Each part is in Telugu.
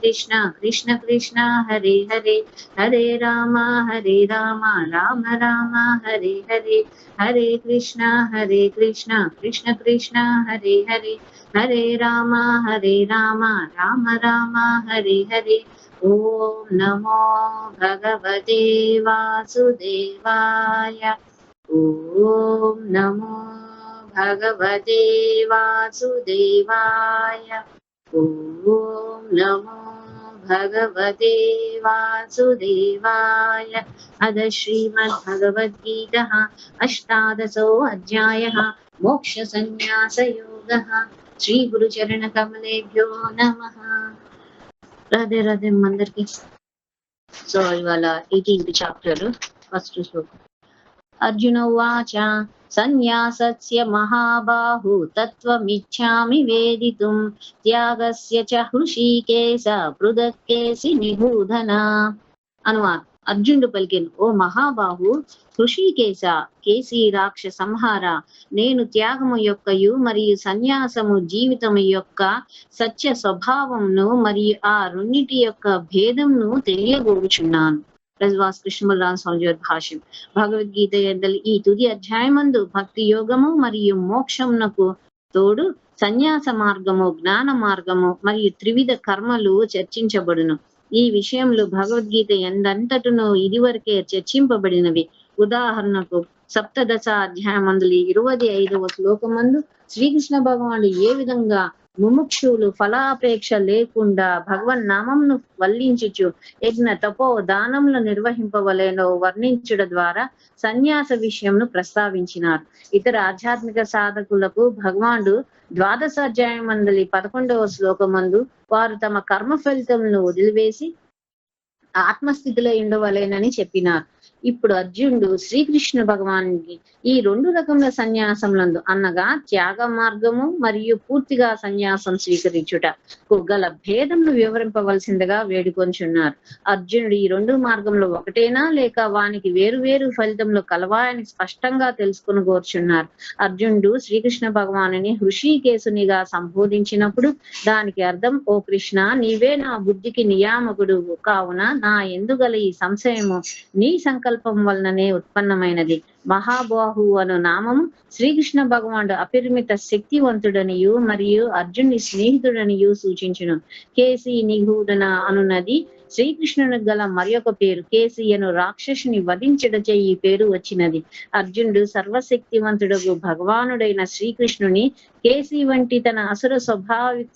కృష్ణ కృష్ణ కృష్ణ హరే హరే హరే రామ రామ రామ హరే హరే హరే కృష్ణ కృష్ణ కృష్ణ హరే హరే హరే రామ రామ రామ హరే హరే. ఓం నమో భగవతే వాసుదేవాయ. ఓం నమో భగవతే వాసుదేవాయ. ఓం నమో భగవతే వాసుదేవాయ. అద శ్రీమద్భగవద్గీత అష్టాదశో అధ్యాయః మోక్ష సన్యాస యోగః. శ్రీ గురు చరణ కమలేభ్యో నమః. రాధే రాధే అందరికి. సో ఇవాళ 18th చాప్టర్ ఫస్ట్ శ్లోకం. అర్జున ఉవాచ సన్యాసస్య మహాబాహు తత్వమిచ్ఛామి వేదితుం త్యాగస్య చ హృషీకేశ పృథక్కేసి నిబూధన. అనువాదం. అర్జునుడు పలికెను, ఓ మహాబాహు హృషీకేశ, కేసి రాక్ష సంహార, నేను త్యాగము యొక్కయు మరియు సన్యాసము జీవితము యొక్క సత్య స్వభావమును మరియు ఆ రెండిటి యొక్క భేదంను తెలియగోరుచున్నాను. ప్రజవాస్ కృష్ణమల్లాన్ స్వామి భాష్యం. భగవద్గీత ఎందలి ఈ తుది అధ్యాయమందు భక్తి యోగము మరియు మోక్షమునకు తోడు సన్యాస మార్గము, జ్ఞాన మార్గము మరియు త్రివిధ కర్మలు చర్చించబడును. ఈ విషయంలో భగవద్గీత ఎందంతటను ఇదివరకే చర్చింపబడినవి. ఉదాహరణకు సప్తదశ అధ్యాయమందులి 25వ శ్లోకమందు శ్రీకృష్ణ భగవానుడు ఏ విధంగా ముముక్షులు ఫలాపేక్ష లేకుండా భగవన్ నామంను వల్లించుచు యజ్ఞ తపో దానములు నిర్వహింపవలేనో వర్ణించుట ద్వారా సన్యాస విషయంను ప్రస్తావించినారు. ఇతర ఆధ్యాత్మిక సాధకులకు భగవానుడు ద్వాదశ అధ్యాయమందలి 11వ శ్లోకమందు వారు తమ కర్మ ఫలితములను వదిలివేసి ఆత్మస్థితిలో ఉండవలేనని చెప్పినారు. ఇప్పుడు అర్జునుడు శ్రీకృష్ణ భగవానికి ఈ 2 రకముల సన్యాసములందు అనగా త్యాగ మార్గము మరియు పూర్తిగా సన్యాసం స్వీకరించుట గల భేదమును వివరింపవలసిందిగా వేడుకొంచున్నారు. అర్జునుడు ఈ 2 మార్గంలో ఒకటేనా లేక వానికి వేరు వేరు ఫలితములు కలవాయని స్పష్టంగా తెలుసుకుని కోరుచున్నారు. అర్జునుడు శ్రీకృష్ణ భగవానుని హృషీకేశునిగా సంబోధించినప్పుడు దానికి అర్థం, ఓ కృష్ణ, నీవే నా బుద్ధికి నియామకుడు కావున నా ఎందుగల ఈ సంశయము నీ సంకల్పం వలననే ఉత్పన్నమైనది. మహాబాహు అను నామము శ్రీకృష్ణ భగవానుడు అపరిమిత శక్తివంతుడనియు మరియు అర్జునుని స్నేహితుడనియు సూచించును. కేసి నిగూఢన అనున్నది శ్రీకృష్ణునికి గల మరొక పేరు. కేసి అను రాక్షసుని వధించడచే ఈ పేరు వచ్చినది. అర్జునుడు సర్వశక్తివంతుడకు భగవానుడైన శ్రీకృష్ణుని కేసి వంటి తన అసుర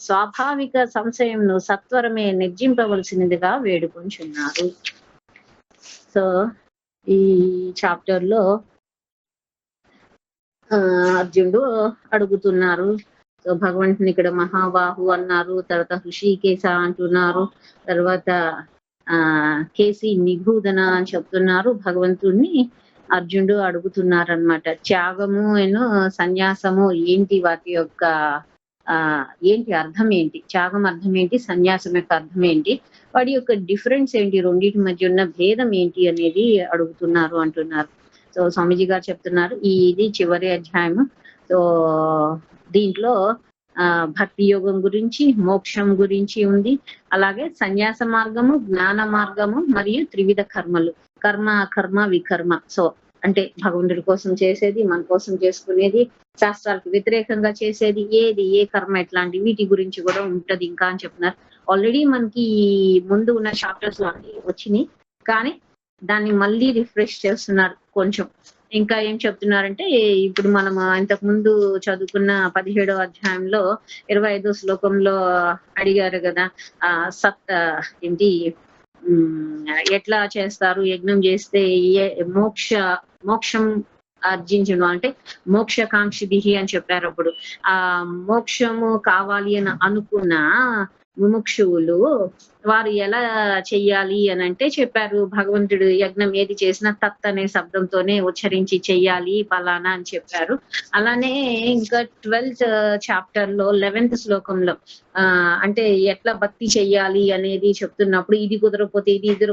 స్వాభావిక సంశయంను సత్వరమే నిర్జింపవలసినదిగా వేడుకొంచున్నారు. సో ఈ చాప్టర్ లో అర్జునుడు అడుగుతున్నారు. సో భగవంతుని ఇక్కడ మహాబాహు అన్నారు, తర్వాత హృషికేశ అంటున్నారు, తర్వాత కేసి నిగూధన అని చెప్తున్నారు. భగవంతుణ్ణి అర్జునుడు అడుగుతున్నారు అనమాట. త్యాగము సన్యాసము ఏంటి, వాటి యొక్క ఏంటి అర్థం ఏంటి, త్యాగం అర్థం ఏంటి, సన్యాసం యొక్క అర్థం ఏంటి, వాడి యొక్క డిఫరెన్స్ ఏంటి, రెండింటి మధ్య ఉన్న భేదం ఏంటి అనేది అడుగుతున్నారు అంటున్నారు. సో స్వామీజీ గారు చెప్తున్నారు ఇది చివరి అధ్యాయము. సో దీంట్లో భక్తి యోగం గురించి, మోక్షం గురించి ఉంది, అలాగే సన్యాస మార్గము, జ్ఞాన మార్గము మరియు త్రివిధ కర్మలు, కర్మ అకర్మ వికర్మ. సో అంటే భగవంతుడి కోసం చేసేది, మన కోసం చేసుకునేది, శాస్త్రాలకు వ్యతిరేకంగా చేసేది ఏది, ఏ కర్మ ఎట్లాంటి, వీటి గురించి కూడా ఉంటది ఇంకా అని చెప్తున్నారు. ఆల్రెడీ మనకి ముందు ఉన్న చాప్టర్స్ లో వచ్చినాయి, కానీ దాన్ని మళ్ళీ రిఫ్రెష్ చేస్తున్నారు కొంచెం. ఇంకా ఏం చెప్తున్నారంటే, ఇప్పుడు మనం ఇంతకు ముందు చదువుకున్న 17వ అధ్యాయంలో 25వ శ్లోకంలో అడిగారు కదా, ఏంటి ఎట్లా చేస్తారు, యజ్ఞం చేస్తే మోక్షం ఆర్జించను అంటే మోక్షకాంక్షిభి అని చెప్పారు. అప్పుడు ఆ మోక్షము కావాలి అని అనుకున్న ముముక్షువులు వారు ఎలా చెయ్యాలి అని అంటే చెప్పారు. భగవంతుడు యజ్ఞం ఏది చేసినా తత్ అనే శబ్దంతోనే ఉచ్చరించి చెయ్యాలి ఫలానా అని చెప్పారు. అలానే ఇంకా 12th చాప్టర్ లో 11th శ్లోకంలో అంటే ఎట్లా భక్తి చెయ్యాలి అనేది చెప్తున్నప్పుడు ఇది కుదరకపోతే ఇది, ఇది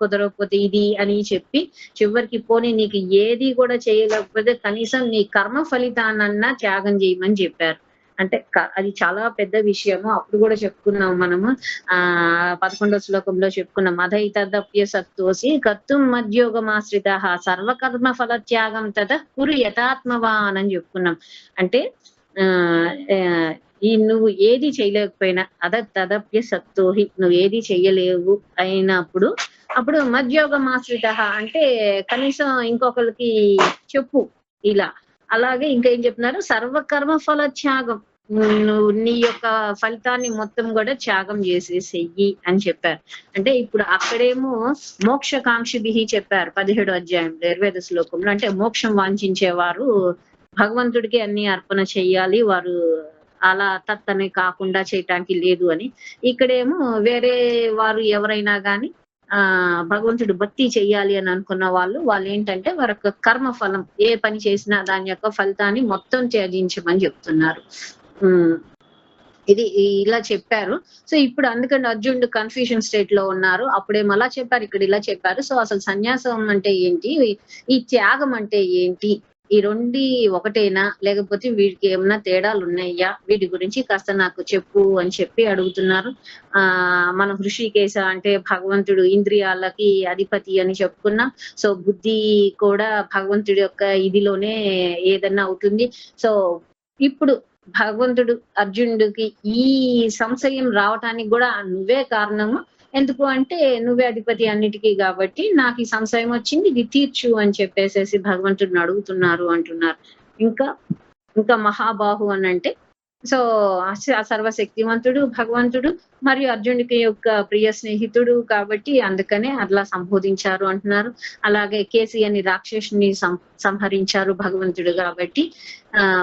కుదరకపోతే ఇది అని చెప్పి చివరికి పోనీ నీకు ఏది కూడా చేయలేకపోతే కనీసం నీ కర్మ ఫలితాన్నన్నా త్యాగం చేయమని చెప్పారు. అంటే అది చాలా పెద్ద విషయము. అప్పుడు కూడా చెప్పుకున్నాం మనము. 11వ శ్లోకంలో చెప్పుకున్నాం. అధైతదప్య సత్తోసి కర్తుం మద్యోగమాశ్రితః సర్వకర్మ ఫలత్యాగం తతః కురు యథాత్మవాన్ అని చెప్పుకున్నాం. అంటే నువ్వు ఏది చేయలేకపోయినా తదప్య సత్తోహి, నువ్వు ఏది చెయ్యలేవు అయినప్పుడు అప్పుడు మద్యోగమాశ్రిత అంటే కనీసం ఇంకొకరికి చెప్పు ఇలా. అలాగే ఇంకా ఏం చెప్తున్నారు, సర్వకర్మ ఫల త్యాగం, నువ్వు నీ యొక్క ఫలితాన్ని మొత్తం కూడా త్యాగం చేసేసేయి అని చెప్పారు. అంటే ఇప్పుడు అక్కడేమో మోక్షకాంక్షిభి చెప్పారు 17వ అధ్యాయంలో 25వ శ్లోకంలో. అంటే మోక్షం వాంఛించేవారు భగవంతుడికి అన్ని అర్పణ చెయ్యాలి, వారు అలా తత్తనే కాకుండా చేయటానికి లేదు అని. ఇక్కడేమో వేరే వారు ఎవరైనా గాని భగవంతుడు భక్తి చెయ్యాలి అని అనుకున్న వాళ్ళు ఏంటంటే వారి యొక్క కర్మ ఫలం, ఏ పని చేసినా దాని యొక్క ఫలితాన్ని మొత్తం త్యజించమని చెప్తున్నారు. ఇది ఇలా చెప్పారు. సో ఇప్పుడు అందుకని అర్జునుడు కన్ఫ్యూజన్ స్టేట్ లో ఉన్నారు. అప్పుడేమో అలా చెప్పారు, ఇక్కడ ఇలా చెప్పారు. సో అసలు సన్యాసం అంటే ఏంటి, ఈ త్యాగం అంటే ఏంటి, ఈ రెండి ఒకటేనా లేకపోతే వీటికి ఏమైనా తేడాలు ఉన్నాయా, వీటి గురించి కాస్త నాకు చెప్పు అని చెప్పి అడుగుతున్నారు. మన హృషికేశ అంటే భగవంతుడు ఇంద్రియాలకి అధిపతి అని చెప్పుకున్నాం. సో బుద్ధి కూడా భగవంతుడి యొక్క ఇదిలోనే ఏదన్నా అవుతుంది. సో ఇప్పుడు భగవంతుడు అర్జునుడికి ఈ సంశయం రావటానికి కూడా నువ్వే కారణము, ఎందుకు అంటే నువ్వే అధిపతి అన్నిటికీ కాబట్టి నాకు ఈ సంశయం వచ్చింది, ఇది తీర్చు అని చెప్పేసేసి భగవంతుడిని అడుగుతున్నారు అంటున్నారు. ఇంకా మహాబాహు అని అంటే సో సర్వశక్తివంతుడు భగవంతుడు మరియు అర్జునుడికి యొక్క ప్రియ స్నేహితుడు కాబట్టి అందుకనే అట్లా సంబోధించారు అంటున్నారు. అలాగే కేసి అని రాక్షసుని సంహరించారు భగవంతుడు కాబట్టి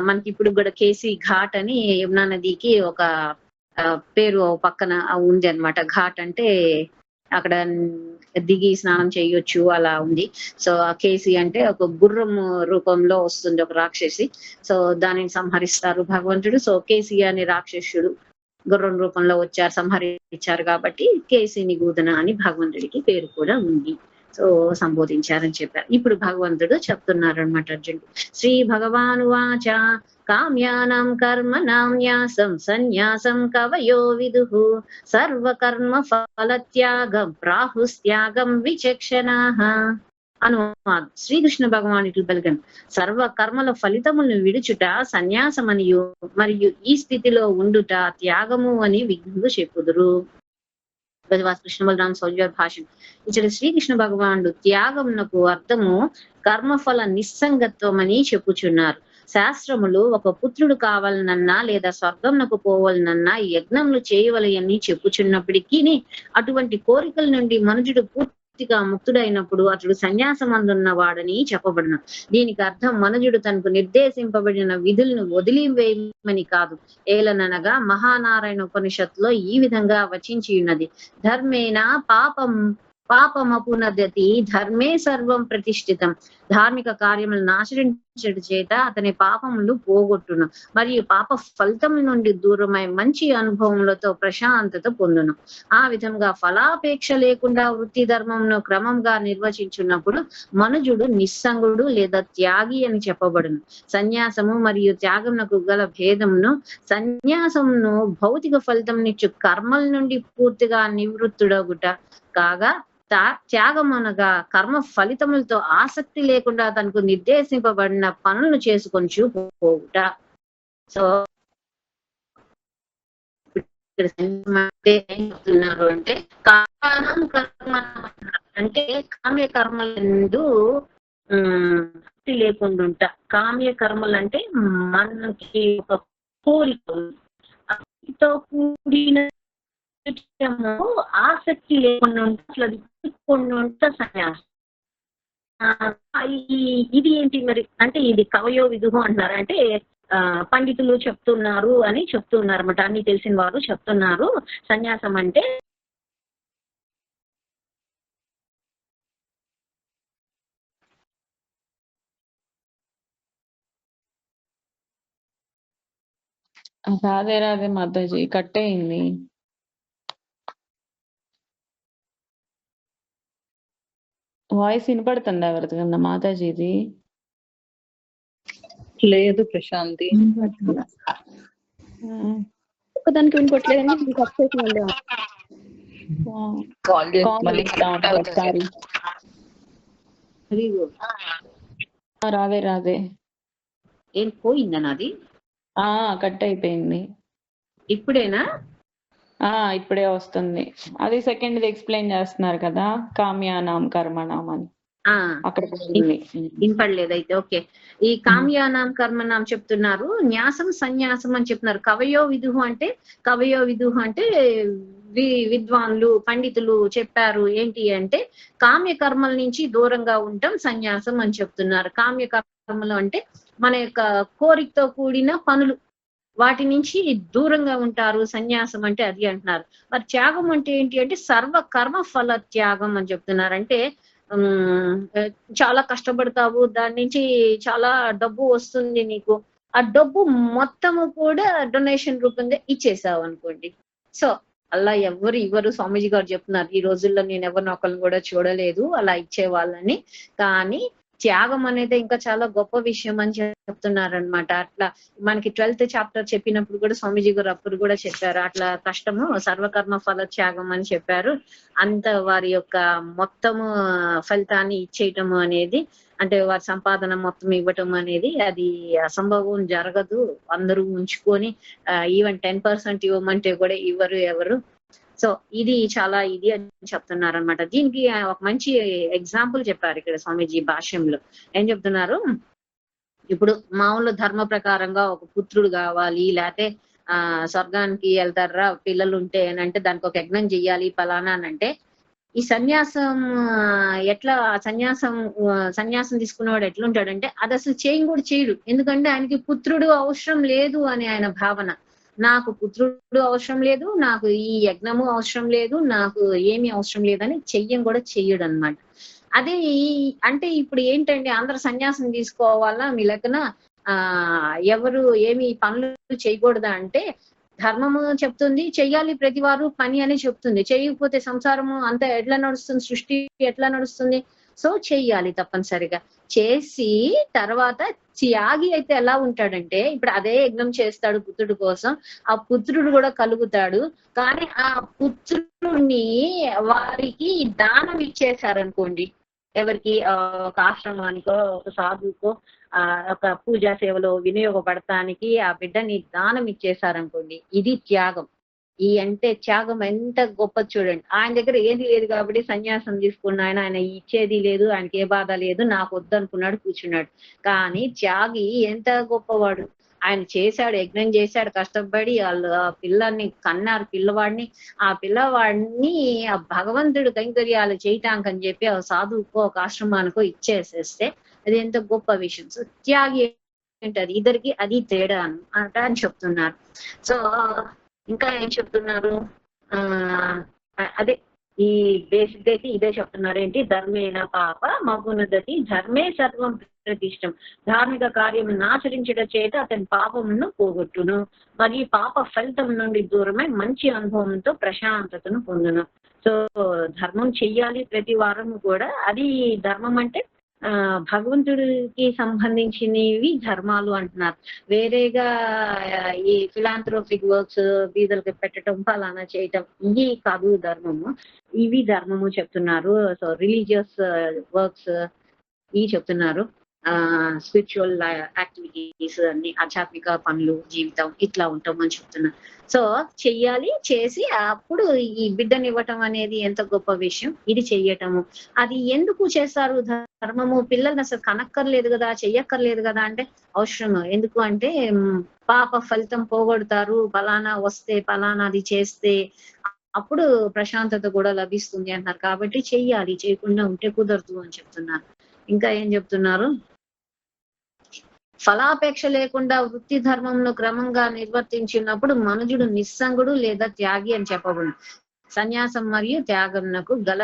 మనకి ఇప్పుడు కూడా కేసి ఘాట్ అని యమునా నదికి ఒక పేరు పక్కన ఉంది అన్నమాట. ఘాట్ అంటే అక్కడ దిగి స్నానం చేయొచ్చు అలా ఉంది. సో ఆ కేసి అంటే ఒక గుర్రం రూపంలో వస్తుంది ఒక రాక్షసి. సో దానిని సంహరిస్తారు భగవంతుడు. సో కేసి అనే రాక్షసుడు గుర్రం రూపంలో వచ్చారు, సంహరించారు కాబట్టి కేసి నిగూదన అని భగవంతుడికి పేరు కూడా ఉంది. సో సంబోధించారని చెప్పారు. ఇప్పుడు భగవంతుడు చెప్తున్నారు అనమాట అర్జునుడు. శ్రీ భగవాను వాచ కామ్యానాం కర్మణాం న్యాసం సన్యాసం కవయో విదుః సర్వకర్మ ఫలత్యాగం ప్రాహుస్త్యాగం విచక్షణాః. అనువాదం. శ్రీకృష్ణ భగవానుడు పలికను, సర్వ కర్మల ఫలితములను విడుచుట సన్యాసమనియు మరియు ఈ స్థితిలో ఉండుట త్యాగము అని విజ్ఞులు చెప్పుదురు. కృష్ణ బలరామ సౌజర్ భాషణ. ఇక్కడ శ్రీకృష్ణ భగవానుడు త్యాగమునకు అర్థము కర్మఫల నిస్సంగత్వం అని చెప్పుచున్నారు. శాస్త్రములు ఒక పుత్రుడు కావాలనన్నా లేదా స్వర్గంనకు పోవాలనన్నా యజ్ఞములు చేయవలయని చెప్పుచున్నప్పటికీ అటువంటి కోరికల నుండి మనుషుడు పూర్తిగా ముక్తుడైనప్పుడు అతడు సన్యాసమందున్న వాడని చెప్పబడిన. దీనికి అర్థం మనుజుడు తనకు నిర్దేశింపబడిన విధులను వదిలివేయమని కాదు. ఏలననగా మహానారాయణ ఉపనిషత్తులో ఈ విధంగా వచించి ఉన్నది, ధర్మేణ పాపమపునదతి ధర్మే సర్వం ప్రతిష్ఠితం. ధార్మిక కార్యములను ఆచరించడం చేత అతని పాపములు పోగొట్టును మరియు పాప ఫలితం నుండి దూరమై మంచి అనుభవములతో ప్రశాంతత పొందును. ఆ విధంగా ఫలాపేక్ష లేకుండా వృత్తి ధర్మమును క్రమంగా నిర్వచించున్నప్పుడు మనుజుడు నిస్సంగుడు లేదా త్యాగి అని చెప్పబడును. సన్యాసము మరియు త్యాగమునకు గల భేదమును, సన్యాసమును భౌతిక ఫలితం నిచ్చు కర్మల నుండి పూర్తిగా నివృత్తుడగుట కాగా, త్యాగం అనగా కర్మ ఫలితములతో ఆసక్తి లేకుండా తనకు నిర్దేశింపబడిన పనులను చేసుకొని పోవుట. సో ఏం చెప్తున్నారు అంటే కారణం కర్మ అంటే కామ్య కర్మలందు లేకుండా ఉంట. కామ్య కర్మలు అంటే మనకి ఒక కోరికతో కూడిన ఆసక్తి లేకుండా ఉంటే అసలు అది ఉంటే సన్యాసం. ఇది ఏంటి మరి అంటే ఇది కవయో విదుహు అంటున్నారు. అంటే పండితులు చెప్తున్నారు అని చెప్తున్నారు అన్నమాట, అన్ని తెలిసిన వారు చెప్తున్నారు సన్యాసం అంటే రాధే రాధే మాతాజీ, కట్ అయింది. వాయిస్ వినపడుతుందా ఎవరికన్నా మాతాజీది? లేదు ప్రశాంతి. ఒకదానికి వినుకోవట్లేదండి, మీకు అప్డేట్ మళ్ళీ కాల్ మళ్ళీ ఒకసారి రాదే ఏం పోయిందా నాది? కట్ అయిపోయింది. ఇప్పుడేనా? ఇప్పుడే వస్తుంది. అది సెకండ్ ఎక్స్ప్లెయిన్ చేస్తున్నారు కదా, కామ్యానాం కర్మణాం అని. అక్కడ వినపడలేదు అయితే. ఓకే. ఈ కామ్యానాం కర్మనాం చెప్తున్నారు, న్యాసం సన్యాసం అని చెప్తున్నారు. కవయో విదుహు అంటే విద్వాన్లు పండితులు చెప్పారు ఏంటి అంటే కామ్య కర్మల నుంచి దూరంగా ఉండటం సన్యాసం అని చెప్తున్నారు. కామ్య కర్మలు అంటే మన యొక్క కోరికతో కూడిన పనులు, వాటి నుంచి దూరంగా ఉంటారు. సన్యాసం అంటే అది అంటున్నారు. మరి త్యాగం అంటే ఏంటి అంటే సర్వ కర్మ ఫల త్యాగం అని చెప్తున్నారు. అంటే చాలా కష్టపడతావు, దాని నుంచి చాలా డబ్బు వస్తుంది నీకు, ఆ డబ్బు మొత్తము కూడా డొనేషన్ రూపంగా ఇచ్చేసావు అనుకోండి. సో అలా ఇవ్వరు. స్వామీజీ గారు చెప్తున్నారు, ఈ రోజుల్లో నేను ఎవరిని ఒకరిని కూడా చూడలేదు అలా ఇచ్చే వాళ్ళని. కానీ త్యాగం అనేది ఇంకా చాలా గొప్ప విషయం అని చెప్తున్నారనమాట. అట్లా మనకి 12th చాప్టర్ చెప్పినప్పుడు కూడా స్వామీజీ గారు అప్పుడు కూడా చెప్పారు, అట్లా కష్టము సర్వకర్మ ఫల త్యాగం అని చెప్పారు. అంత వారి యొక్క మొత్తము ఫలితాన్ని ఇచ్చేయటము అనేది, అంటే వారి సంపాదన మొత్తం ఇవ్వటం అనేది అది అసంభవం, జరగదు. అందరూ ఉంచుకొని ఈవెన్ 10% ఇవ్వమంటే కూడా ఇవ్వరు ఎవరు. సో ఇది చాలా ఇది అని చెప్తున్నారు అనమాట. దీనికి ఒక మంచి ఎగ్జాంపుల్ చెప్పారు ఇక్కడ స్వామీజీ భాష్యంలో. ఏం చెప్తున్నారు, ఇప్పుడు మామూలు ధర్మ ప్రకారంగా ఒక పుత్రుడు కావాలి, లేకపోతే స్వర్గానికి వెళ్తారా పిల్లలు ఉంటే అని అంటే దానికి ఒక యజ్ఞం చెయ్యాలి ఫలానా అని అంటే, ఈ సన్యాసం ఎట్లా సన్యాసం తీసుకున్నవాడు ఎట్లుంటాడంటే అది అసలు కూడా చేయడు. ఎందుకంటే ఆయనకి పుత్రుడు అవసరం లేదు అని ఆయన భావన. నాకు పుత్రుడు అవసరం లేదు, నాకు ఈ యజ్ఞము అవసరం లేదు, నాకు ఏమీ అవసరం లేదని కూడా చెయ్యడు అనమాట. అదే అంటే ఇప్పుడు ఏంటంటే అందరు సన్యాసం తీసుకోవాలా మీ లెక్కన ఎవరు ఏమి పనులు చేయకూడదా అంటే, ధర్మము చెప్తుంది చెయ్యాలి ప్రతి వారు పని అని చెప్తుంది. చేయకపోతే సంసారము అంతా ఎట్లా నడుస్తుంది, సృష్టి ఎట్లా నడుస్తుంది? సో చెయ్యాలి తప్పనిసరిగా. చేసి తర్వాత త్యాగి అయితే ఎలా ఉంటాడంటే, ఇప్పుడు అదే యజ్ఞం చేస్తాడు పుత్రుడు కోసం, ఆ పుత్రుడు కూడా కలుగుతాడు. కానీ ఆ పుత్రుడిని వారికి దానం ఇచ్చేశారనుకోండి, ఎవరికి ఒక ఆశ్రమానికో ఒక సాధువుకో ఒక పూజా సేవలో వినియోగపడటానికి ఆ బిడ్డని దానం ఇచ్చేసారనుకోండి, ఇది త్యాగం. ఈ అంటే త్యాగం ఎంత గొప్ప చూడండి. ఆయన దగ్గర ఏది లేదు కాబట్టి సన్యాసం తీసుకున్న ఆయన ఇచ్చేది లేదు, ఆయనకి ఏ బాధ లేదు, నాకు వద్దనుకున్నాడు కూర్చున్నాడు. కానీ త్యాగి ఎంత గొప్పవాడు. ఆయన చేశాడు, యజ్ఞం చేశాడు, కష్టపడి వాళ్ళు ఆ పిల్లల్ని కన్నారు, పిల్లవాడిని. ఆ పిల్లవాడిని ఆ భగవంతుడు కైంకర్యాలు చేయటానికని చెప్పి ఆ సాధువుకో ఒక ఆశ్రమానికో ఇచ్చేసేస్తే అది ఎంత గొప్ప విషయం. సో త్యాగి ఏంటది, ఇద్దరికి అది తేడా అని చెప్తున్నారు. సో ఇంకా ఏం చెప్తున్నారు, అదే ఈ బేసిక్ అయితే ఇదే చెప్తున్నారు. ఏంటి, ధర్మేణ పాప మగునదతి ధర్మే సర్వం ప్రతిష్టం. ధార్మిక కార్యం ఆచరించడం చేత అతని పాపమును పోగొట్టును, మరి పాప ఫలితం నుండి దూరమై మంచి అనుభవంతో ప్రశాంతతను పొందును. సో ధర్మం చెయ్యాలి ప్రతి వారము కూడా. అది ధర్మం అంటే భగవంతుడికి సంబంధించినవి ధర్మాలు అంటున్నారు. వేరేగా ఈ ఫిలాంథ్రోపిక్ వర్క్స్, బీదలకు పెట్టడం, ఫలానా చేయటం, ఇవి కాదు ధర్మము. ఇవి ధర్మము చెప్తున్నారు. సో రిలీజియస్ వర్క్స్ ఇవి చెప్తున్నారు. స్పిరిచువల్ యాక్టివిటీస్ అన్ని, ఆధ్యాత్మిక పనులు, జీవితం ఇట్లా ఉంటామని చెప్తున్నారు. సో చెయ్యాలి, చేసి అప్పుడు ఈ బిడ్డని ఇవ్వటం అనేది ఎంత గొప్ప విషయం. ఇది చెయ్యటము అది ఎందుకు చేస్తారు ధర్మము? పిల్లల్ని అసలు కనక్కర్లేదు కదా, చెయ్యక్కర్లేదు కదా అంటే అవసరము. ఎందుకు అంటే పాప ఫలితం పోగొడతారు, ఫలానా వస్తే ఫలానాది చేస్తే అప్పుడు ప్రశాంతత కూడా లభిస్తుంది అంటున్నారు. కాబట్టి చెయ్యాలి, చేయకుండా ఉంటే కుదరదు అని చెప్తున్నారు. ఇంకా ఏం చెప్తున్నారు, ఫలాపేక్ష లేకుండా వృత్తి ధర్మంలో క్రమంగా నిర్వర్తించినప్పుడు మనుజుడు నిస్సంగుడు లేదా త్యాగి అని చెప్పబడు. సన్యాసం మరియు త్యాగమునకు గల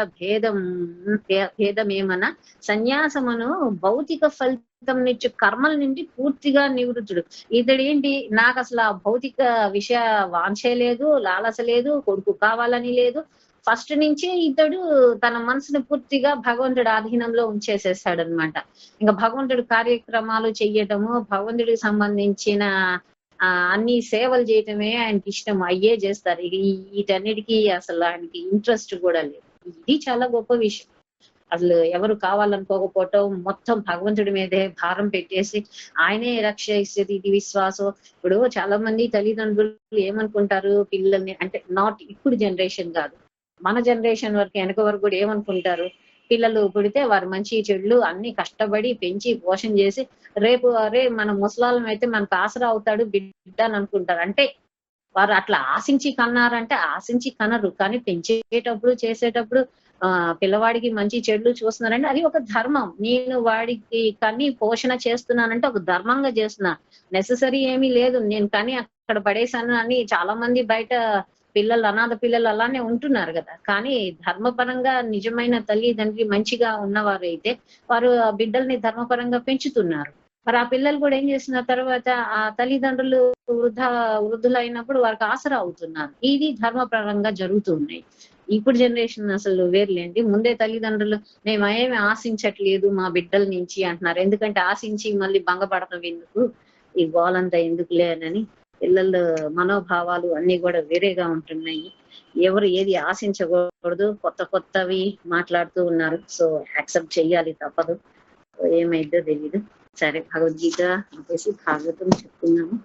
భేదమేమన్నా, సన్యాసమును భౌతిక ఫలితం నుంచి కర్మల నుండి పూర్తిగా నివృత్తుడు. ఇతడేంటి, నాకు అసలు ఆ భౌతిక విషయ వాంఛే లేదు, లాలస లేదు, కొడుకు కావాలని లేదు. ఫస్ట్ నుంచి ఇతడు తన మనసును పూర్తిగా భగవంతుడి ఆధీనంలో ఉంచేసేస్తాడనమాట. ఇంకా భగవంతుడి కార్యక్రమాలు చెయ్యటము, భగవంతుడికి సంబంధించిన అన్ని సేవలు చేయటమే ఆయనకి ఇష్టం, అయ్యే చేస్తారు. వీటన్నిటికీ అసలు ఆయనకి ఇంట్రెస్ట్ కూడా లేదు. ఇది చాలా గొప్ప విషయం. అసలు ఎవరు కావాలనుకోకపోవటం, మొత్తం భగవంతుడి మీదే భారం పెట్టేసి ఆయనే రక్ష ఇస్తుంది, ఇది విశ్వాసం. ఇప్పుడు చాలా మంది తల్లిదండ్రులు ఏమనుకుంటారు పిల్లల్ని, అంటే నాట్ ఇప్పుడు జనరేషన్ కాదు, మన జనరేషన్ వరకు వెనక వరకు కూడా ఏమనుకుంటారు, పిల్లలు పుడితే వారు మంచి చెడులు అన్ని కష్టపడి పెంచి పోషణ చేసి రేపు అరే మన ముసలాళ్ళం అయితే మనకు ఆసరా అవుతాడు బిడ్డ అని అనుకుంటారు. అంటే వారు అట్లా ఆశించి కన్నారంటే ఆశించి కనరు, కానీ పెంచేటప్పుడు చేసేటప్పుడు పిల్లవాడికి మంచి చెడులు చూస్తున్నారంటే అది ఒక ధర్మం. నేను వాడికి కని పోషణ చేస్తున్నానంటే ఒక ధర్మంగా చేస్తున్నా. నెససరీ ఏమీ లేదు నేను కని అక్కడ పడేశాను అని చాలా మంది బయట పిల్లలు, అనాథ పిల్లలు అలానే ఉంటున్నారు కదా. కానీ ధర్మపరంగా నిజమైన తల్లిదండ్రి మంచిగా ఉన్నవారైతే వారు ఆ బిడ్డల్ని ధర్మపరంగా పెంచుతున్నారు. మరి ఆ పిల్లలు కూడా ఏం చేసిన తర్వాత ఆ తల్లిదండ్రులు వృద్ధులైనప్పుడు వారికి ఆసరా అవుతున్నారు. ఇది ధర్మపరంగా జరుగుతున్నాయి. ఇప్పుడు జనరేషన్ అసలు వేర్లేండి. ముందే తల్లిదండ్రులు మేము ఏమి ఆశించట్లేదు మా బిడ్డల నుంచి అంటున్నారు. ఎందుకంటే ఆశించి మళ్ళీ భంగపడతాం ఎందుకు, ఈ గోలంతా ఎందుకులే అని పిల్లల మనోభావాలు అన్ని కూడా వేరేగా ఉంటున్నాయి. ఎవరు ఏది ఆశించకూడదు, కొత్త కొత్తవి మాట్లాడుతూ ఉన్నారు. సో యాక్సెప్ట్ చెయ్యాలి, తప్పదు. ఏమైందో తెలీదు. సరే, భగవద్గీత చెప్పేసి భాగవతం చెప్తున్నాము.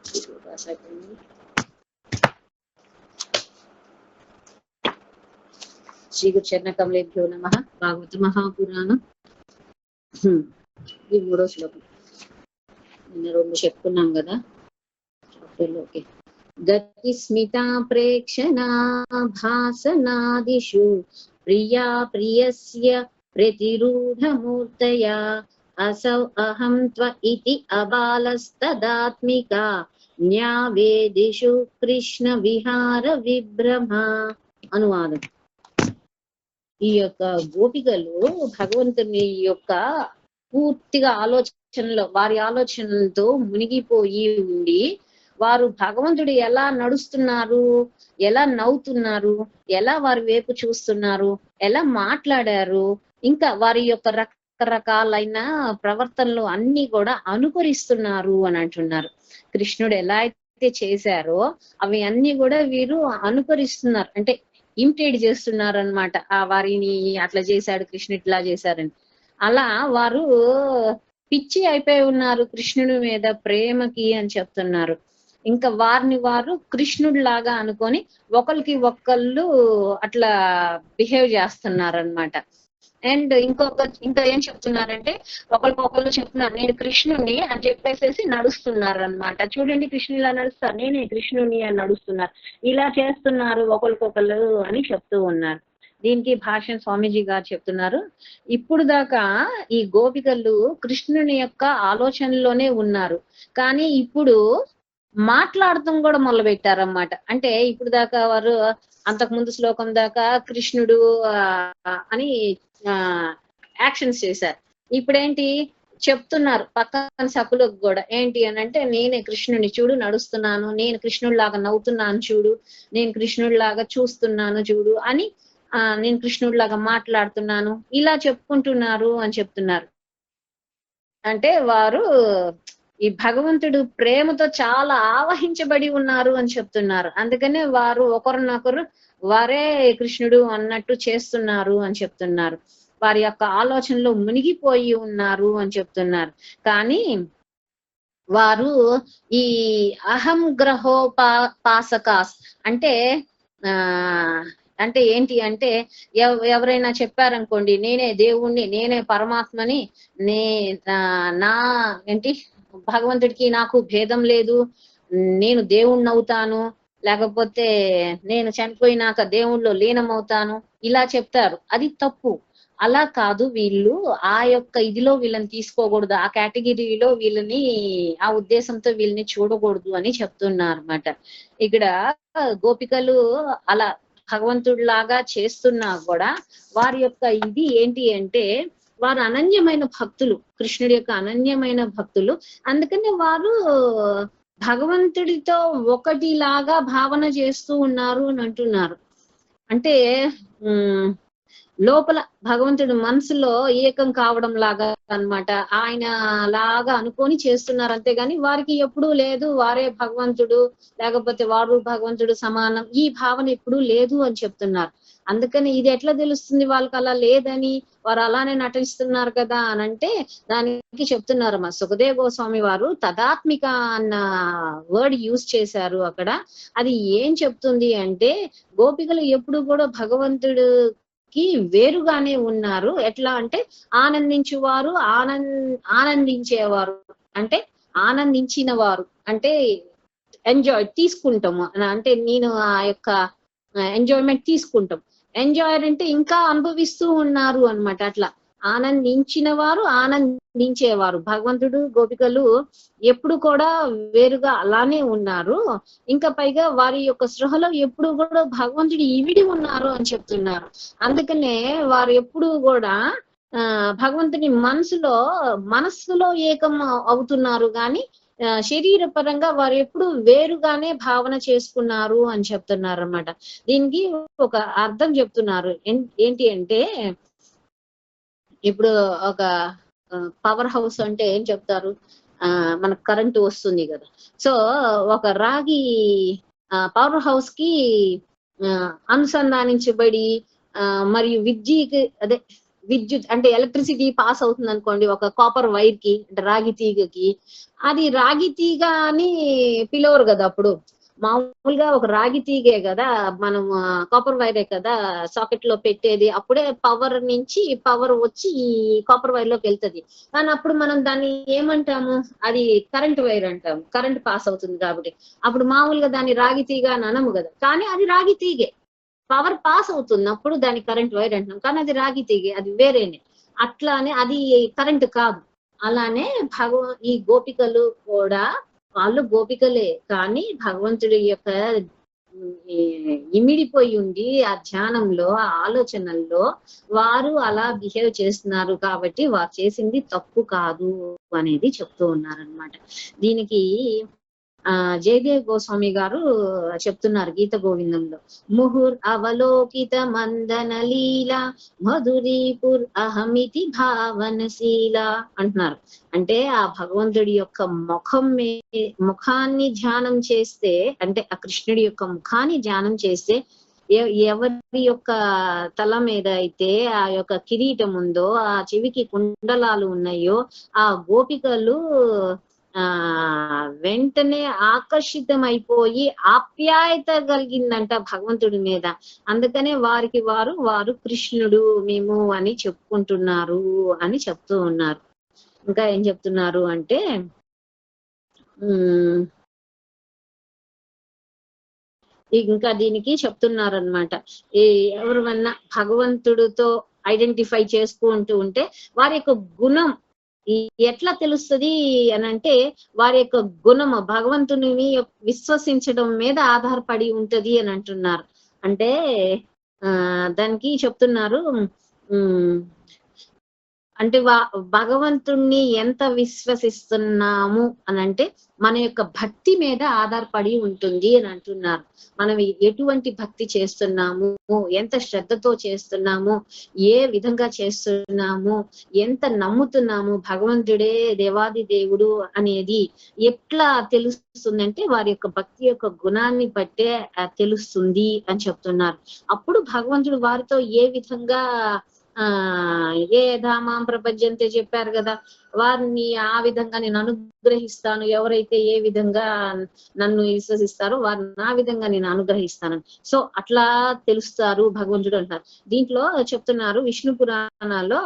శ్రీ గురు చరణ కమలేభ్యో నమః. భాగవత మహాపురాణం ఈ 3వ శ్లోకం. నిన్న 2 చెప్పుకున్నాం కదా. ఓకే. గతి స్మితా ప్రేక్షణా భాసనాదిషు ప్రియా ప్రియస్య ప్రతిరూఢమూర్తయా అసౌ అహం త్వ ఇతి అబాలస్తదాత్మికా న్యావేదిషు కృష్ణ విహార విభ్రమ. అనువాదం. ఈ యొక్క గోపికలు భగవంతుని యొక్క పూర్తిగా ఆలోచనలో, వారి ఆలోచనలతో మునిగిపోయి ఉండి వారు భగవంతుడు ఎలా నడుస్తున్నారు, ఎలా నవ్వుతున్నారు, ఎలా వారి వైపు చూస్తున్నారు, ఎలా మాట్లాడారు, ఇంకా వారి యొక్క రకరకాలైన ప్రవర్తనలు అన్ని కూడా అనుకరిస్తున్నారు అని అంటున్నారు. కృష్ణుడు ఎలా అయితే చేశారో అవి అన్ని కూడా వీరు అనుకరిస్తున్నారు, అంటే ఇమిటేట్ చేస్తున్నారు అనమాట. వారిని అట్లా చేశాడు కృష్ణుడు ఇట్లా చేశారని. అలా వారు పిచ్చి అయిపోయి ఉన్నారు కృష్ణుడి మీద ప్రేమకి అని చెప్తున్నారు. ఇంకా వారిని వారు కృష్ణుడి లాగా అనుకొని ఒకరికి ఒకళ్ళు అట్లా బిహేవ్ చేస్తున్నారు అనమాట. అండ్ ఇంకా ఏం చెప్తున్నారంటే ఒకరికొకళ్ళు చెప్తున్నారు నేను కృష్ణుని అని చెప్పేసేసి నడుస్తున్నారు అనమాట. చూడండి కృష్ణుని ఇలా నడుస్తారు, నేనే కృష్ణుని అని నడుస్తున్నారు, ఇలా చేస్తున్నారు ఒకరికొకళ్ళు అని చెప్తూ ఉన్నారు. దీనికి భాష్యం స్వామీజీ గారు చెప్తున్నారు, ఇప్పుడు దాకా ఈ గోపికలు కృష్ణుని యొక్క ఆలోచనలోనే ఉన్నారు, కానీ ఇప్పుడు మాట్లాడటం కూడా మొదలు పెట్టారన్నమాట. అంటే ఇప్పుడు దాకా వారు అంతకు ముందు శ్లోకం దాకా కృష్ణుడు అని యాక్షన్స్ చేశారు. ఇప్పుడేంటి చెప్తున్నారు పక్కన సకులకు కూడా, ఏంటి అని అంటే నేనే కృష్ణుని చూడు నడుస్తున్నాను, నేను కృష్ణుడిలాగా నవ్వుతున్నాను చూడు, నేను కృష్ణుడిలాగా చూస్తున్నాను చూడు అని, నేను కృష్ణుడిలాగా మాట్లాడుతున్నాను, ఇలా చెప్పుకుంటున్నారు అని చెప్తున్నారు. అంటే వారు ఈ భగవంతుడు ప్రేమతో చాలా ఆవహించబడి ఉన్నారు అని చెప్తున్నారు. అందుకనే వారు ఒకరినొకరు వారే కృష్ణుడు అన్నట్టు చేస్తున్నారు అని చెప్తున్నారు. వారి యొక్క ఆలోచనలో మునిగిపోయి ఉన్నారు అని చెప్తున్నారు. వారు ఈ అహం గ్రహోపాసకాస్ అంటే అంటే ఏంటి అంటే ఎవరైనా చెప్పారనుకోండి నేనే దేవుణ్ణి, నేనే పరమాత్మని, నా ఏంటి భగవంతుడికి నాకు భేదం లేదు, నేను దేవుణ్ణి అవుతాను, లేకపోతే నేను చనిపోయినాక దేవుళ్ళో లీనమవుతాను, ఇలా చెప్తారు. అది తప్పు. అలా కాదు, వీళ్ళు ఆ యొక్క ఇదిలో వీళ్ళని తీసుకోకూడదు, ఆ కేటగిరీలో వీళ్ళని, ఆ ఉద్దేశంతో వీళ్ళని చూడకూడదు అని చెప్తున్నారు అన్నమాట. ఇక్కడ గోపికలు అలా భగవంతుడిలాగా చేస్తున్నా కూడా వారి యొక్క ఇది ఏంటి అంటే వారు అనన్యమైన భక్తులు, కృష్ణుడి యొక్క అనన్యమైన భక్తులు. అందుకని వారు భగవంతుడితో ఒకటిలాగా భావన చేస్తూ ఉన్నారు అని అంటున్నారు. అంటే లోపల భగవంతుడి మనసులో ఏకం కావడం లాగా అన్నమాట. ఆయన లాగా అనుకొని చేస్తున్నారు అంతేగాని వారికి ఎప్పుడూ లేదు వారే భగవంతుడు, లేకపోతే వారు భగవంతుడు సమానం, ఈ భావన ఎప్పుడూ లేదు అని చెప్తున్నారు. అందుకని ఇది ఎట్లా తెలుస్తుంది వాళ్ళకి అలా లేదని, వారు అలానే నటిస్తున్నారు కదా అని అంటే దానికి చెప్తున్నారు మా సుఖదేవ్ గోస్వామి వారు తదాత్మిక అన్న వర్డ్ యూజ్ చేశారు అక్కడ. అది ఏం చెప్తుంది అంటే గోపికలు ఎప్పుడు కూడా భగవంతుడికి వేరుగానే ఉన్నారు. ఎట్లా అంటే ఆనందించువారు, ఆనందించేవారు, అంటే ఆనందించిన వారు, అంటే ఎంజాయ్ తీసుకుంటాము అంటే నేను ఆ యొక్క ఎంజాయ్మెంట్ తీసుకుంటాం. ఎంజాయర్ అంటే ఇంకా అనుభవిస్తూ ఉన్నారు అన్నమాట. అట్లా ఆనందించిన వారు, ఆనందించేవారు, భగవంతుడు గోపికలు ఎప్పుడు కూడా వేరుగా అలానే ఉన్నారు. ఇంకా పైగా వారి యొక్క సృహలో ఎప్పుడు కూడా భగవంతుడు ఇమిడి ఉన్నారు అని చెప్తున్నారు. అందుకనే వారు ఎప్పుడు కూడా భగవంతుని మనస్సులో ఏకం అవుతున్నారు కానీ శరీర పరంగా వారు ఎప్పుడు వేరుగానే భావన చేసుకున్నారు అని చెప్తున్నారు అన్నమాట. దీనికి ఒక అర్థం చెప్తున్నారు. ఏంటి అంటే ఇప్పుడు ఒక పవర్ హౌస్ అంటే ఏం చెప్తారు, మనకు కరెంటు వస్తుంది కదా. సో ఒక రాగి పవర్ హౌస్ కి అనుసంధానించబడి మరియు విద్యుత్ అంటే ఎలక్ట్రిసిటీ పాస్ అవుతుంది అనుకోండి ఒక కాపర్ వైర్ కి, అంటే రాగి తీగకి. అది రాగి తీగ అని పిలవరు కదా అప్పుడు, మామూలుగా ఒక రాగి తీగే కదా మనం కాపర్ వైరే కదా సాకెట్ లో పెట్టేది. అప్పుడే పవర్ నుంచి పవర్ వచ్చి ఈ కాపర్ వైర్ లోకి వెళ్తుంది. కానీ అప్పుడు మనం దాన్ని ఏమంటాము, అది కరెంట్ వైర్ అంటాము, కరెంట్ పాస్ అవుతుంది కాబట్టి. అప్పుడు మామూలుగా దాన్ని రాగి తీగ అని అనము కదా, కానీ అది రాగి తీగే, పవర్ పాస్ అవుతుంది అప్పుడు దాన్ని కరెంట్ వైర్ అంటున్నాం. కానీ అది రాగి తీగే, అది వేరేనే. అట్లానే అది కరెంట్ కాదు. అలానే ఈ గోపికలు కూడా వాళ్ళు గోపికలే, కానీ భగవంతుడి యొక్క ఇమిడిపోయి ఉండి ఆ ధ్యానంలో, ఆ ఆలోచనల్లో వారు అలా బిహేవ్ చేస్తున్నారు కాబట్టి వారు చేసింది తప్పు కాదు అనేది చెప్తూ ఉన్నారనమాట. దీనికి జయదేవ్ గోస్వామి గారు చెప్తున్నారు గీత గోవిందంలో, ముహుర్ అవలోకిత మందన లీల మధురీపుర్ అహమితి భావనశీల అంటున్నారు. అంటే ఆ భగవంతుడి యొక్క ముఖాన్ని ధ్యానం చేస్తే, అంటే ఆ కృష్ణుడి యొక్క ముఖాన్ని ధ్యానం చేస్తే, ఎవరి యొక్క తల మీద అయితే ఆ యొక్క కిరీటం ఉందో, ఆ చెవికి కుండలాలు ఉన్నాయో, ఆ గోపికలు వెంటనే ఆకర్షితమైపోయి ఆప్యాయత కలిగిందంట భగవంతుడి మీద. అందుకనే వారు కృష్ణుడు మేము అని చెప్పుకుంటున్నారు అని చెప్తూ ఉన్నారు. ఇంకా ఏం చెప్తున్నారు అంటే ఇంకా దీనికి చెప్తున్నారనమాట, ఎవరివన్నా భగవంతుడితో ఐడెంటిఫై చేసుకుంటూ ఉంటే వారి యొక్క గుణం ఎట్లా తెలుస్తుంది అని అంటే, వారి యొక్క గుణం భగవంతుని విశ్వసించడం మీద ఆధారపడి ఉంటది అని అంటున్నారు. అంటే దానికి చెప్తున్నారు, అంటే భగవంతుణ్ణి ఎంత విశ్వసిస్తున్నాము అని అంటే మన యొక్క భక్తి మీద ఆధారపడి ఉంటుంది అని అంటున్నారు. మనం ఎటువంటి భక్తి చేస్తున్నాము, ఎంత శ్రద్ధతో చేస్తున్నాము, ఏ విధంగా చేస్తున్నాము, ఎంత నమ్ముతున్నాము భగవంతుడే దేవాది దేవుడు అనేది ఎట్లా తెలుస్తుందంటే వారి యొక్క భక్తి యొక్క గుణాన్ని బట్టే తెలుస్తుంది అని చెప్తున్నారు. అప్పుడు భగవంతుడు వారితో ఏ విధంగా ఏ ధామాం ప్రపంచంతో చెప్పారు కదా, వారిని ఆ విధంగా నేను అనుగ్రహిస్తాను, ఎవరైతే ఏ విధంగా నన్ను విశ్వసిస్తారో వారిని ఆ విధంగా నేను అనుగ్రహిస్తాను. సో అట్లా తెలుస్తారు భగవంతుడు అంటారు. దీంట్లో చెప్తున్నారు విష్ణు పురాణాల్లో,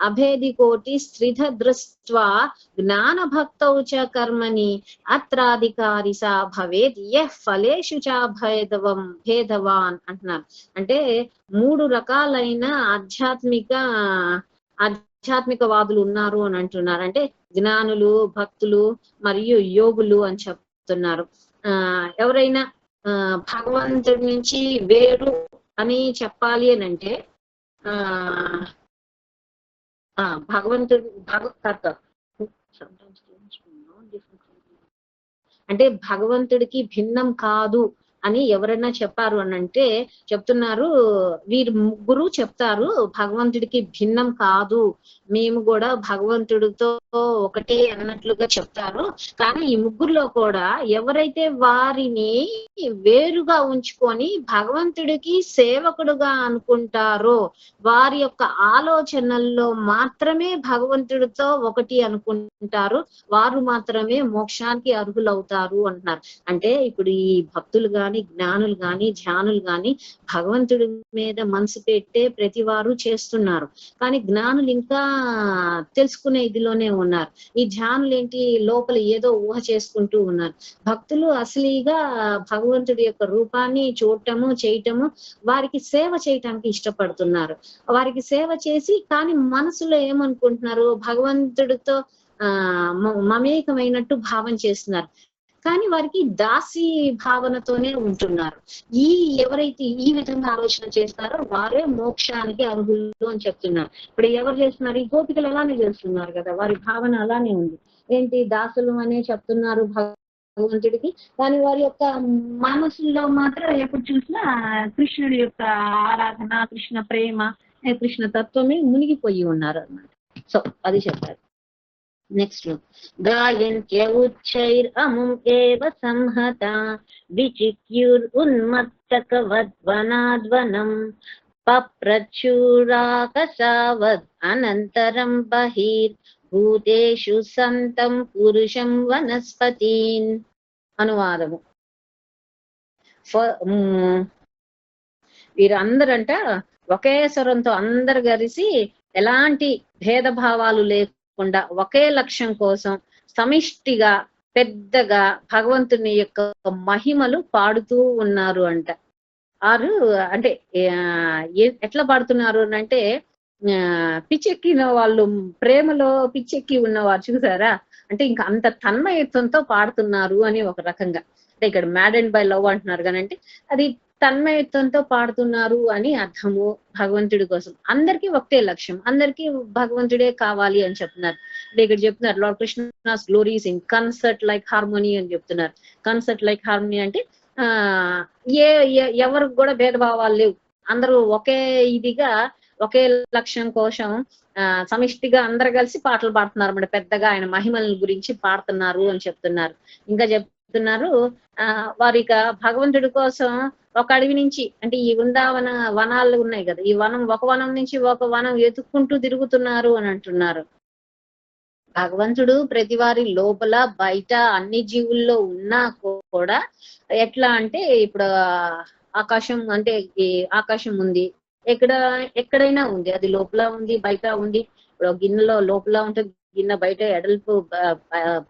అభేది కోటి స్థిత దృష్ట్వా జ్ఞాన భక్తౌ చ కర్మని అత్రాధికారి సా భవేద్ యః ఫలేషు చ భేదవాన్ అంటున్నారు. అంటే 3 రకాలైన ఆధ్యాత్మికవాదులు ఉన్నారు అని అంటున్నారు. అంటే జ్ఞానులు, భక్తులు మరియు యోగులు అని చెప్తున్నారు. ఎవరైనా భగవంతుడి నుంచి వేరు అని చెప్పాలి అని అంటే అంటే భగవంతుడికి భిన్నం కాదు అని ఎవరైనా చెప్పారు అని అంటే చెప్తున్నారు, వీరు ముగ్గురు చెప్తారు భగవంతుడికి భిన్నం కాదు, మేము కూడా భగవంతుడితో ఒకటే అన్నట్లుగా చెప్తారు. కానీ ఈ ముగ్గురులో కూడా ఎవరైతే వారిని వేరుగా ఉంచుకొని భగవంతుడికి సేవకుడుగా అనుకుంటారో, వారి యొక్క ఆలోచనల్లో మాత్రమే భగవంతుడితో ఒకటి అనుకుంటారు, వారు మాత్రమే మోక్షానికి అర్హులవుతారు అంటున్నారు. అంటే ఇప్పుడు ఈ భక్తులు గాని, జ్ఞానులు గాని, ధ్యానులు గాని భగవంతుడి మీద మనసు పెట్టే ప్రతి వారు చేస్తున్నారు. కానీ జ్ఞానులు ఇంకా తెలుసుకునే ఇదిలోనే ఉన్నారు. ఈ ధ్యానులు ఏంటి, లోపల ఏదో ఊహ చేసుకుంటూ ఉన్నారు. భక్తులు అసలీగా భగవంతుడి యొక్క రూపాన్ని చూడటము, చేయటము, వారికి సేవ చేయటానికి ఇష్టపడుతున్నారు. వారికి సేవ చేసి కానీ మనసులో ఏమనుకుంటున్నారు, భగవంతుడితో మమేకమైనట్టు భావం చేస్తున్నారు. కానీ వారికి దాసి భావనతోనే ఉంటున్నారు. ఎవరైతే ఈ విధంగా ఆలోచన చేస్తారో వారే మోక్షానికి అర్హులు అని చెప్తున్నారు. ఇప్పుడు ఎవరు చేస్తున్నారు, ఈ గోపికలు అలానే చేస్తున్నారు కదా, వారి భావన అలానే ఉంది. ఏంటి, దాసులు అనే చెప్తున్నారు భగవంతుడికి, కానీ వారి యొక్క మనసుల్లో మాత్రం ఎప్పుడు చూసినా కృష్ణుడి యొక్క ఆరాధన, కృష్ణ ప్రేమ, కృష్ణ తత్వమే మునిగిపోయి ఉన్నారు అన్నమాట. సో అది చెప్పారు. నెక్స్ట్, గాయంత్య ఉచ్చైరముం ఏవ సంహత విచిక్యుర్ ఉన్మత్తకవద్వనాద్వనం పప్రచురాకసావద్ అనంతరం బహిర్ భూతేషు సంతం పురుషం వనస్పతీన్. అనువాదము. వీరందరంట ఒకే స్వరంతో అందరు కలిసి ఎలాంటి భేదభావాలు లేకుండా ఒకే లక్ష్యం కోసం సమిష్టిగా పెద్దగా భగవంతుని యొక్క మహిమలు పాడుతూ ఉన్నారు అంట. అంటే ఎట్లా పాడుతున్నారు అంటే, పిచ్చెక్కిన వాళ్ళు, ప్రేమలో పిచ్చెక్కి ఉన్నవారు చూసారా, అంటే ఇంకా అంత తన్మయత్వంతో పాడుతున్నారు అని ఒక రకంగా. అంటే ఇక్కడ మ్యాడ్ అండ్ బై లవ్ అంటున్నారు కానీ అంటే అది తన్మయత్వంతో పాడుతున్నారు అని అర్థము. భగవంతుడి కోసం అందరికీ ఒకటే లక్ష్యం, అందరికీ భగవంతుడే కావాలి అని చెప్తున్నారు. అంటే ఇక్కడ చెప్తున్నారు, lord Krishna's glories in concert like harmony అని చెప్తున్నారు. కన్సర్ట్ లైక్ హార్మోనీ అంటే ఎవరికి కూడా భేదభావాలు లేవు, అందరూ ఒకే ఇదిగా ఒకే లక్ష్యం కోసం సమిష్టిగా అందరు కలిసి పాటలు పాడుతున్నారు అన్నమాట. పెద్దగా ఆయన మహిమల గురించి పాడుతున్నారు అని చెప్తున్నారు. ఇంకా చెప్తున్నారు, వారిక భగవంతుడి కోసం ఒక అడవి నుంచి, అంటే ఈ వృందావన వనాలు ఉన్నాయి కదా, ఈ ఒక వనం నుంచి ఒక వనం ఎత్తుక్కుంటూ తిరుగుతున్నారు అని అంటున్నారు. భగవంతుడు ప్రతి వారి లోపల బయట అన్ని జీవుల్లో ఉన్నా కూడా ఎట్లా అంటే, ఇప్పుడు ఆకాశం అంటే ఆకాశం ఉంది, ఎక్కడైనా ఉంది, అది లోపల ఉంది బయట ఉంది. ఇప్పుడు గిన్నెలో లోపల ఉంటుంది, గిన్నె బయట ఎడల్పు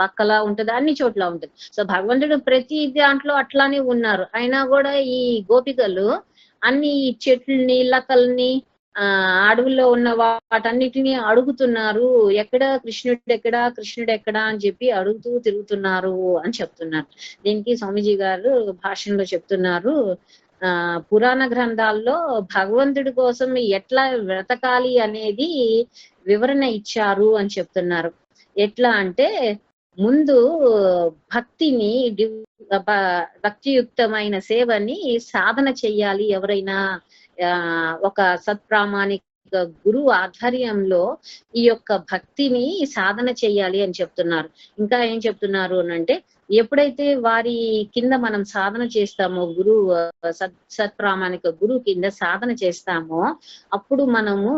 పక్కలా ఉంటది, అన్ని చోట్ల ఉంటుంది. సో భగవంతుడు ప్రతి దాంట్లో అట్లానే ఉన్నారు. అయినా కూడా ఈ గోపికలు అన్ని చెట్లని, లతల్ని, అడవుల్లో ఉన్న వాటన్నిటిని అడుగుతున్నారు, ఎక్కడ కృష్ణుడు ఎక్కడా, కృష్ణుడు ఎక్కడా అని చెప్పి అడుగుతూ తిరుగుతున్నారు అని చెప్తున్నారు. దీనికి స్వామీజీ గారు భాషణలో చెప్తున్నారు, పురాణ గ్రంథాల్లో భగవంతుడి కోసం ఎట్లా బ్రతకాలి అనేది వివరణ ఇచ్చారు అని చెప్తున్నారు. ఎట్లా అంటే, ముందు భక్తిని, భక్తియుక్తమైన సేవని సాధన చెయ్యాలి. ఎవరైనా ఒక సత్ప్రామాణిక గురువు ఆధ్వర్యంలో ఈ యొక్క భక్తిని సాధన చెయ్యాలి అని చెప్తున్నారు. ఇంకా ఏం చెప్తున్నారు అంటే, ఎప్పుడైతే వారి కింద మనం సాధన చేస్తామో, సత్ప్రామాణిక గురువు కింద సాధన చేస్తామో, అప్పుడు మనము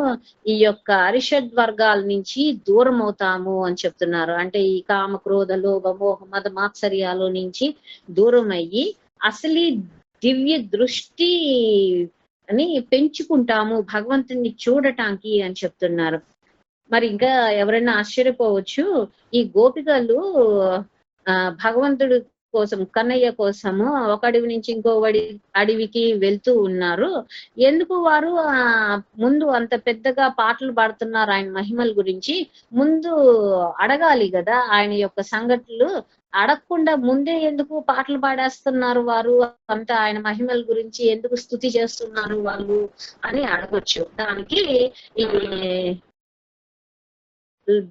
ఈ యొక్క అరిషడ్ వర్గాల నుంచి దూరం అవుతాము అని చెప్తున్నారు. అంటే ఈ కామ, క్రోధ, లోభ, మోహ, మద, మాత్సర్యాల నుంచి దూరం అయ్యి అసలు దివ్య దృష్టి అని పెంచుకుంటాము భగవంతుని చూడటానికి అని చెప్తున్నారు. మరి ఇంకా ఎవరైనా ఆశ్చర్యపోవచ్చు, ఈ గోపికలు భగవంతుడి కోసం, కన్నయ్య కోసము ఒక అడవి నుంచి ఇంకో అడవికి వెళ్తూ ఉన్నారు. ఎందుకు వారు ముందు అంత పెద్దగా పాటలు పాడుతున్నారు ఆయన మహిమల గురించి? ముందు అడగాలి కదా ఆయన యొక్క సంగతులు. అడగకుండా ముందే ఎందుకు పాటలు పాడేస్తున్నారు వారు? అంత ఆయన మహిమల గురించి ఎందుకు స్తుతి చేస్తున్నారు వాళ్ళు అని అడగొచ్చు. దానికి ఈ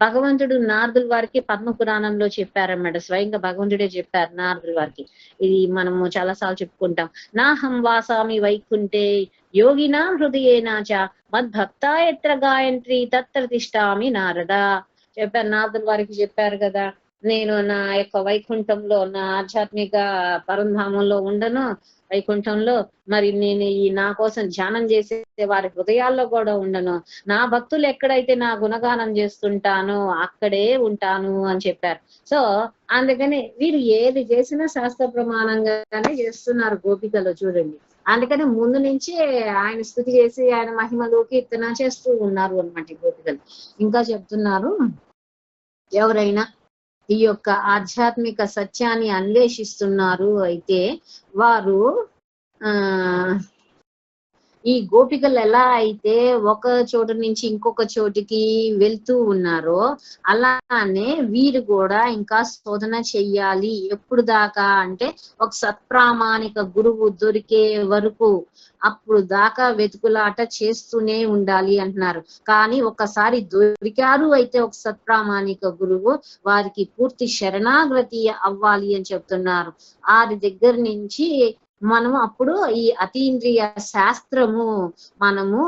భగవంతుడు నారదుల వారికి పద్మ పురాణంలో చెప్పారన్నమాట. స్వయంగా భగవంతుడే చెప్పారు నారదుల వారికి. ఇది మనము చాలా సార్లు చెప్పుకుంటాం. నాహం వాసామి వైకుంఠే యోగినా హృదయేనాచ మద్భక్తా ఎత్ర గాయంత్రి తత్ర తిష్టామి నారద చెప్పారు. నారదుల వారికి చెప్పారు కదా, నేను నా యొక్క వైకుంఠంలో, నా ఆధ్యాత్మిక పరంధామంలో ఉండను, వైకుంఠంలో మరి నేను ఈ నా కోసం ధ్యానం చేసే వారి హృదయాల్లో కూడా ఉండను, నా భక్తులు ఎక్కడైతే నా గుణగానం చేస్తుంటానో అక్కడే ఉంటాను అని చెప్పారు. సో అందుకని వీరు ఏది చేసినా శాస్త్ర ప్రమాణంగానే చేస్తున్నారు గోపికలు చూడండి. అందుకని ముందు నుంచి ఆయన స్తుతి చేసి ఆయన మహిమలు కీర్తన చేస్తూ ఉన్నారు అన్నమాట గోపికలు. ఇంకా చెప్తున్నారు, ఎవరైనా ఈ యొక్క ఆధ్యాత్మిక సత్యాన్ని అన్వేషిస్తున్నారు అయితే వారు ఈ గోపికలు ఎలా అయితే ఒక చోటు నుంచి ఇంకొక చోటికి వెళ్తూ ఉన్నారో అలానే వీరు కూడా ఇంకా శోధన చెయ్యాలి. ఎప్పుడు దాకా అంటే ఒక సత్ప్రామాణిక గురువు దొరికే వరకు, అప్పుడు దాకా వెతుకులాట చేస్తూనే ఉండాలి అంటున్నారు. కానీ ఒకసారి దొరికారు అయితే ఒక సత్ప్రామాణిక గురువు, వారికి పూర్తి శరణాగతి అవ్వాలి అని చెప్తున్నారు. వారి దగ్గర నుంచి మనము అప్పుడు ఈ అతీంద్రియ శాస్త్రము మనము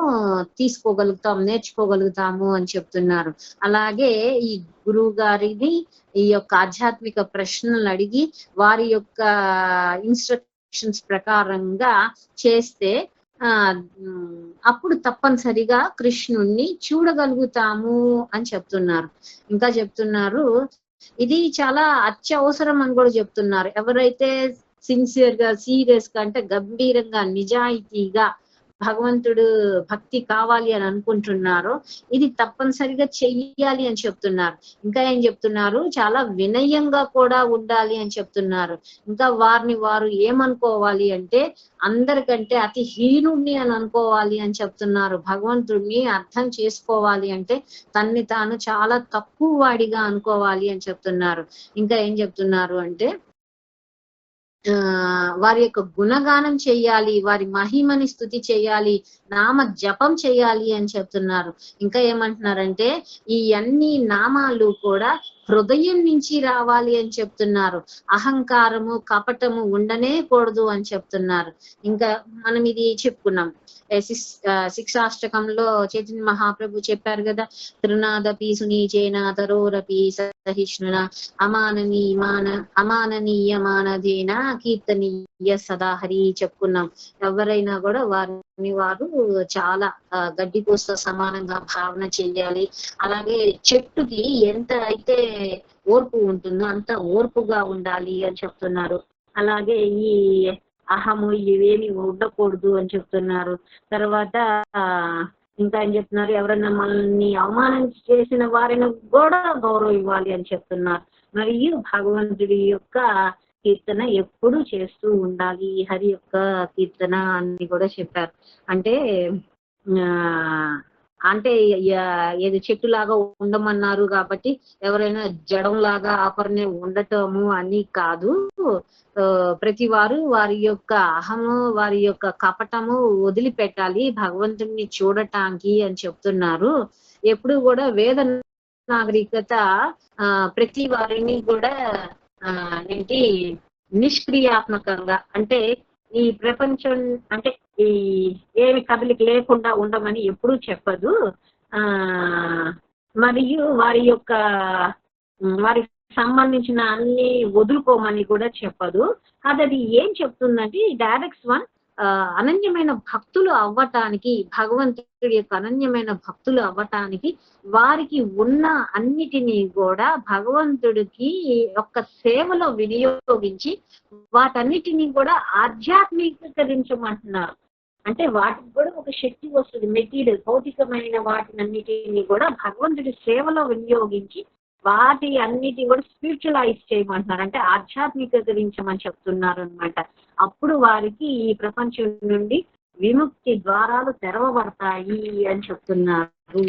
తీసుకోగలుగుతాం, నేర్చుకోగలుగుతాము అని చెప్తున్నారు. అలాగే ఈ గురువు గారిని ఈ యొక్క ఆధ్యాత్మిక ప్రశ్నలు అడిగి వారి యొక్క ఇన్స్ట్రక్షన్స్ ప్రకారంగా చేస్తే అప్పుడు తప్పనిసరిగా కృష్ణుణ్ణి చూడగలుగుతాము అని చెప్తున్నారు. ఇంకా చెప్తున్నారు, ఇది చాలా అత్యవసరం అని కూడా చెప్తున్నారు. ఎవరైతే సిన్సియర్ గా, సీరియస్ గా, అంటే గంభీరంగా, నిజాయితీగా భగవంతుడు భక్తి కావాలి అని అనుకుంటున్నారో ఇది తప్పనిసరిగా చెయ్యాలి అని చెప్తున్నారు. ఇంకా ఏం చెప్తున్నారు, చాలా వినయంగా కూడా ఉండాలి అని చెప్తున్నారు. ఇంకా వారిని వారు ఏమనుకోవాలి అంటే అందరికంటే అతి హీనుణ్ణి అని అనుకోవాలి అని చెప్తున్నారు. భగవంతుడిని అర్థం చేసుకోవాలి అంటే తన్ని తాను చాలా తక్కువ వాడిగా అనుకోవాలి అని చెప్తున్నారు. ఇంకా ఏం చెప్తున్నారు అంటే వారి యొక్క గుణగానం చెయ్యాలి, వారి మహిమని స్తుతి చేయాలి, నామ జపం చేయాలి అని చెప్తున్నారు. ఇంకా ఏమంటున్నారంటే ఈ అన్ని నామాలు కూడా హృదయం నుంచి రావాలి అని చెప్తున్నారు. అహంకారము కపటము ఉండనే కూడదు అని చెప్తున్నారు. ఇంకా మనం ఇది చెప్పుకున్నాం, శిక్షాష్టకంలో చైతన్య మహాప్రభు చెప్పారు కదా, తృణాదపి సునీచేన తరోరపి సహిష్ణున అమాననీయమానదేన కీర్తనీయ సదాహరి చెప్పుకున్నాం. ఎవరైనా కూడా వారిని వారు చాలా గడ్డిపోస్తో సమానంగా భావన చెయ్యాలి. అలాగే చెట్టుకి ఎంత అయితే ఓర్పు ఉంటుందో అంత ఓర్పుగా ఉండాలి అని చెప్తున్నారు. అలాగే ఈ అహము ఇవేమి ఉండకూడదు అని చెప్తున్నారు. తర్వాత ఇంకా ఏం చెప్తున్నారు, ఎవరైనా మనల్ని అవమానం చేసిన వారిని కూడా గౌరవం ఇవ్వాలి అని చెప్తున్నారు. మరియు భగవంతుడి యొక్క కీర్తన ఎప్పుడు చేస్తూ ఉండాలి, హరి యొక్క కీర్తన అని కూడా చెప్పారు. అంటే అంటే ఏది చెట్టులాగా ఉండమన్నారు కాబట్టి ఎవరైనా జడంలాగా ఆపరనే ఉండటము అని కాదు. ప్రతి వారు వారి యొక్క అహము, వారి యొక్క కపటము వదిలిపెట్టాలి భగవంతుడిని చూడటానికి అని చెప్తున్నారు. ఎప్పుడు కూడా వేద నాగరికత ప్రతి వారిని కూడా ఏంటి నిష్క్రియాత్మకంగా, అంటే ఈ ప్రపంచం అంటే ఈ ఏమి కదలిక లేకుండా ఉండమని ఎప్పుడూ చెప్పదు. మరియు వారికి సంబంధించిన అన్ని వదులుకోమని కూడా చెప్పదు. అది ఏం చెప్తుందంటే డైరెక్ట్ వన్ అనన్యమైన భక్తులు అవ్వటానికి, భగవంతుడి యొక్క అనన్యమైన భక్తులు అవ్వటానికి వారికి ఉన్న అన్నిటినీ కూడా భగవంతుడికి యొక్క సేవలో వినియోగించి వాటన్నిటినీ కూడా ఆధ్యాత్మికరించమంటున్నారు. అంటే వాటికి కూడా ఒక శక్తి వస్తుంది, మెటీరియల్ భౌతికమైన వాటినన్నిటిని కూడా భగవంతుడి సేవలో వినియోగించి వాటి అన్నిటి కూడా స్పిరిచువలైజ్ చేయమంటున్నారు, అంటే ఆధ్యాత్మికరించమని చెప్తున్నారు అనమాట. అప్పుడు వారికి ఈ ప్రపంచం నుండి విముక్తి ద్వారాలు తెరవబడతాయి అని చెప్తున్నారు.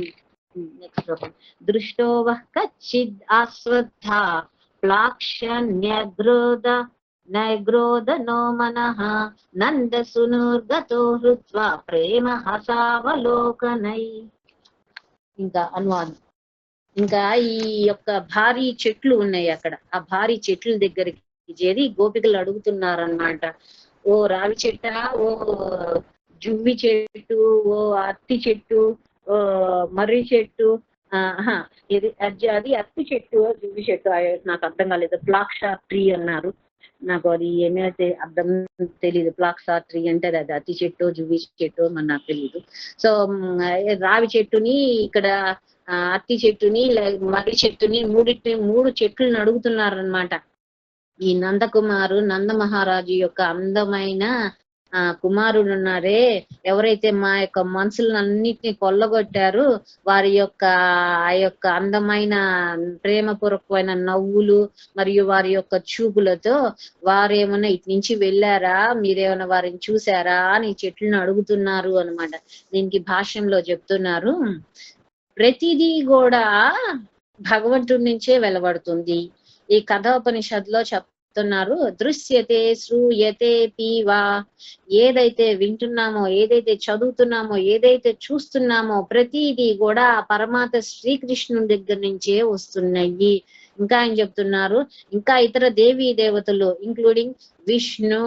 నెక్స్ట్ దృష్టోవ కచ్చిద్ అశ్రద్ధ ప్లాక్ష నగ్రోధనో మనః నందసునుర్గతో హృత్వా ప్రేమ హసావలోకనై. ఇంకా అనువాదం. ఇంకా ఈ యొక్క భారీ చెట్లు ఉన్నాయి అక్కడ. ఆ భారీ చెట్ల దగ్గరికి చేరి గోపికలు అడుగుతున్నారనమాట. ఓ రావి చెట్ట, ఓ జువ్వి చెట్టు, ఓ అత్తి చెట్టు, ఓ మర్రి చెట్టు, ఇది అది అత్తి చెట్టు, జువ్వి చెట్టు, నాకు అర్థం కాలేదు. ఫ్లాక్షా ట్రీ అన్నారు. నాకు అది ఏమైతే అర్థం తెలియదు. ఫ్లాక్షా ట్రీ అంటే అది అత్తి చెట్టు, జువ్వి చెట్టు మరి నాకు తెలియదు. సో రావి చెట్టుని ఇక్కడ అత్తి చెట్టుని మర్రి చెట్టుని మూడు చెట్లను అడుగుతున్నారనమాట. ఈ నందకుమారు నంద మహారాజు యొక్క అందమైన కుమారుడు ఉన్నారే, ఎవరైతే మా యొక్క మనసులన్నిటిని కొల్లగొట్టారు, వారి యొక్క ఆ యొక్క అందమైన ప్రేమపూర్వకమైన నవ్వులు మరియు వారి యొక్క చూపులతో వారేమన్నా ఇటు నుంచి వెళ్ళారా, మీరేమైనా వారిని చూసారా అని చెట్లను అడుగుతున్నారు అనమాట. దీనికి భాష్యంలో చెప్తున్నారు, ప్రతిదీ కూడా భగవంతుడి నుంచే వెలువడుతుంది. ఈ కథోపనిషత్తులో చెప్తున్నారు, దృశ్యతే శ్రూయతే పీవా, ఏదైతే వింటున్నామో, ఏదైతే చదువుతున్నామో, ఏదైతే చూస్తున్నామో ప్రతిదీ కూడా పరమాత్మ శ్రీకృష్ణుడి దగ్గర నుంచే వస్తున్నాయి. ఇంకా ఆయన చెప్తున్నారు, ఇంకా ఇతర దేవీ దేవతలు ఇంక్లూడింగ్ విష్ణు,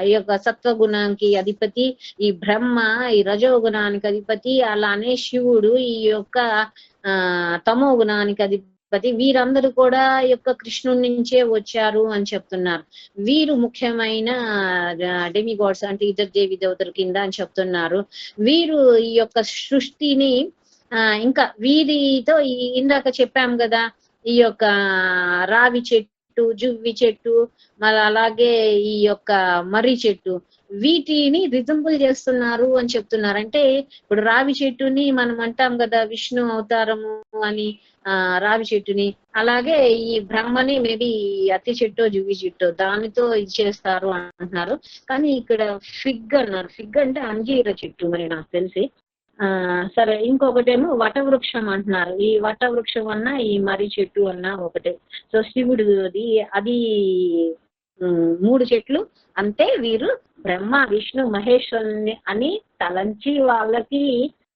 ఈ యొక్క సత్వగుణానికి అధిపతి, ఈ బ్రహ్మ ఈ రజోగుణానికి అధిపతి, అలానే శివుడు ఈ యొక్క తమో గుణానికి అధిపతి, వీరందరూ కూడా ఈ యొక్క కృష్ణుడి నుంచే వచ్చారు అని చెప్తున్నారు. వీరు ముఖ్యమైన డెమిగాడ్స్ అంటే ఇతర దేవి దేవతల కింద అని చెప్తున్నారు. వీరు ఈ యొక్క సృష్టిని ఇంకా వీరితో ఇందాక చెప్పాం కదా, ఈ యొక్క రావి చెట్టు, జువ్వి చెట్టు, మరి అలాగే ఈ యొక్క మర్రి చెట్టు, వీటిని రిజంబుల్ చేస్తున్నారు అని చెప్తున్నారు. అంటే ఇప్పుడు రావి చెట్టుని మనం అంటాం కదా విష్ణు అవతారము అని, రావి చెట్టుని, అలాగే ఈ బ్రహ్మని మేబీ అత్తి చెట్టు, జువ్వి చెట్టు దానితో ఇది చేస్తారు అంటున్నారు. కానీ ఇక్కడ ఫిగ్ అన్నారు. ఫిగ్ అంటే అంజీర చెట్టు మరి నాకు తెలిసి. సరే, ఇంకొకటేమో వటవృక్షం అంటున్నారు. ఈ వటవృక్షం అన్నా ఈ మర్రి చెట్టు అన్నా ఒకటే. సో శివుడుది అది 3 చెట్లు. అంటే వీరు బ్రహ్మ విష్ణు మహేశ్వరుని అని తలంచి వాళ్ళకి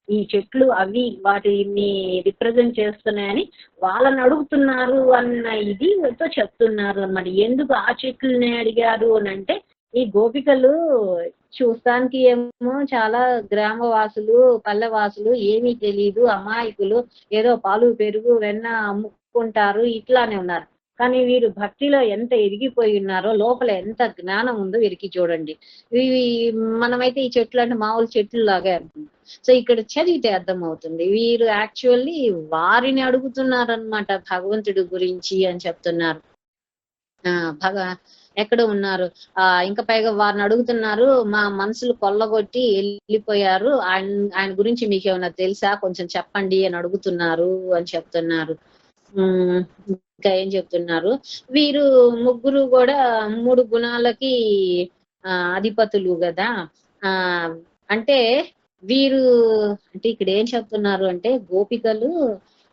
ఈ చెట్లు అవి వాటిని రిప్రజెంట్ చేస్తున్నాయని వాళ్ళని అడుగుతున్నారు అన్న ఇది చెప్తున్నారు అన్నమాట. ఎందుకు ఆ చెట్లని అడిగారు అని అంటే, ఈ గోపికలు చూస్తానికి ఏమో చాలా గ్రామవాసులు, పల్లెవాసులు, ఏమీ తెలియదు, అమాయకులు, ఏదో పాలు పెరుగు వెన్న అమ్ముకుంటారు, ఇట్లానే ఉన్నారు. కానీ వీరు భక్తిలో ఎంత ఎదిగిపోయి ఉన్నారో, లోపల ఎంత జ్ఞానం ఉందో వీరికి చూడండి. ఇవి మనమైతే ఈ చెట్లు అంటే మామూలు చెట్లు లాగే అనుకుంటాం. సో ఇక్కడ చదివితే అర్థం అవుతుంది, వీరు యాక్చువల్లీ వారిని అడుగుతున్నారనమాట భగవంతుడి గురించి అని చెప్తున్నారు. ఎక్కడ ఉన్నారు, ఇంకా పైగా వారిని అడుగుతున్నారు, మా మనసులు కొల్లగొట్టి వెళ్ళిపోయారు, ఆయన గురించి మీకు ఏమైనా తెలుసా, కొంచెం చెప్పండి అని అడుగుతున్నారు అని చెప్తున్నారు. ఇంకా ఏం చెప్తున్నారు, వీరు ముగ్గురు కూడా 3 గుణాలకి అధిపతులు కదా. అంటే వీరు అంటే ఇక్కడ ఏం చెప్తున్నారు అంటే, గోపికలు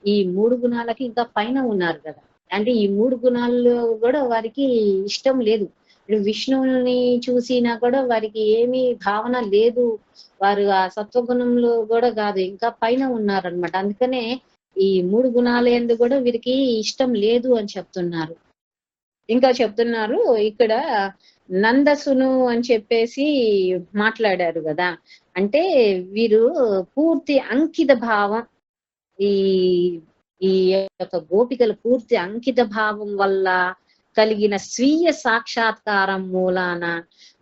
ఈ 3 గుణాలకి ఇంకా పైన ఉన్నారు కదా. అంటే ఈ 3 గుణాల్లో కూడా వారికి ఇష్టం లేదు. విష్ణువుని చూసినా కూడా వారికి ఏమీ భావన లేదు, వారు ఆ సత్వగుణంలో కూడా కాదు, ఇంకా పైన ఉన్నారనమాట. అందుకనే ఈ 3 గుణాలు ఎందు కూడా వీరికి ఇష్టం లేదు అని చెప్తున్నారు. ఇంకా చెప్తున్నారు ఇక్కడ నందసును అని చెప్పేసి మాట్లాడారు కదా. అంటే వీరు పూర్తి అంకిత భావం, ఈ ఈ యొక్క గోపికల పూర్తి అంకిత భావం వల్ల కలిగిన స్వీయ సాక్షాత్కారం మూలాన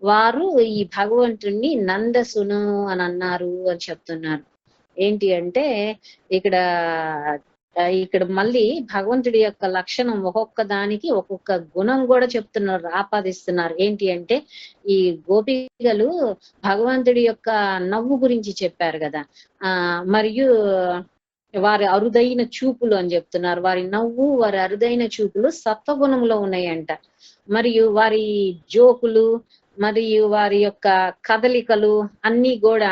వారు ఈ భగవంతుణ్ణి నందసును అని అన్నారు అని చెప్తున్నారు. ఏంటి అంటే ఇక్కడ మళ్ళీ భగవంతుడి యొక్క లక్షణం ఒక్కొక్క దానికి ఒక్కొక్క గుణం కూడా చెప్తున్నారు, ఆపాదిస్తున్నారు. ఏంటి అంటే, ఈ గోపికలు భగవంతుడి యొక్క నవ్వు గురించి చెప్పారు కదా, మరియు వారి అరుదైన చూపులు అని చెప్తున్నారు. వారి నవ్వు, వారి అరుదైన చూపులు సత్వగుణంలో ఉన్నాయంట. మరియు వారి జోకులు మరియు వారి యొక్క కదలికలు అన్ని కూడా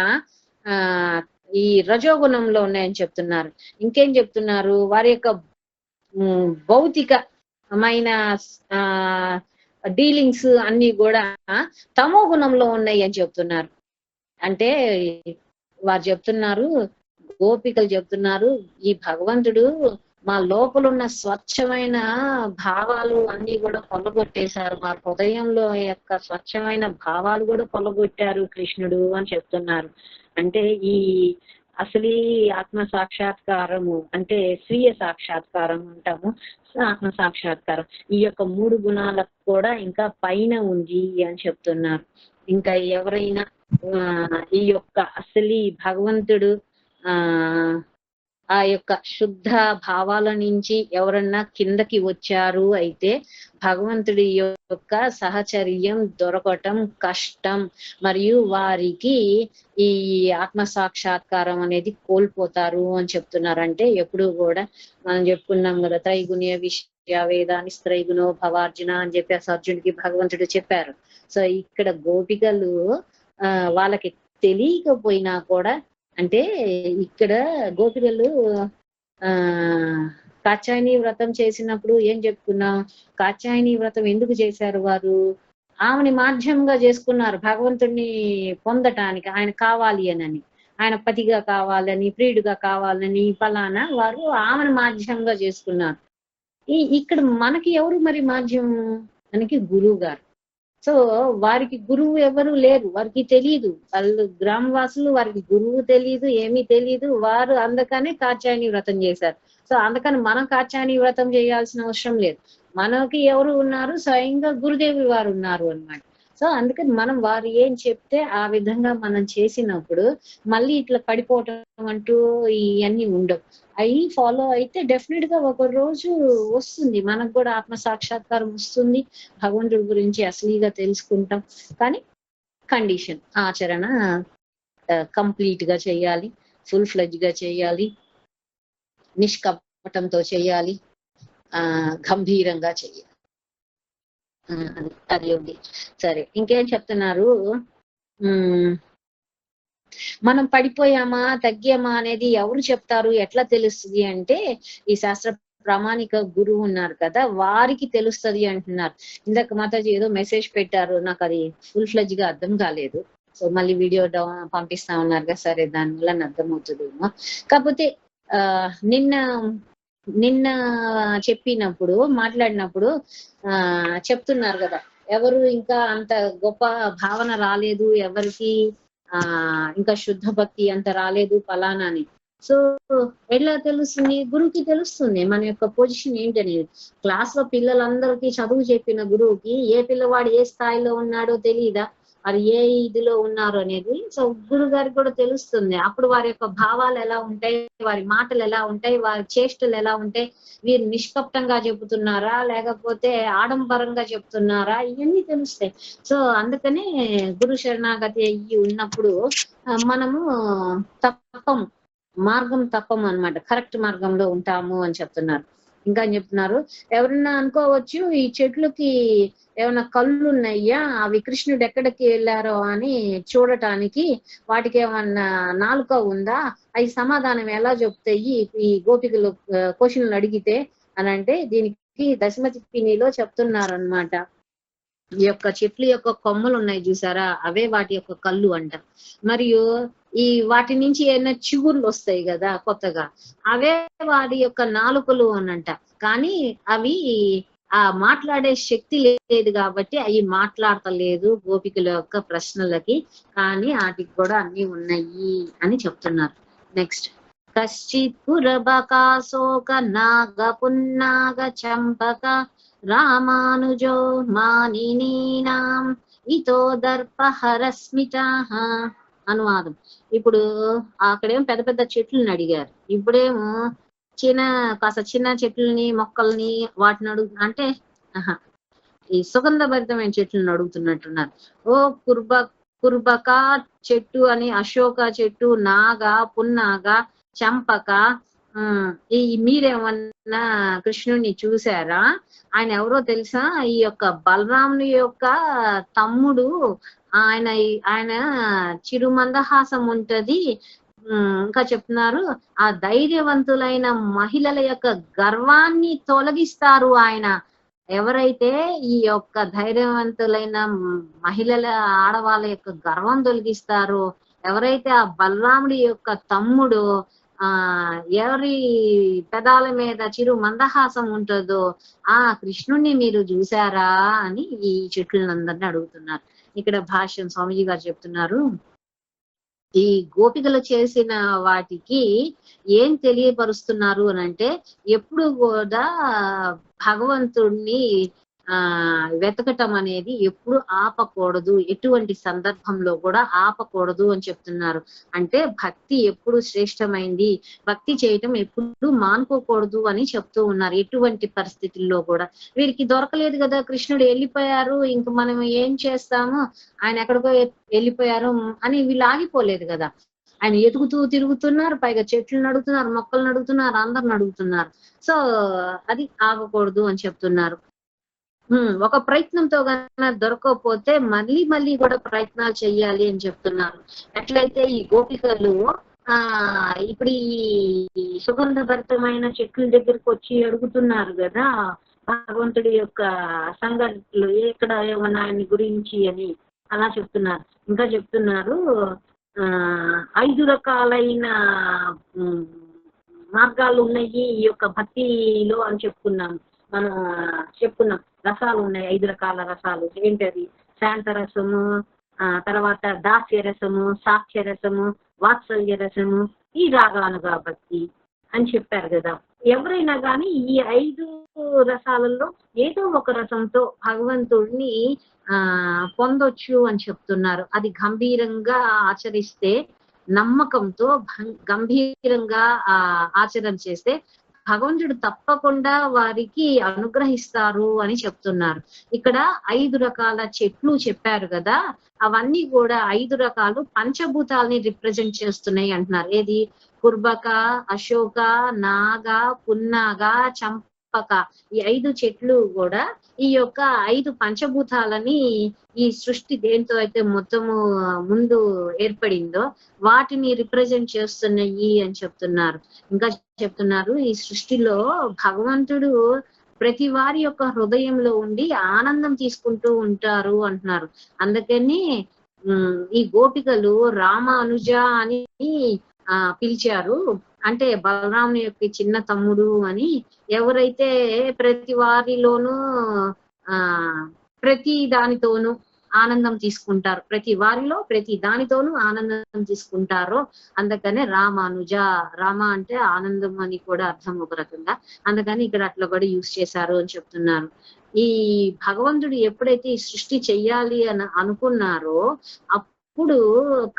ఈ రజోగుణంలో ఉన్నాయని చెప్తున్నారు. ఇంకేం చెప్తున్నారు, వారి యొక్క భౌతికమైన డీలింగ్స్ అన్ని కూడా తమో గుణంలో ఉన్నాయి అని చెప్తున్నారు. అంటే వారు చెప్తున్నారు, గోపికలు చెప్తున్నారు, ఈ భగవంతుడు మా లోపల ఉన్న స్వచ్ఛమైన భావాలు అన్ని కూడా కొల్లగొట్టేశారు, మా హృదయంలో యొక్క స్వచ్ఛమైన భావాలు కూడా కొల్లగొట్టారు కృష్ణుడు అని చెప్తున్నారు. అంటే ఈ అసలు ఆత్మ సాక్షాత్కారము అంటే స్వీయ సాక్షాత్కారం అంటాము, ఆత్మ సాక్షాత్కారం ఈ యొక్క 3 గుణాలకు కూడా ఇంకా పైన ఉంది అని చెప్తున్నారు. ఇంకా ఎవరైనా ఈ యొక్క అసలు భగవంతుడు ఆ యొక్క శుద్ధ భావాల నుంచి ఎవరన్నా కిందకి వచ్చారు అయితే భగవంతుడి యొక్క సహచర్యం దొరకటం కష్టం, మరియు వారికి ఈ ఆత్మ సాక్షాత్కారం అనేది కోల్పోతారు అని చెప్తున్నారు. అంటే ఎప్పుడు కూడా మనం చెప్పుకున్నాం కదా, త్రైగుణ్య విషయ వేదాని త్రైగుణో భవార్జున అని చెప్పి అర్జునుడికి భగవంతుడు చెప్పారు. సో ఇక్కడ గోపికలు వాళ్ళకి తెలియకపోయినా కూడా, అంటే ఇక్కడ గోపికలు కాత్యాయని వ్రతం చేసినప్పుడు ఏం చెప్పుకున్నాం, కాత్యాయని వ్రతం ఎందుకు చేశారు వారు, ఆమెని మాధ్యమంగా చేసుకున్నారు భగవంతుడిని పొందటానికి, ఆయన కావాలి అని, ఆయన పతిగా కావాలని ప్రియుడిగా కావాలని ఫలానా వారు ఆమెను మాధ్యమంగా చేసుకున్నారు. ఇక్కడ మనకి ఎవరు మరి మాధ్యం, మనకి గురువు గారు. సో వారికి గురువు ఎవరు లేరు, వారికి తెలియదు, వాళ్ళు గ్రామవాసులు, వారికి గురువు తెలియదు, ఏమీ తెలియదు. వారు అందుకనే కాత్యాయని వ్రతం చేశారు. సో అందుకని మనం కాత్యాయని వ్రతం చేయాల్సిన అవసరం లేదు, మనకి ఎవరు ఉన్నారు, స్వయంగా గురుదేవి వారు ఉన్నారు అన్నమాట. సో అందుకని మనం వారు ఏం చెప్తే ఆ విధంగా మనం చేసినప్పుడు మళ్ళీ ఇట్లా పడిపోవటం అంటూ ఇవన్నీ ఉండవు. అవి ఫాలో అయితే డెఫినెట్ గా ఒక రోజు వస్తుంది, మనకు కూడా ఆత్మ సాక్షాత్కారం వస్తుంది, భగవంతుడి గురించి అసలీగా తెలుసుకుంటాం. కానీ కండిషన్ ఆచరణ కంప్లీట్ గా చేయాలి, ఫుల్ ఫ్లెడ్జ్ గా చేయాలి, నిష్కపటంతో చేయాలి, గంభీరంగా చేయాలి. అది ఉంది. సరే, ఇంకేం చెప్తున్నారు, మనం పడిపోయామా తగ్గామా అనేది ఎవరు చెప్తారు, ఎట్లా తెలుస్తుంది అంటే ఈ శాస్త్ర ప్రామాణిక గురువు ఉన్నారు కదా, వారికి తెలుస్తుంది అంటున్నారు. ఇందాక మాతాజీ ఏదో మెసేజ్ పెట్టారు, నాకు అది ఫుల్ ఫ్లెడ్జ్ గా అర్థం కాలేదు. సో మళ్ళీ వీడియో పంపిస్తా ఉన్నారు కదా, సరే దానివల్ల అర్థమవుతుందేమో. కాకపోతే నిన్న చెప్పినప్పుడు మాట్లాడినప్పుడు చెప్తున్నారు కదా, ఎవరు ఇంకా అంత గొప్ప భావన రాలేదు, ఎవరికి ఇంకా శుద్ధ భక్తి అంత రాలేదు ఫలానా అని. సో ఎలా తెలుస్తుంది, గురువుకి తెలుస్తుంది మన యొక్క పొజిషన్ ఏంటనేది. క్లాస్ లో పిల్లలందరికీ చదువు చెప్పిన గురువుకి ఏ పిల్లవాడు ఏ స్థాయిలో ఉన్నాడో తెలియదా, అది ఏ ఇదిలో ఉన్నారు అనేది. సో గురువు గారికి కూడా తెలుస్తుంది. అప్పుడు వారి యొక్క భావాలు ఎలా ఉంటాయి, వారి మాటలు ఎలా ఉంటాయి, వారి చేష్టలు ఎలా ఉంటాయి, వీరు నిష్కప్తంగా చెబుతున్నారా లేకపోతే ఆడంబరంగా చెప్తున్నారా, ఇవన్నీ తెలుస్తాయి. సో అందుకనే గురు శరణాగతి అయ్యి ఉన్నప్పుడు మనము మార్గం తప్పము అన్నమాట, కరెక్ట్ మార్గంలో ఉంటాము అని చెప్తున్నారు. ఇంకా చెప్తున్నారు, ఎవరన్నా అనుకోవచ్చు ఈ చెట్లకి ఏమైనా కళ్ళు ఉన్నాయ్యా, అవి కృష్ణుడు ఎక్కడికి వెళ్ళారో అని చూడటానికి వాటికి ఏమన్నా నాలుక ఉందా, అవి సమాధానం ఎలా చెప్తాయి ఈ గోపికలు క్వశ్చన్లు అడిగితే అని అంటే, దీనికి దశమతిపినిలో చెప్తున్నారు అనమాట. ఈ యొక్క చెట్ల యొక్క కొమ్మలు ఉన్నాయి చూసారా, అవే వాటి యొక్క కళ్ళు అంట. మరియు ఈ వాటి నుంచి ఏమైనా చిగుర్లు వస్తాయి కదా కొత్తగా, అవే వాటి యొక్క నాలుకలు అనంట. కానీ అవి మాట్లాడే శక్తి లేదు కాబట్టి అవి మాట్లాడతలేదు గోపికల యొక్క ప్రశ్నలకి, కానీ వాటికి కూడా అన్ని ఉన్నాయి అని చెప్తున్నారు. నెక్స్ట్, కశ్చిత్ పురబకాశోక నాగ పున్నాగ చంపక రామానుజో మానినీనాం ఇతో దర్పహరస్మిత. అనువాదం. ఇప్పుడు అక్కడేమో పెద్ద పెద్ద చెట్లను అడిగారు, ఇప్పుడేమో కాస్త చిన్న చెట్లని మొక్కల్ని వాటిని అంటే ఈ సుగంధభరితమైన చెట్లను అడుగుతున్నట్టున్నారు. ఓ కుర్బక చెట్టు అని, అశోక చెట్టు, నాగ, పున్నాగ, చంపక, మీరేమన్నా కృష్ణుడిని చూసారా, ఆయన ఎవరో తెలుసా, ఈ యొక్క బలరాముని యొక్క తమ్ముడు, ఆయన చిరుమందహాసం ఉంటది. ఇంకా చెప్తున్నారు, ఆ ధైర్యవంతులైన మహిళల యొక్క గర్వాన్ని తొలగిస్తారు ఆయన. ఎవరైతే ఈ యొక్క ధైర్యవంతులైన మహిళల ఆడవాళ్ళ యొక్క గర్వం తొలగిస్తారో, ఎవరైతే ఆ బలరాముడి యొక్క తమ్ముడు ఎవరి పెదాల మీద చిరు మందహాసం ఉంటుందో ఆ కృష్ణుణ్ణి మీరు చూసారా అని ఈ చెట్లందరినీ అడుగుతున్నారు. ఇక్కడ భాష్యం స్వామిజీ గారు చెప్తున్నారు, ఈ గోపికలు చేసిన వాటికి ఏం తెలియపరుస్తున్నారు అని అంటే, ఎప్పుడు కూడా భగవంతుణ్ణి వెతకటం అనేది ఎప్పుడు ఆపకూడదు, ఎటువంటి సందర్భంలో కూడా ఆపకూడదు అని చెప్తున్నారు. అంటే భక్తి ఎప్పుడు శ్రేష్టమైంది, భక్తి చేయటం ఎప్పుడు మానుకోకూడదు అని చెప్తూ ఉన్నారు. ఎటువంటి పరిస్థితుల్లో కూడా వీరికి దొరకలేదు కదా, కృష్ణుడు వెళ్ళిపోయారు, ఇంక మనం ఏం చేస్తాము, ఆయన ఎక్కడికో వెళ్ళిపోయారు అని వీళ్ళు ఆగిపోలేదు కదా. ఆయన ఎదుగుతూ తిరుగుతున్నారు, పైగా చెట్లను అడుగుతున్నారు, మొక్కలను అడుగుతున్నారు, అందరిని అడుగుతున్నారు. సో అది ఆగకూడదు అని చెప్తున్నారు. ఒక ప్రయత్నంతో కన్నా దొరకకపోతే మళ్ళీ మళ్ళీ కూడా ప్రయత్నాలు చెయ్యాలి అని చెప్తున్నారు. ఎట్లయితే ఈ గోపికలు ఇప్పుడు ఈ సుగంధభరితమైన చెట్ల దగ్గరికి వచ్చి అడుగుతున్నారు కదా భగవంతుడి యొక్క సంగతులు ఎక్కడ ఏమన్నా ఆయన గురించి అని అలా చెప్తున్నారు. ఇంకా చెప్తున్నారు 5 రకాలైన మార్గాలు ఉన్నాయి ఈ యొక్క భక్తిలో అని మనం చెప్పుకున్నాం. రసాలు ఉన్నాయి, 5 రకాల రసాలు. ఏంటది? శాంత రసము, తర్వాత దాస్య రసము, సాక్ష్య రసము, వాత్సల్య రసము, ఈ రాగానుగా భక్తి అని చెప్పారు కదా. ఎవరైనా కానీ ఈ 5 రసాలలో ఏదో ఒక రసంతో భగవంతుడిని పొందొచ్చు అని చెప్తున్నారు. అది గంభీరంగా ఆచరిస్తే, నమ్మకంతో గంభీరంగా ఆచరణ చేస్తే భగవంతుడు తప్పకుండా వారికి అనుగ్రహిస్తారు అని చెప్తున్నారు. ఇక్కడ 5 రకాల చెట్లు చెప్పారు కదా, అవన్నీ కూడా 5 రకాలు పంచభూతాలని రిప్రజెంట్ చేస్తున్నాయి అంటున్నారు. ఏది? కుర్బక, అశోక, నాగ, పున్నాగ, చంపక, ఈ 5 చెట్లు కూడా ఈ యొక్క 5 పంచభూతాలని ఈ సృష్టి దేంతో అయితే మొత్తము ముందు ఏర్పడిందో వాటిని రిప్రజెంట్ చేస్తున్నాయి అని చెప్తున్నారు. ఇంకా చెప్తున్నారు, ఈ సృష్టిలో భగవంతుడు ప్రతి వారి యొక్క హృదయంలో ఉండి ఆనందం తీసుకుంటూ ఉంటారు అంటున్నారు. అందుకని ఈ గోపికలు రామ అనుజ అని పిలిచారు. అంటే బలరాముని యొక్క చిన్న తమ్ముడు అని. ఎవరైతే ప్రతి వారిలోనూ ప్రతి దానితోనూ ఆనందం తీసుకుంటారు, ప్రతి వారిలో ప్రతి దానితోనూ ఆనందం తీసుకుంటారో అందుకనే రామానుజ. రామ అంటే ఆనందం అని కూడా అర్థం ఒక రకంగా, అందుకని ఇక్కడ అట్లా కూడా యూజ్ చేశారు అని చెప్తున్నారు. ఈ భగవంతుడు ఎప్పుడైతే ఈ సృష్టి చెయ్యాలి అని అనుకున్నారో అప్పుడు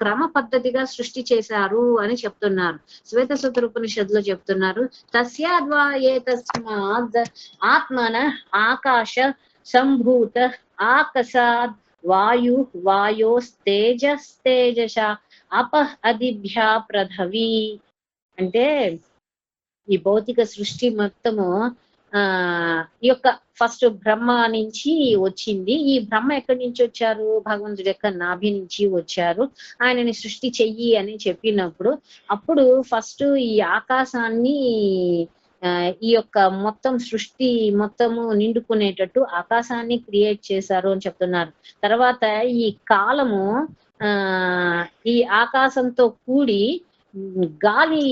క్రమ పద్ధతిగా సృష్టి చేశారు అని చెప్తున్నారు. శ్వేతసూత్ర ఉపనిషత్తులో చెప్తున్నారు, తస్యాద్వా ఏతస్మాద్ ఆత్మన ఆకాశ సంభూత ఆకసాద్ వాయు వాయోస్తేజస్తేజశ అపః అదిభ్యా పృథివీ. అంటే ఈ భౌతిక సృష్టి మొత్తము ఈ యొక్క ఫస్ట్ బ్రహ్మ నుంచి వచ్చింది. ఈ బ్రహ్మ ఎక్కడి నుంచి వచ్చారు? భగవంతుడి యొక్క నాభి నుంచి వచ్చారు. ఆయనని సృష్టి చెయ్యి అని చెప్పినప్పుడు అప్పుడు ఫస్ట్ ఈ ఆకాశాన్ని ఈ యొక్క మొత్తం సృష్టి మొత్తము నిండుకునేటట్టు ఆకాశాన్ని క్రియేట్ చేశారు అని చెప్తున్నారు. తర్వాత ఈ కాలము ఈ ఆకాశంతో కూడి గాలి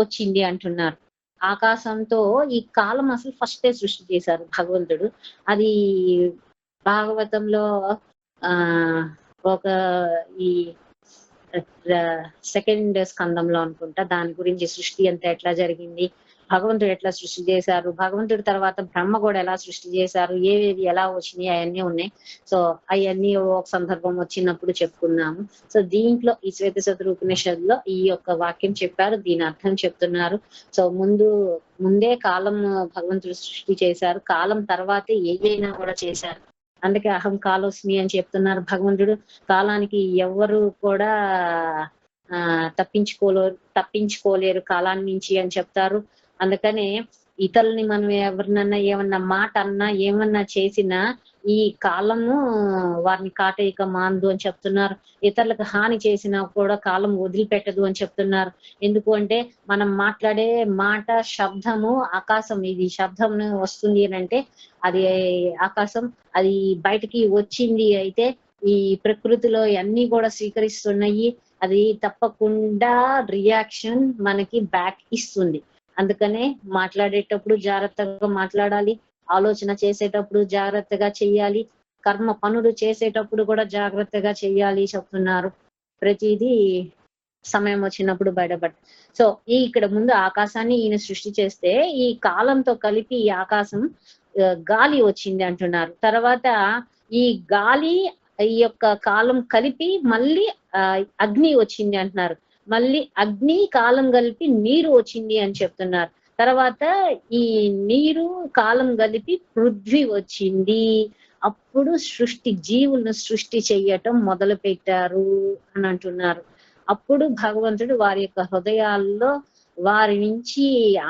వచ్చింది అంటున్నారు. ఆకాశంతో ఈ కాలం అసలు ఫస్టే సృష్టి చేశారు భగవంతుడు. అది భాగవతంలో ఒక ఈ 2వ స్కందంలో అనుకుంటా దాని గురించి సృష్టి అంతా ఎట్లా జరిగింది, భగవంతుడు ఎట్లా సృష్టి చేశారు, భగవంతుడి తర్వాత బ్రహ్మ కూడా ఎలా సృష్టి చేశారు, ఏవేవి ఎలా వచ్చినాయి అవన్నీ ఉన్నాయి. సో అవన్నీ ఒక సందర్భం వచ్చినప్పుడు చెప్పుకున్నాము. సో దీంట్లో ఈ శ్వేతసూత్ర ఉపనిషత్తులో ఈ యొక్క వాక్యం చెప్పారు, దీని అర్థం చెప్తున్నారు. సో ముందే కాలం భగవంతుడు సృష్టి చేశారు, కాలం తర్వాతే ఏదైనా కూడా చేశారు. అందుకే అహం కాలోస్మి అని చెప్తున్నారు. భగవంతుడు కాలానికి ఎవరు కూడా తప్పించుకోలేరు కాలాన్ని నుంచి అని చెప్తారు. అందుకనే ఇతరుల్ని మనం ఎవరినన్నా ఏమన్నా మాట అన్నా ఏమన్నా చేసినా ఈ కాలము వారిని కాటేయక మాందు అని చెప్తున్నారు. ఇతరులకు హాని చేసినా కూడా కాలం వదిలిపెట్టదు అని చెప్తున్నారు. ఎందుకు అంటే మనం మాట్లాడే మాట శబ్దము ఆకాశం, ఇది శబ్దం వస్తుంది అని అంటే అది ఆకాశం, అది బయటికి వచ్చింది అయితే ఈ ప్రకృతిలో అన్ని కూడా స్వీకరిస్తున్నాయి. అది తప్పకుండా రియాక్షన్ మనకి బ్యాక్ ఇస్తుంది. అందుకనే మాట్లాడేటప్పుడు జాగ్రత్తగా మాట్లాడాలి, ఆలోచన చేసేటప్పుడు జాగ్రత్తగా చెయ్యాలి, కర్మ పనులు చేసేటప్పుడు కూడా జాగ్రత్తగా చెయ్యాలి చెప్తున్నారు. ప్రతిదీ సమయం వచ్చినప్పుడు బయటపడ. సో ఇక్కడ ముందు ఆకాశాన్ని ఈయన సృష్టి చేస్తే ఈ కాలంతో కలిపి ఈ ఆకాశం గాలి వచ్చింది అంటున్నారు. తర్వాత ఈ గాలి ఈ యొక్క కాలం కలిపి మళ్ళీ అగ్ని వచ్చింది అంటున్నారు. మళ్ళీ అగ్ని కాలం కలిపి నీరు వచ్చింది అని చెప్తున్నారు. తర్వాత ఈ నీరు కాలం కలిపి పృథ్వీ వచ్చింది. అప్పుడు జీవులను సృష్టి చెయ్యటం మొదలు పెట్టారు అని అంటున్నారు. అప్పుడు భగవంతుడు వారి యొక్క హృదయాల్లో వారి నుంచి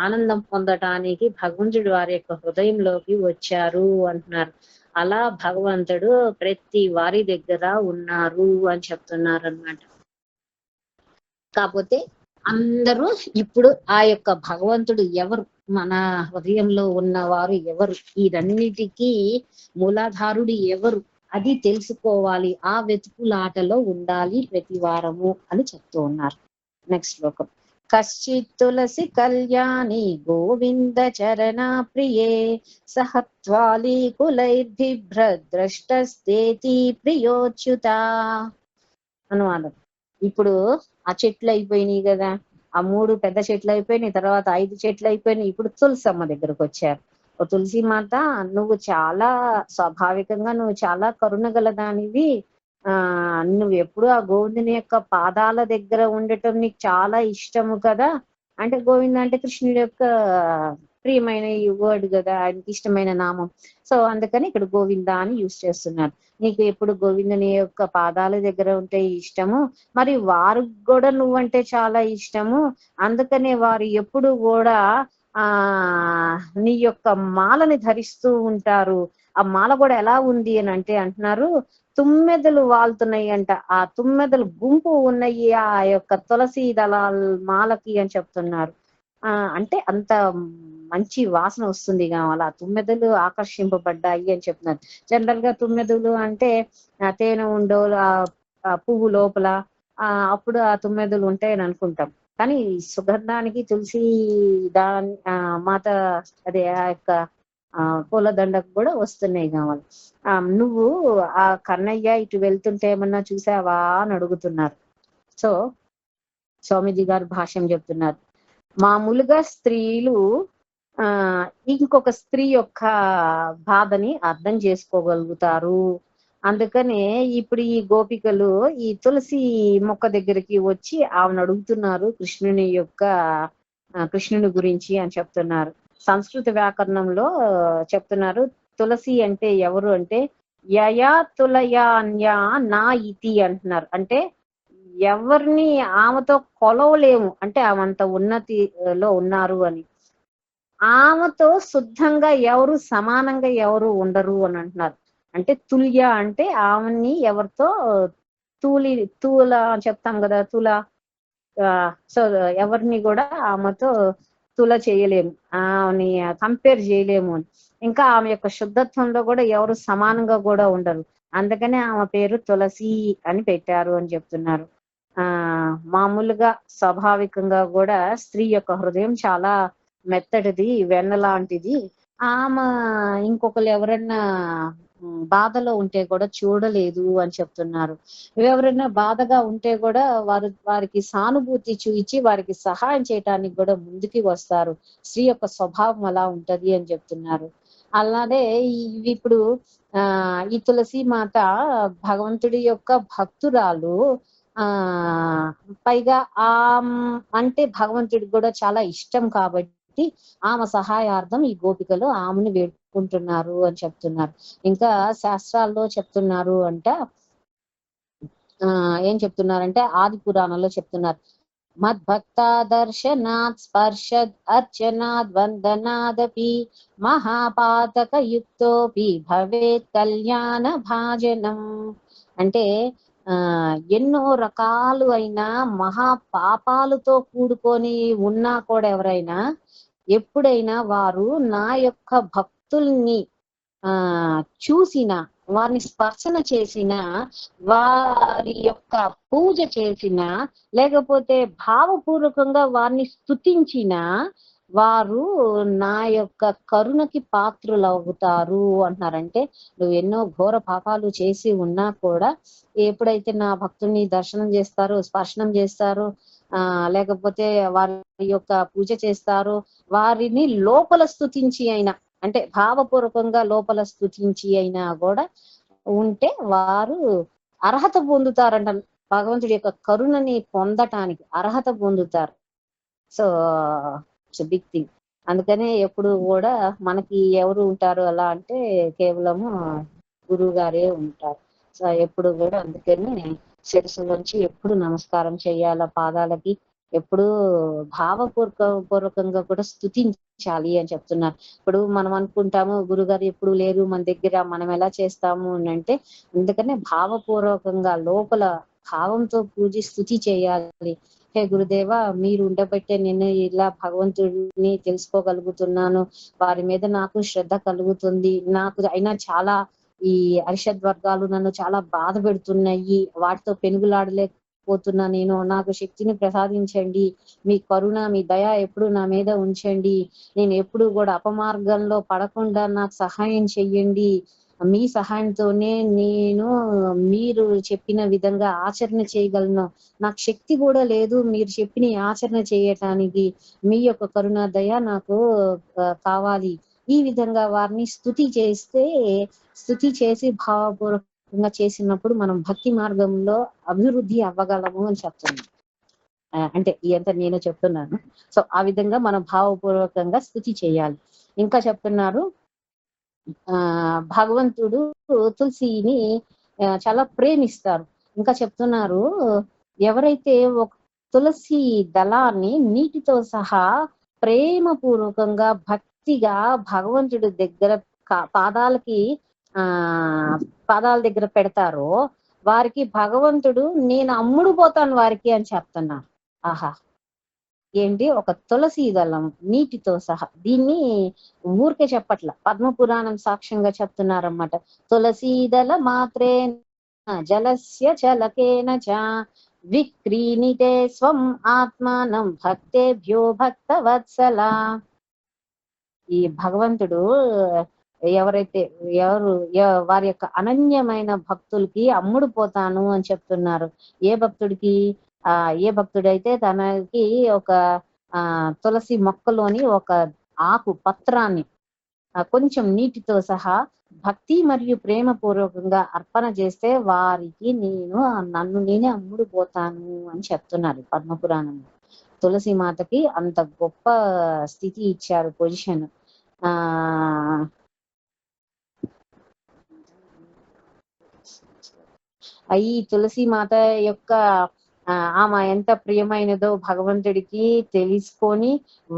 ఆనందం పొందటానికి భగవంతుడు వారి యొక్క హృదయంలోకి వచ్చారు అంటున్నారు. అలా భగవంతుడు ప్రతి వారి దగ్గర ఉన్నారు అని చెప్తున్నారు అన్నమాట. కాకపోతే అందరూ ఇప్పుడు ఆ యొక్క భగవంతుడు ఎవరు, మన హృదయంలో ఉన్నవారు ఎవరు, ఈ రెండింటికి మూలాధారుడు ఎవరు అది తెలుసుకోవాలి, ఆ వెతుకులాటలో ఉండాలి ప్రతి వారము అని చెప్తూ ఉన్నారు. నెక్స్ట్ శ్లోకం. కశ్చిత్ తులసి కళ్యాణి గోవింద చరణా ప్రియే సహత్వాలి కులైర్భిభ్రద్రష్టస్తేతి ప్రియోచ్యుత. అనువాదం. ఇప్పుడు ఆ చెట్లు అయిపోయినాయి కదా, ఆ 3 పెద్ద చెట్లు అయిపోయినాయి, తర్వాత 5 చెట్లు అయిపోయినాయి, ఇప్పుడు తులసమ్మ దగ్గరకు వచ్చారు. ఓ తులసి మాత, నువ్వు చాలా స్వాభావికంగా నువ్వు చాలా కరుణ గలదానివి, నువ్వు ఎప్పుడు ఆ గోవిందుని యొక్క పాదాల దగ్గర ఉండటం నీకు చాలా ఇష్టము కదా. అంటే గోవింద అంటే కృష్ణుడి యొక్క ప్రియమైన ఈ వర్డ్ కదా, ఆయనకి ఇష్టమైన నామం. సో అందుకని ఇక్కడ గోవింద అని యూజ్ చేస్తున్నారు. నీకు ఎప్పుడు గోవిందుని యొక్క పాదాల దగ్గర ఉంటే ఇష్టము, మరి వారికి కూడా నువ్వంటే చాలా ఇష్టము, అందుకనే వారు ఎప్పుడు కూడా నీ యొక్క మాలని ధరిస్తూ ఉంటారు. ఆ మాల కూడా ఎలా ఉంది అని అంటే అంటున్నారు, తుమ్మెదలు వాళ్తున్నాయి అంట, ఆ తుమ్మెదలు గుంపు ఉన్నాయి ఆ యొక్క తులసి దళాల మాలకి అని చెప్తున్నారు. అంటే అంత మంచి వాసన వస్తుంది కావాలి, ఆ తుమ్మెదలు ఆకర్షింపబడ్డాయి అని చెప్తున్నారు. జనరల్ గా తుమ్మెదలు అంటే తేనె ఉండో పువ్వు లోపల అప్పుడు ఆ తుమ్మెదలు ఉంటాయని అనుకుంటాం. కానీ సుగంధానికి తులసి మాత అదే ఆ యొక్క పూలదండకు కూడా వస్తున్నాయి కావాలి. నువ్వు ఆ కన్నయ్య ఇటు వెళ్తుంటే ఏమన్నా చూసావా అని అడుగుతున్నారు. సో స్వామీజీ గారు భాష్యం చెప్తున్నారు. మామూలుగా స్త్రీలు ఇంకొక స్త్రీ యొక్క బాధని అర్థం చేసుకోగలుగుతారు. అందుకనే ఇప్పుడు ఈ గోపికలు ఈ తులసి మొక్క దగ్గరికి వచ్చి ఆమెను అడుగుతున్నారు కృష్ణుని గురించి అని చెప్తున్నారు. సంస్కృత వ్యాకరణంలో చెప్తున్నారు, తులసి అంటే ఎవరు అంటే యయా తులయాన్యా నా ఇతి అంటున్నారు. అంటే ఎవరిని ఆమెతో కొలవలేము, అంటే ఆమెంత ఉన్నతిలో ఉన్నారు అని. ఆమెతో శుద్ధంగా ఎవరు సమానంగా ఎవరు ఉండరు అని అంటున్నారు. అంటే తుల్య అంటే ఆమెని ఎవరితో తూల అని చెప్తాం కదా, సో ఎవరిని కూడా ఆమెతో తుల చేయలేము, ఆమెని కంపేర్ చేయలేము అని. ఇంకా ఆమె యొక్క శుద్ధత్వంలో కూడా ఎవరు సమానంగా కూడా ఉండరు. అందుకనే ఆమె పేరు తులసి అని పెట్టారు అని చెప్తున్నారు. మామూలుగా స్వాభావికంగా కూడా స్త్రీ యొక్క హృదయం చాలా మెత్తటిది, వెన్న లాంటిది. ఆమె ఇంకొకరు ఎవరన్నా బాధలో ఉంటే కూడా చూడలేదు అని చెప్తున్నారు. ఎవరైనా బాధగా ఉంటే కూడా వారికి సానుభూతి చూపించి వారికి సహాయం చేయటానికి కూడా ముందుకి వస్తారు. స్త్రీ యొక్క స్వభావం అలా ఉంటది అని చెప్తున్నారు. అలానే ఇప్పుడు ఈ తులసి మాత భగవంతుడి యొక్క భక్తురాలు. పైగా అంటే భగవంతుడికి కూడా చాలా ఇష్టం కాబట్టి ఆమె సహాయార్థం ఈ గోపికలు ఆమెను వేడుకుంటున్నారు అని చెప్తున్నారు. ఇంకా శాస్త్రాల్లో చెప్తున్నారు అంట, ఏం చెప్తున్నారంటే ఆది పురాణంలో చెప్తున్నారు, మద్భక్తా దర్శనాత్ స్పర్శద్ అర్చనాద్ వందనాదపి మహాపాతక యుక్తోపి భవేత్ కళ్యాణ భాజనం. అంటే ఎన్నో రకాలు అయిన మహా పాపాలతో కూడుకొని ఉన్నా కూడా ఎవరైనా ఎప్పుడైనా వారు నా యొక్క భక్తుల్ని చూసిన వారిని స్పర్శన చేసిన, వారి యొక్క పూజ చేసిన, లేకపోతే భావపూర్వకంగా వారిని స్తుతించిన వారు నా యొక్క కరుణకి పాత్రులు అవుతారు అంటున్నారంటే, నువ్వు ఎన్నో ఘోర పాపాలు చేసి ఉన్నా కూడా ఎప్పుడైతే నా భక్తుని దర్శనం చేస్తారో, స్పర్శనం చేస్తారో, లేకపోతే వారి యొక్క పూజ చేస్తారో, వారిని లోపల స్తుతించి అయినా, అంటే భావపూర్వకంగా లోపల స్తుతించి అయినా కూడా ఉంటే వారు అర్హత పొందుతారంట. భగవంతుడి యొక్క కరుణని పొందటానికి అర్హత పొందుతారు. So it's big thing. అందుకనే ఎప్పుడు కూడా మనకి ఎవరు ఉంటారు అలా అంటే కేవలము గురువు గారే ఉంటారు. సో ఎప్పుడు కూడా అందుకని శిరస్సు నుంచి ఎప్పుడు నమస్కారం చేయాల పాదాలకి, ఎప్పుడు భావపూర్వకంగా కూడా స్తుతించాలి అని చెప్తున్నారు. ఇప్పుడు మనం అనుకుంటాము గురుగారు ఎప్పుడు లేరు మన దగ్గర, మనం ఎలా చేస్తాము అని అంటే, అందుకనే భావపూర్వకంగా లోపల భావంతో పూజ స్తుతి చేయాలి. హే గురుదేవా, మీరు ఉండబట్టే నేను ఇలా భగవంతుడిని తెలుసుకోగలుగుతున్నాను, వారి మీద నాకు శ్రద్ధ కలుగుతుంది. నాకు అయినా చాలా ఈ అరిషద్ వర్గాలు నన్ను చాలా బాధ పెడుతున్నాయి, వాటితో పెనుగులాడలేకపోతున్నా నేను, నాకు శక్తిని ప్రసాదించండి, మీ కరుణ మీ దయ ఎప్పుడు నా మీద ఉంచండి, నేను ఎప్పుడు కూడా అపమార్గంలో పడకుండా నాకు సహాయం చెయ్యండి, మీ సహాయంతోనే నేను మీరు చెప్పిన విధంగా ఆచరణ చేయగలను, నాకు శక్తి కూడా లేదు మీరు చెప్పిన ఆచరణ చేయటానికి, మీ యొక్క కరుణ దయ నాకు కావాలి. ఈ విధంగా వారిని స్తుతి చేసి భావపూర్వకంగా చేసినప్పుడు మనం భక్తి మార్గంలో అభివృద్ధి అవ్వగలము అని చెప్తున్నాను. అంటే ఎంత నేను చెప్తున్నాను. సో ఆ విధంగా మనం భావపూర్వకంగా స్తుతి చేయాలి. ఇంకా చెప్తున్నారు, భగవంతుడు తులసిని చాలా ప్రేమిస్తారు. ఇంకా చెప్తున్నారు, ఎవరైతే ఒక తులసి దళాన్ని నీటితో సహా ప్రేమపూర్వకంగా భక్తిగా భగవంతుడి దగ్గర పాదాల దగ్గర పెడతారో వారికి భగవంతుడు నేను అమ్ముడు పోతాను వారికి అని చెప్తున్నారు. ఆహా, ఏంటి, ఒక తులసి దళం నీటితో సహా, దీన్ని ఊరికే చెప్పట్ల, పద్మపురాణం సాక్ష్యంగా చెప్తున్నారన్నమాట. తులసీదళ మాత్రే జలస్య చలకేన చ విక్రీణితే స్వం ఆత్మానం భక్తేభ్యో భక్తవత్సల. ఈ భగవంతుడు వారి యొక్క అనన్యమైన భక్తులకి అమ్ముడు పోతాను అని చెప్తున్నారు. ఏ భక్తుడికి, ఏ భక్తుడైతే తనకి ఒక తులసి మొక్కలోని ఒక ఆకు పత్రాన్ని కొంచెం నీటితో సహా భక్తి మరియు ప్రేమ పూర్వకంగా అర్పణ చేస్తే వారికి నన్ను నేనే అమ్ముడు పోతాను అని చెప్తున్నారు పద్మపురాణం. తులసి మాతకి అంత గొప్ప స్థితి ఇచ్చారు, పొజిషన్. ఈ తులసి మాత యొక్క ఆమె ఎంత ప్రియమైనదో భగవంతుడికి తెలుసుకొని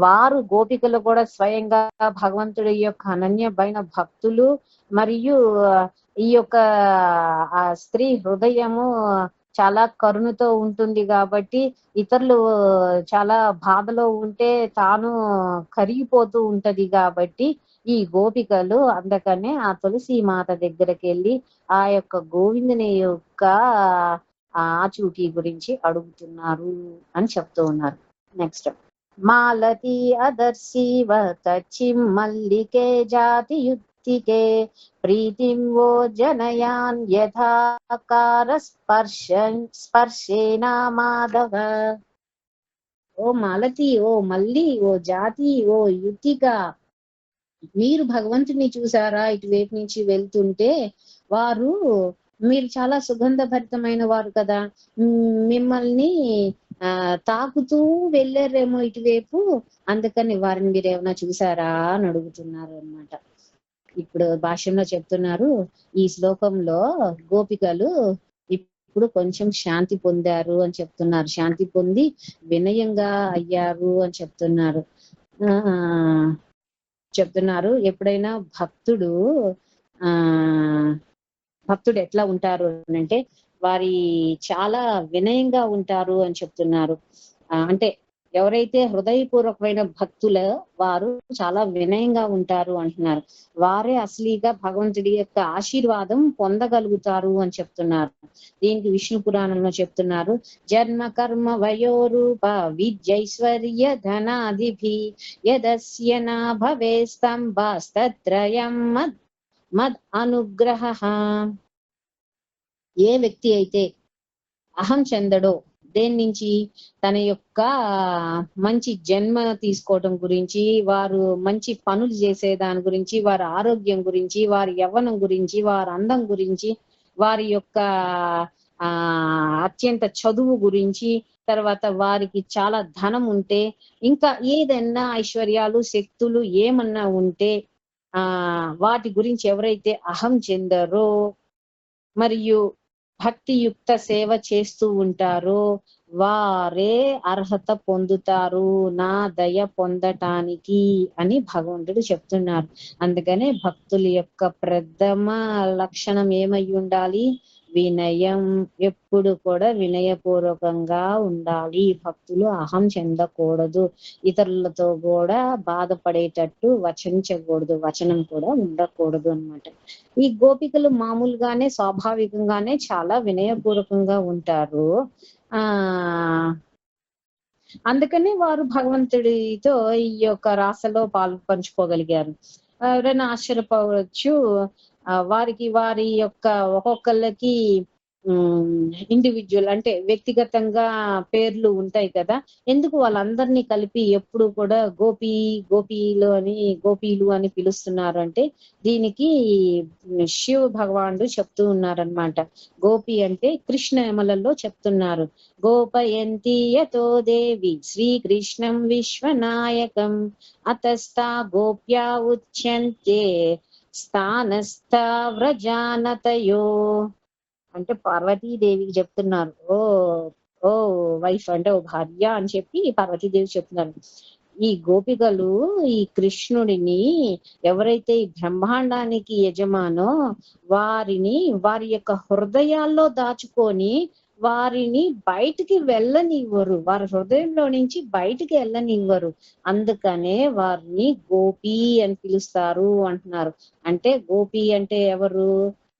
వారు గోపికలు కూడా స్వయంగా భగవంతుడి యొక్క అనన్యమైన భక్తులు, మరియు ఈ యొక్క ఆ స్త్రీ హృదయము చాలా కరుణతో ఉంటుంది కాబట్టి ఇతరులు చాలా బాధలో ఉంటే తాను కరిగిపోతూ ఉంటది కాబట్టి ఈ గోపికలు అందుకనే ఆ తులసి మాత దగ్గరికి వెళ్ళి ఆ యొక్క గోవిందుని యొక్క ఆచూకీ గురించి అడుగుతున్నారు అని చెప్తూ ఉన్నారు. నెక్స్ట్, మాలతి అదర్శివ తచ్చిం మల్లికే జాతి యుక్తికే ప్రీతిం వో జనయాన్ యథాకార స్పర్శేనా మాధవ. ఓ మాలతి, ఓ మల్లి, ఓ జాతి, ఓ యుక్తిక, మీరు భగవంతుని చూసారా? ఇటువైపు నుంచి వెళ్తుంటే మీరు చాలా సుగంధ భరితమైన వారు కదా, మిమ్మల్ని తాకుతూ వెళ్ళారేమో ఇటువైపు, అందుకని వారిని మీరు ఏమైనా చూసారా అని అడుగుతున్నారు అన్నమాట. ఇప్పుడు భాష్యంలో చెప్తున్నారు, ఈ శ్లోకంలో గోపికలు ఇప్పుడు కొంచెం శాంతి పొందారు అని చెప్తున్నారు, శాంతి పొంది వినయంగా అయ్యారు అని చెప్తున్నారు. ఎప్పుడైనా భక్తుడు ఎట్లా ఉంటారు అంటే వారి చాలా వినయంగా ఉంటారు అని చెప్తున్నారు. అంటే ఎవరైతే హృదయపూర్వకమైన భక్తుల వారు చాలా వినయంగా ఉంటారు అంటున్నారు. వారే అసలీగా భగవంతుడి యొక్క ఆశీర్వాదం పొందగలుగుతారు అని చెప్తున్నారు. దీనికి విష్ణు పురాణంలో చెప్తున్నారు, జన్మ కర్మ వయోరూప విద్యైశ్వర్య ధనాదిభి యదస్య నా భవే స్తంభాస్తత్రయం మద్ అనుగ్రహ. ఏ వ్యక్తి అయితే అహం చెందడో, దేని నుంచి, తన యొక్క మంచి జన్మ తీసుకోవటం గురించి, వారు మంచి పనులు చేసే దాని గురించి, వారి ఆరోగ్యం గురించి, వారి యవ్వనం గురించి, వారి అందం గురించి, వారి యొక్క అత్యంత చదువు గురించి, తర్వాత వారికి చాలా ధనం ఉంటే, ఇంకా ఏదైనా ఐశ్వర్యాలు శక్తులు ఏమన్నా ఉంటే వాటి గురించి ఎవరైతే అహం చెందరో మరియు భక్తియుక్త సేవ చేస్తూ ఉంటారో వారే అర్హత పొందుతారు నా దయ పొందటానికి అని భగవంతుడు చెప్తున్నారు. అందుకనే భక్తుల యొక్క ప్రథమ లక్షణం ఏమై ఉండాలి, వినయం. ఎప్పుడు కూడా వినయపూర్వకంగా ఉండాలి. భక్తులు అహం చెందకూడదు, ఇతరులతో కూడా బాధపడేటట్టు వచనించకూడదు, వచనం కూడా ఉండకూడదు అన్నమాట. ఈ గోపికలు మామూలుగానే స్వాభావికంగానే చాలా వినయపూర్వకంగా ఉంటారు. అందుకని వారు భగవంతుడితో ఈ యొక్క రాసలో పాలు పంచుకోగలిగారు. ఎవరైనా ఆశ్చర్యపోవచ్చు, వారికి వారి యొక్క ఒక్కొక్కళ్ళకి ఇండివిజువల్ అంటే వ్యక్తిగతంగా పేర్లు ఉంటాయి కదా, ఎందుకు వాళ్ళందరినీ కలిపి ఎప్పుడు కూడా గోపీలు అని పిలుస్తున్నారు అంటే, దీనికి శివ భగవానుడు చెప్తూ ఉన్నారనమాట. గోపి అంటే కృష్ణ యమలలో చెప్తున్నారు, గోపయంతి యతో దేవి శ్రీకృష్ణం విశ్వనాయకం అతస్థా గోప్యా ఉచ్యంతే స్థానస్థ వ్రజానతయో. అంటే పార్వతీదేవికి చెప్తున్నారు, ఓ వైఫ్ అంటే ఓ భార్య అని చెప్పి పార్వతీదేవి చెప్తున్నారు. ఈ గోపికలు ఈ కృష్ణుడిని ఎవరైతే ఈ బ్రహ్మాండానికి యజమానో వారిని వారి యొక్క హృదయాల్లో దాచుకొని వారిని బయటికి వెళ్ళనివ్వరు, వారి హృదయంలో నుంచి బయటికి వెళ్ళనివ్వరు. అందుకనే వారిని గోపి అని పిలుస్తారు అంటున్నారు. అంటే గోపి అంటే ఎవరు,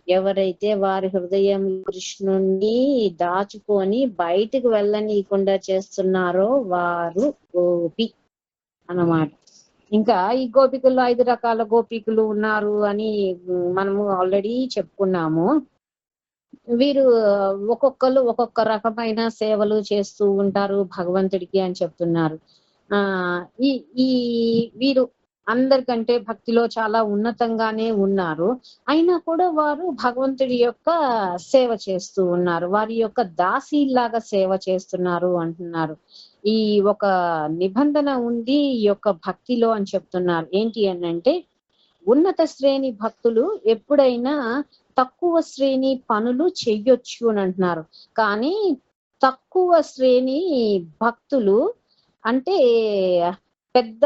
ఎవరైతే వారి హృదయం కృష్ణుణ్ణి దాచుకొని బయటికి వెళ్ళనీయకుండా చేస్తున్నారో వారు గోపి అన్నమాట. ఇంకా ఈ గోపికల్లో 5 రకాల గోపికలు ఉన్నారు అని మనము ఆల్రెడీ చెప్పుకున్నాము. వీరు ఒక్కొక్కరు ఒక్కొక్క రకమైన సేవలు చేస్తూ ఉంటారు భగవంతుడికి అని చెప్తున్నారు. ఈ వీరు అందరికంటే భక్తిలో చాలా ఉన్నతంగానే ఉన్నారు, అయినా కూడా వారు భగవంతుడి యొక్క సేవ చేస్తూ ఉన్నారు, వారి యొక్క దాసీలాగా సేవ చేస్తున్నారు అంటున్నారు. ఈ ఒక నిబంధన ఉంది ఈ యొక్క భక్తిలో అని చెప్తున్నారు. ఏంటి అని అంటే, ఉన్నత శ్రేణి భక్తులు ఎప్పుడైనా తక్కువ శ్రేణి పనులు చెయ్యొచ్చు అని అంటున్నారు. కానీ తక్కువ శ్రేణి భక్తులు అంటే పెద్ద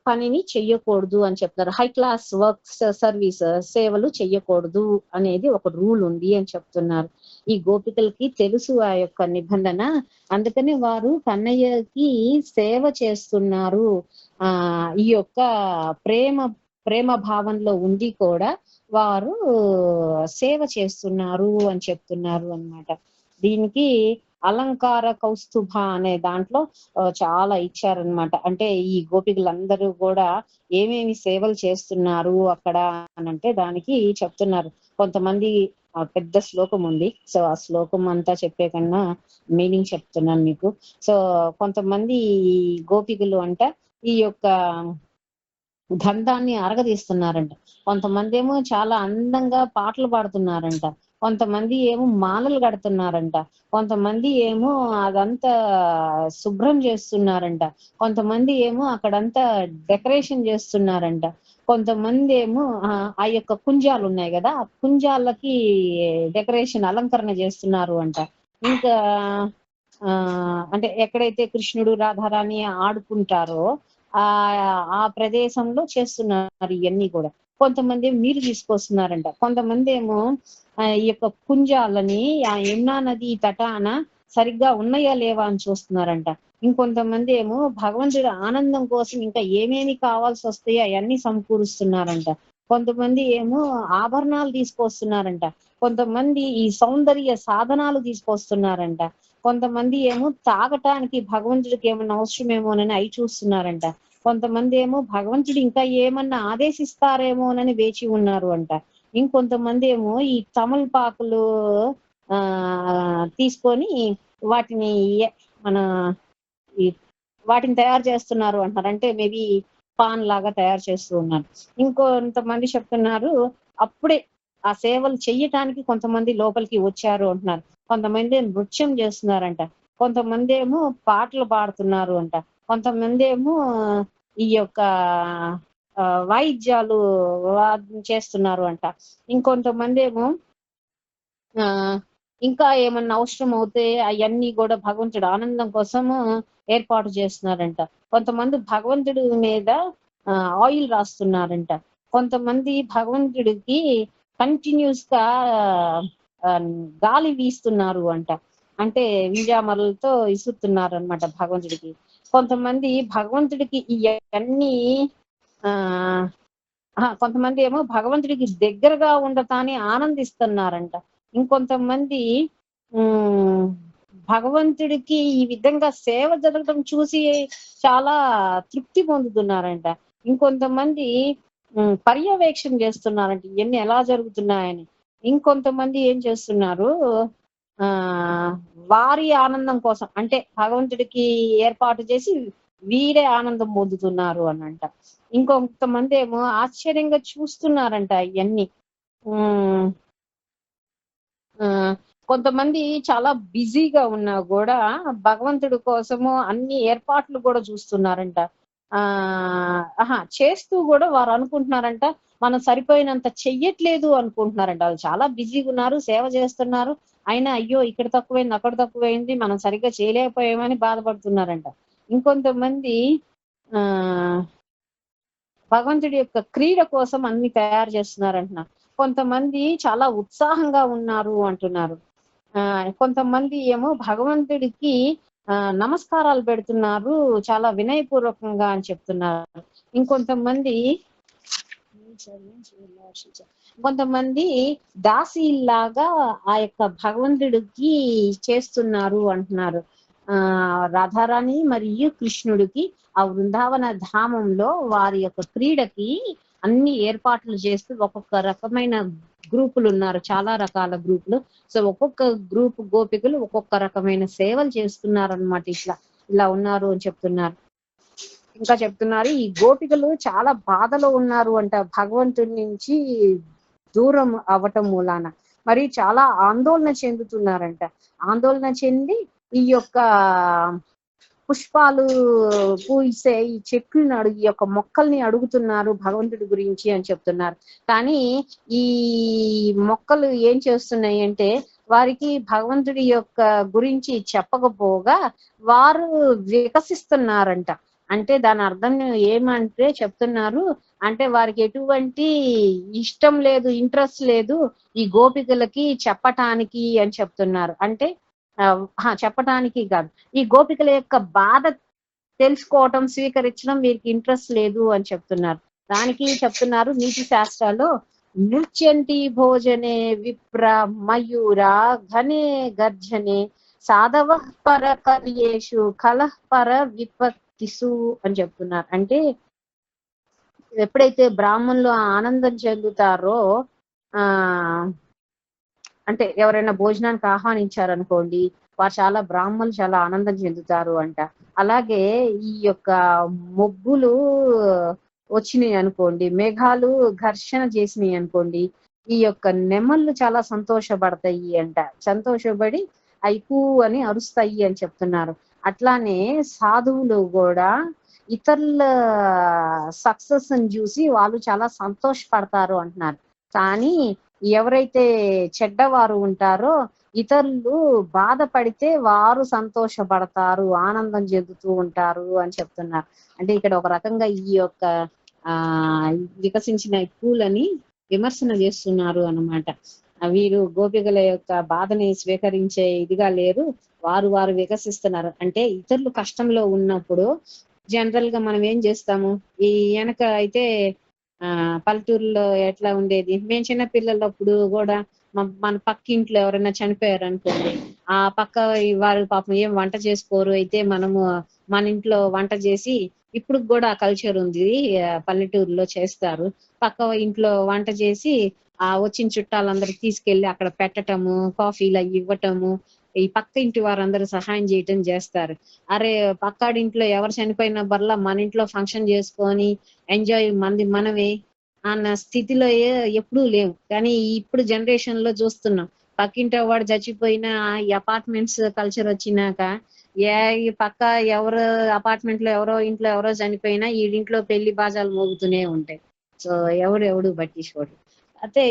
పనిని చెయ్యకూడదు అని చెప్తున్నారు. హై క్లాస్ వర్క్స్ సర్వీస్ సేవలు చెయ్యకూడదు అనేది ఒక రూల్ ఉంది అని చెప్తున్నారు. ఈ గోపికలకి తెలుసు ఆ యొక్క నిబంధన, అందుకని వారు కన్నయ్యకి సేవ చేస్తున్నారు. ఈ యొక్క ప్రేమ భావంలో ఉండి కూడా వారు సేవ చేస్తున్నారు అని చెప్తున్నారు అన్నమాట. దీనికి అలంకార కౌస్తుభ అనే దాంట్లో చాలా ఇచ్చారనమాట. అంటే ఈ గోపికలందరూ కూడా ఏమేమి సేవలు చేస్తున్నారు అక్కడ అని అంటే దానికి చెప్తున్నారు. కొంతమంది పెద్ద శ్లోకం ఉంది, సో ఆ శ్లోకం అంతా చెప్పే కన్నా మీనింగ్ చెప్తున్నాను మీకు. సో కొంతమంది గోపికలు అంట ఈ యొక్క గంధాన్ని అరగదీస్తున్నారంట, కొంతమంది ఏమో చాలా అందంగా పాటలు పాడుతున్నారంట, కొంతమంది ఏమో మాలలు కడుతున్నారంట, కొంతమంది ఏమో అదంతా శుభ్రం చేస్తున్నారంట, కొంతమంది ఏమో అక్కడంతా డెకరేషన్ చేస్తున్నారంట, కొంతమంది ఏమో ఆ యొక్క కుంజాలు ఉన్నాయి కదా ఆ కుంజాలకి డెకరేషన్ అలంకరణ చేస్తున్నారు అంట. ఇంకా అంటే ఎక్కడైతే కృష్ణుడు రాధారాణి ఆడుకుంటారో ఆ ప్రదేశంలో చేస్తున్నారు ఇవన్నీ కూడా. కొంతమంది నీరు తీసుకొస్తున్నారంట, కొంతమంది ఏమో ఈ యొక్క కుంజాలని ఆ యమునా నది తటాన సరిగ్గా ఉన్నాయా లేవా అని చూస్తున్నారంట, ఇంకొంతమంది ఏమో భగవంతుడి ఆనందం కోసం ఇంకా ఏమేమి కావాల్సి వస్తాయో అవన్నీ సమకూరుస్తున్నారంట. కొంతమంది ఏమో ఆభరణాలు తీసుకొస్తున్నారంట. కొంతమంది ఈ సౌందర్య సాధనాలు తీసుకొస్తున్నారంట. కొంతమంది ఏమో తాగటానికి భగవంతుడికి ఏమన్నా అవసరమేమోనని అవి చూస్తున్నారంట. కొంతమంది ఏమో భగవంతుడు ఇంకా ఏమన్నా ఆదేశిస్తారేమోనని వేచి ఉన్నారు అంట. ఇంకొంతమంది ఏమో ఈ తమలపాకులు తీసుకొని వాటిని మన ఈ వాటిని తయారు చేస్తున్నారు అంటారు. అంటే మేబీ పాన్ లాగా తయారు చేస్తూ ఉన్నారు. ఇంకొంతమంది చెప్తున్నారు అప్పుడే ఆ సేవలు చెయ్యటానికి కొంతమంది లోపలికి వచ్చారు అంటున్నారు. కొంతమంది నృత్యం చేస్తున్నారంట. కొంతమంది ఏమో పాటలు పాడుతున్నారు అంట. కొంతమంది ఏమో ఈ యొక్క వాయిద్యాలు చేస్తున్నారు అంట. ఇంకొంతమంది ఏమో ఇంకా ఏమన్నా అవసరం అవుతే అవన్నీ కూడా భగవంతుడు ఆనందం కోసము ఏర్పాటు చేస్తున్నారంట. కొంతమంది భగవంతుడి మీద ఆయిల్ రాస్తున్నారంట. కొంతమంది భగవంతుడికి కంటిన్యూస్ గా గాలి వీస్తున్నారు అంట. అంటే వింజామరలతో ఇసురుతున్నారు అనమాట భగవంతుడికి. కొంతమంది భగవంతుడికి ఇవన్నీ కొంతమంది ఏమో భగవంతుడికి దగ్గరగా ఉండటాన్ని ఆనందిస్తున్నారంట. ఇంకొంతమంది భగవంతుడికి ఈ విధంగా సేవ జరగడం చూసి చాలా తృప్తి పొందుతున్నారంట. ఇంకొంతమంది పర్యవేక్షణ చేస్తున్నారంట ఇవన్నీ ఎలా జరుగుతున్నాయని. ఇంకొంతమంది ఏం చేస్తున్నారు వారి ఆనందం కోసం అంటే భగవంతుడికి ఏర్పాటు చేసి వీరే ఆనందం పొందుతున్నారు అని అంట. ఇంకొంతమంది ఏమో ఆశ్చర్యంగా చూస్తున్నారంట ఇవన్నీ. కొంతమంది చాలా బిజీగా ఉన్నా కూడా భగవంతుడి కోసము అన్ని ఏర్పాట్లు కూడా చూస్తున్నారంట. చేస్తూ కూడా వారు అనుకుంటున్నారంట మనం సరిపోయినంత చెయ్యట్లేదు అనుకుంటున్నారంట. వాళ్ళు చాలా బిజీగా ఉన్నారు, సేవ చేస్తున్నారు, అయినా అయ్యో ఇక్కడ తక్కువైంది అక్కడ తక్కువైంది మనం సరిగ్గా చేయలేకపోయామని బాధపడుతున్నారంట. ఇంకొంతమంది భగవంతుడి యొక్క క్రీడ కోసం అన్ని తయారు చేస్తున్నారంటున్నారు. కొంతమంది చాలా ఉత్సాహంగా ఉన్నారు అంటున్నారు. కొంతమంది ఏమో భగవంతుడికి నమస్కారాలు పెడుతున్నారు చాలా వినయపూర్వకంగా అని చెప్తున్నారు. ఇంకొంతమంది దాసీల్లాగా ఆ యొక్క భగవంతుడికి చేస్తున్నారు అంటున్నారు. రాధారాణి మరియు కృష్ణుడికి ఆ బృందావన ధామంలో వారి యొక్క క్రీడకి అన్ని ఏర్పాట్లు చేస్తూ ఒక్కొక్క రకమైన గ్రూపులు ఉన్నారు, చాలా రకాల గ్రూపులు. సో ఒక్కొక్క గ్రూప్ గోపికలు ఒక్కొక్క రకమైన సేవలు చేస్తున్నారు అనమాట. ఇలా ఉన్నారు అని చెప్తున్నారు. ఇంకా చెప్తున్నారు ఈ గోపికలు చాలా బాధలో ఉన్నారు అంట భగవంతుడి నుంచి దూరం అవ్వటం మూలాన. మరి చాలా ఆందోళన చెందుతున్నారంట. ఆందోళన చెంది ఈ యొక్క పుష్పాలు పూసే ఈ చెట్లను ఈ యొక్క మొక్కల్ని అడుగుతున్నారు భగవంతుడి గురించి అని చెప్తున్నారు. కానీ ఈ మొక్కలు ఏం చేస్తున్నాయి అంటే వారికి భగవంతుడి యొక్క గురించి చెప్పకపోగా వారు వికసిస్తున్నారంట. అంటే దాని అర్థం ఏమంటే చెప్తున్నారు అంటే వారికి ఎటువంటి ఇష్టం లేదు, ఇంట్రెస్ట్ లేదు ఈ గోపికలకి చెప్పటానికి అని చెప్తున్నారు. అంటే చెప్పటానికి కాదు, ఈ గోపికల యొక్క బాధ తెలుసుకోవటం స్వీకరించడం వీరికి ఇంట్రెస్ట్ లేదు అని చెప్తున్నారు. దానికి చెప్తున్నారు నీతి శాస్త్రాల్లో నృత్యంతి భోజనే విప్ర మయూర ఘనే గర్జనే సాధవ పర కర్యేషు కలః పర విపత్తిసు అని చెప్తున్నారు. అంటే ఎప్పుడైతే బ్రాహ్మణులు ఆనందం చెందుతారో అంటే ఎవరైనా భోజనానికి ఆహ్వానించారనుకోండి వారు చాలా బ్రాహ్మణులు చాలా ఆనందం చెందుతారు అంట. అలాగే ఈ యొక్క మొగ్గులు వచ్చినాయి అనుకోండి, మేఘాలు ఘర్షణ చేసినాయి అనుకోండి, ఈ యొక్క నెమళ్ళు చాలా సంతోషపడతాయి అంట. సంతోషపడి ఐకు అని అరుస్తాయి అని చెప్తున్నారు. అట్లానే సాధువులు కూడా ఇతరుల సక్సెస్ అని చూసి వాళ్ళు చాలా సంతోషపడతారు అంటున్నారు. కానీ ఎవరైతే చెడ్డవారు ఉంటారో ఇతరులు బాధపడితే వారు సంతోషపడతారు, ఆనందం చెందుతూ ఉంటారు అని చెప్తున్నారు. అంటే ఇక్కడ ఒక రకంగా ఈ యొక్క వికసించిన పూలని విమర్శన చేస్తున్నారు అన్నమాట. వీరు గోపికల యొక్క బాధని స్వీకరించే ఇదిగా లేరు, వారు వికసిస్తున్నారు. అంటే ఇతరులు కష్టంలో ఉన్నప్పుడు జనరల్ గా మనం ఏం చేస్తాము, ఈ వెనక అయితే పల్లెటూరులో ఎట్లా ఉండేది, మేము చిన్న పిల్లలప్పుడు కూడా మన పక్కింట్లో ఎవరైనా చనిపోయారు అనుకోండి, ఆ పక్క వారు పాపం ఏం వంట చేసుకోరు, అయితే మనము మన ఇంట్లో వంట చేసి, ఇప్పుడు కూడా ఆ కల్చర్ ఉంది, పల్లెటూరులో చేస్తారు, పక్క ఇంట్లో వంట చేసి ఆ వచ్చిన చుట్టాలందరికి తీసుకెళ్లి అక్కడ పెట్టటము, కాఫీలు అవి ఇవ్వటము, ఈ పక్క ఇంటి వారందరూ సహాయం చేయటం చేస్తారు. అరే పక్కాడింట్లో ఎవరు చనిపోయిన బర్లా మన ఇంట్లో ఫంక్షన్ చేసుకొని ఎంజాయ్ మనమే అన్న స్థితిలో ఎప్పుడూ లేవు. కానీ ఇప్పుడు జనరేషన్ లో చూస్తున్నాం, పక్కింటి వాడు చచ్చిపోయినా ఈ అపార్ట్మెంట్స్ కల్చర్ వచ్చినాక ఈ పక్క ఎవరు అపార్ట్మెంట్ లో ఇంట్లో ఎవరో చనిపోయినా ఈ ఇంట్లో పెళ్లి బాజాలు మోగుతూనే ఉంటాయి. సో ఎవడు పట్టించుకోడు. అయితే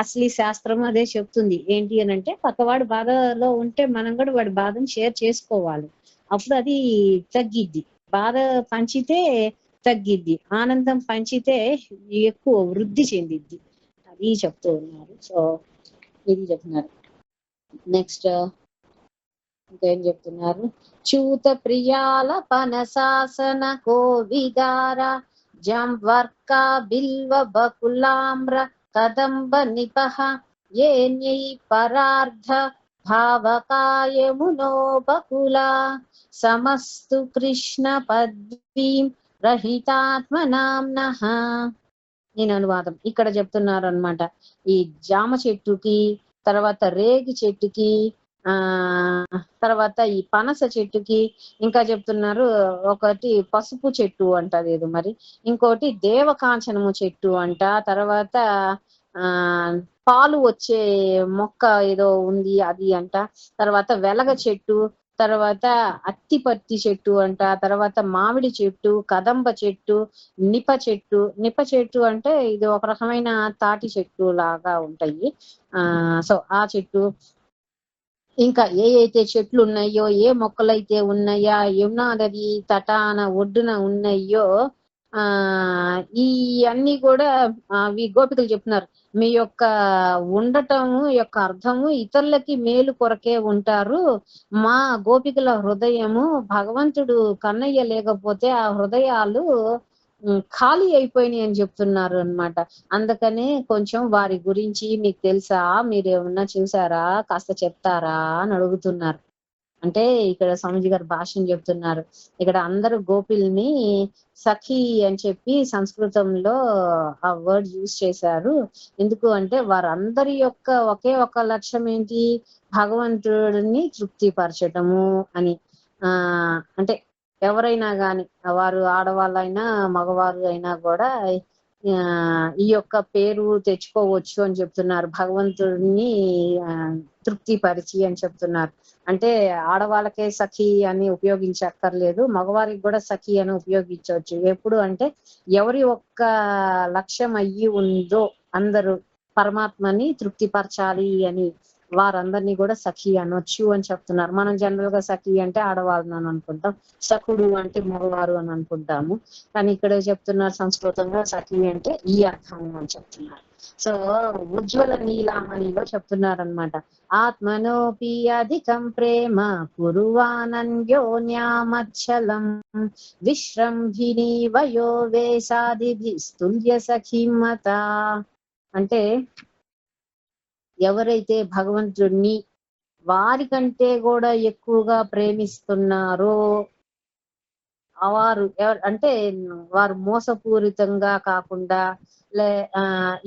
అసలు ఈ శాస్త్రం అదే చెప్తుంది, ఏంటి అని అంటే పక్కవాడు బాధలో ఉంటే మనం కూడా వాడి బాధను షేర్ చేసుకోవాలి, అప్పుడు అది తగ్గిద్ది. బాధ పంచితే తగ్గిద్ది, ఆనందం పంచితే ఎక్కువ వృద్ధి చెందిద్ది, అది చెప్తూ ఉన్నారు. సో ఇది చెప్తున్నారు. నెక్స్ట్ ఇంకేం చెప్తున్నారు, చూత ప్రియాల పనశాసన కోవిదార జంవర్క బిల్వ బకులామ్ర కదంబ నిపహ ఏన్యై పరార్ధ భావకాయమునో బకులా సమస్తు కృష్ణ పద్వీం రహితాత్మనాంనః. నేను అనువాదం ఇక్కడ చెప్తున్నారు అనమాట. ఈ జామ చెట్టుకి, తర్వాత రేగి చెట్టుకి, తర్వాత ఈ పనస చెట్టుకి, ఇంకా చెప్తున్నారు ఒకటి పసుపు చెట్టు అంట అదేదో మరి, ఇంకోటి దేవకాంచనము చెట్టు అంట, తర్వాత పాలు వచ్చే మొక్క ఏదో ఉంది అది అంట, తర్వాత వెలగ చెట్టు, తర్వాత అత్తిపత్తి చెట్టు అంట, తర్వాత మామిడి చెట్టు, కదంబ చెట్టు, నిప చెట్టు అంటే ఇది ఒక రకమైన తాటి చెట్టు లాగా ఉంటాయి. సో ఆ చెట్టు, ఇంకా అయితే చెట్లు ఉన్నాయో, ఏ మొక్కలైతే ఉన్నాయా యమునా నది తటాన ఒడ్డున ఉన్నాయో ఈ అన్ని కూడా గోపికలు చెప్తున్నారు, మీ యొక్క ఉండటము యొక్క అర్థము ఇతరులకి మేలు కొరకే ఉంటారు, మా గోపికల హృదయము భగవంతుడు కన్నయ్య లేకపోతే ఆ హృదయాలు ఖాళీ అయిపోయినాయి అని చెప్తున్నారు అనమాట. అందుకనే కొంచెం వారి గురించి మీకు తెలుసా, మీరు ఏమన్నా చూసారా, కాస్త చెప్తారా అని అడుగుతున్నారు. అంటే ఇక్కడ స్వామిజీ గారు భాష్యం చెప్తున్నారు, ఇక్కడ అందరు గోపిల్ని సఖి అని చెప్పి సంస్కృతంలో ఆ వర్డ్ యూజ్ చేశారు. ఎందుకు అంటే వారందరి యొక్క ఒకే ఒక లక్ష్యం ఏంటి, భగవంతుడిని తృప్తిపరచటము అని. అంటే ఎవరైనా గాని, వారు ఆడవాళ్ళైనా మగవారు అయినా కూడా ఈ యొక్క పేరు తెచ్చుకోవచ్చు అని చెప్తున్నారు, భగవంతుడిని తృప్తిపరిచి అని చెప్తున్నారు. అంటే ఆడవాళ్ళకే సఖి అని ఉపయోగించక్కర్లేదు, మగవారికి కూడా సఖి అని ఉపయోగించవచ్చు. ఎప్పుడు అంటే ఎవరి ఒక్క లక్ష్యం అయ్యి ఉందో అందరూ పరమాత్మని తృప్తిపరచాలి అని, వారందరినీ కూడా సఖి అనొచ్చు అని చెప్తున్నారు. మనం జనరల్ గా సఖి అంటే ఆడవాళ్ళని అని అనుకుంటాం, సఖుడు అంటే మగవారు అని అనుకుంటాము, కానీ ఇక్కడ చెప్తున్నారు సంస్కృతంగా సఖి అంటే ఈ అర్థం అని చెప్తున్నారు. సో ఉజ్వల నీలామణిలో చెప్తున్నారు అనమాట, ఆత్మనోపి అధికం ప్రేమ కురువానన్యోన్యామచ్చలం విశ్రంభిని వయో వేసాదిభిస్తుల్య సఖిమత. అంటే ఎవరైతే భగవంతుడిని వారికంటే కూడా ఎక్కువగా ప్రేమిస్తున్నారో వారు అంటే వారు మోసపూరితంగా కాకుండా,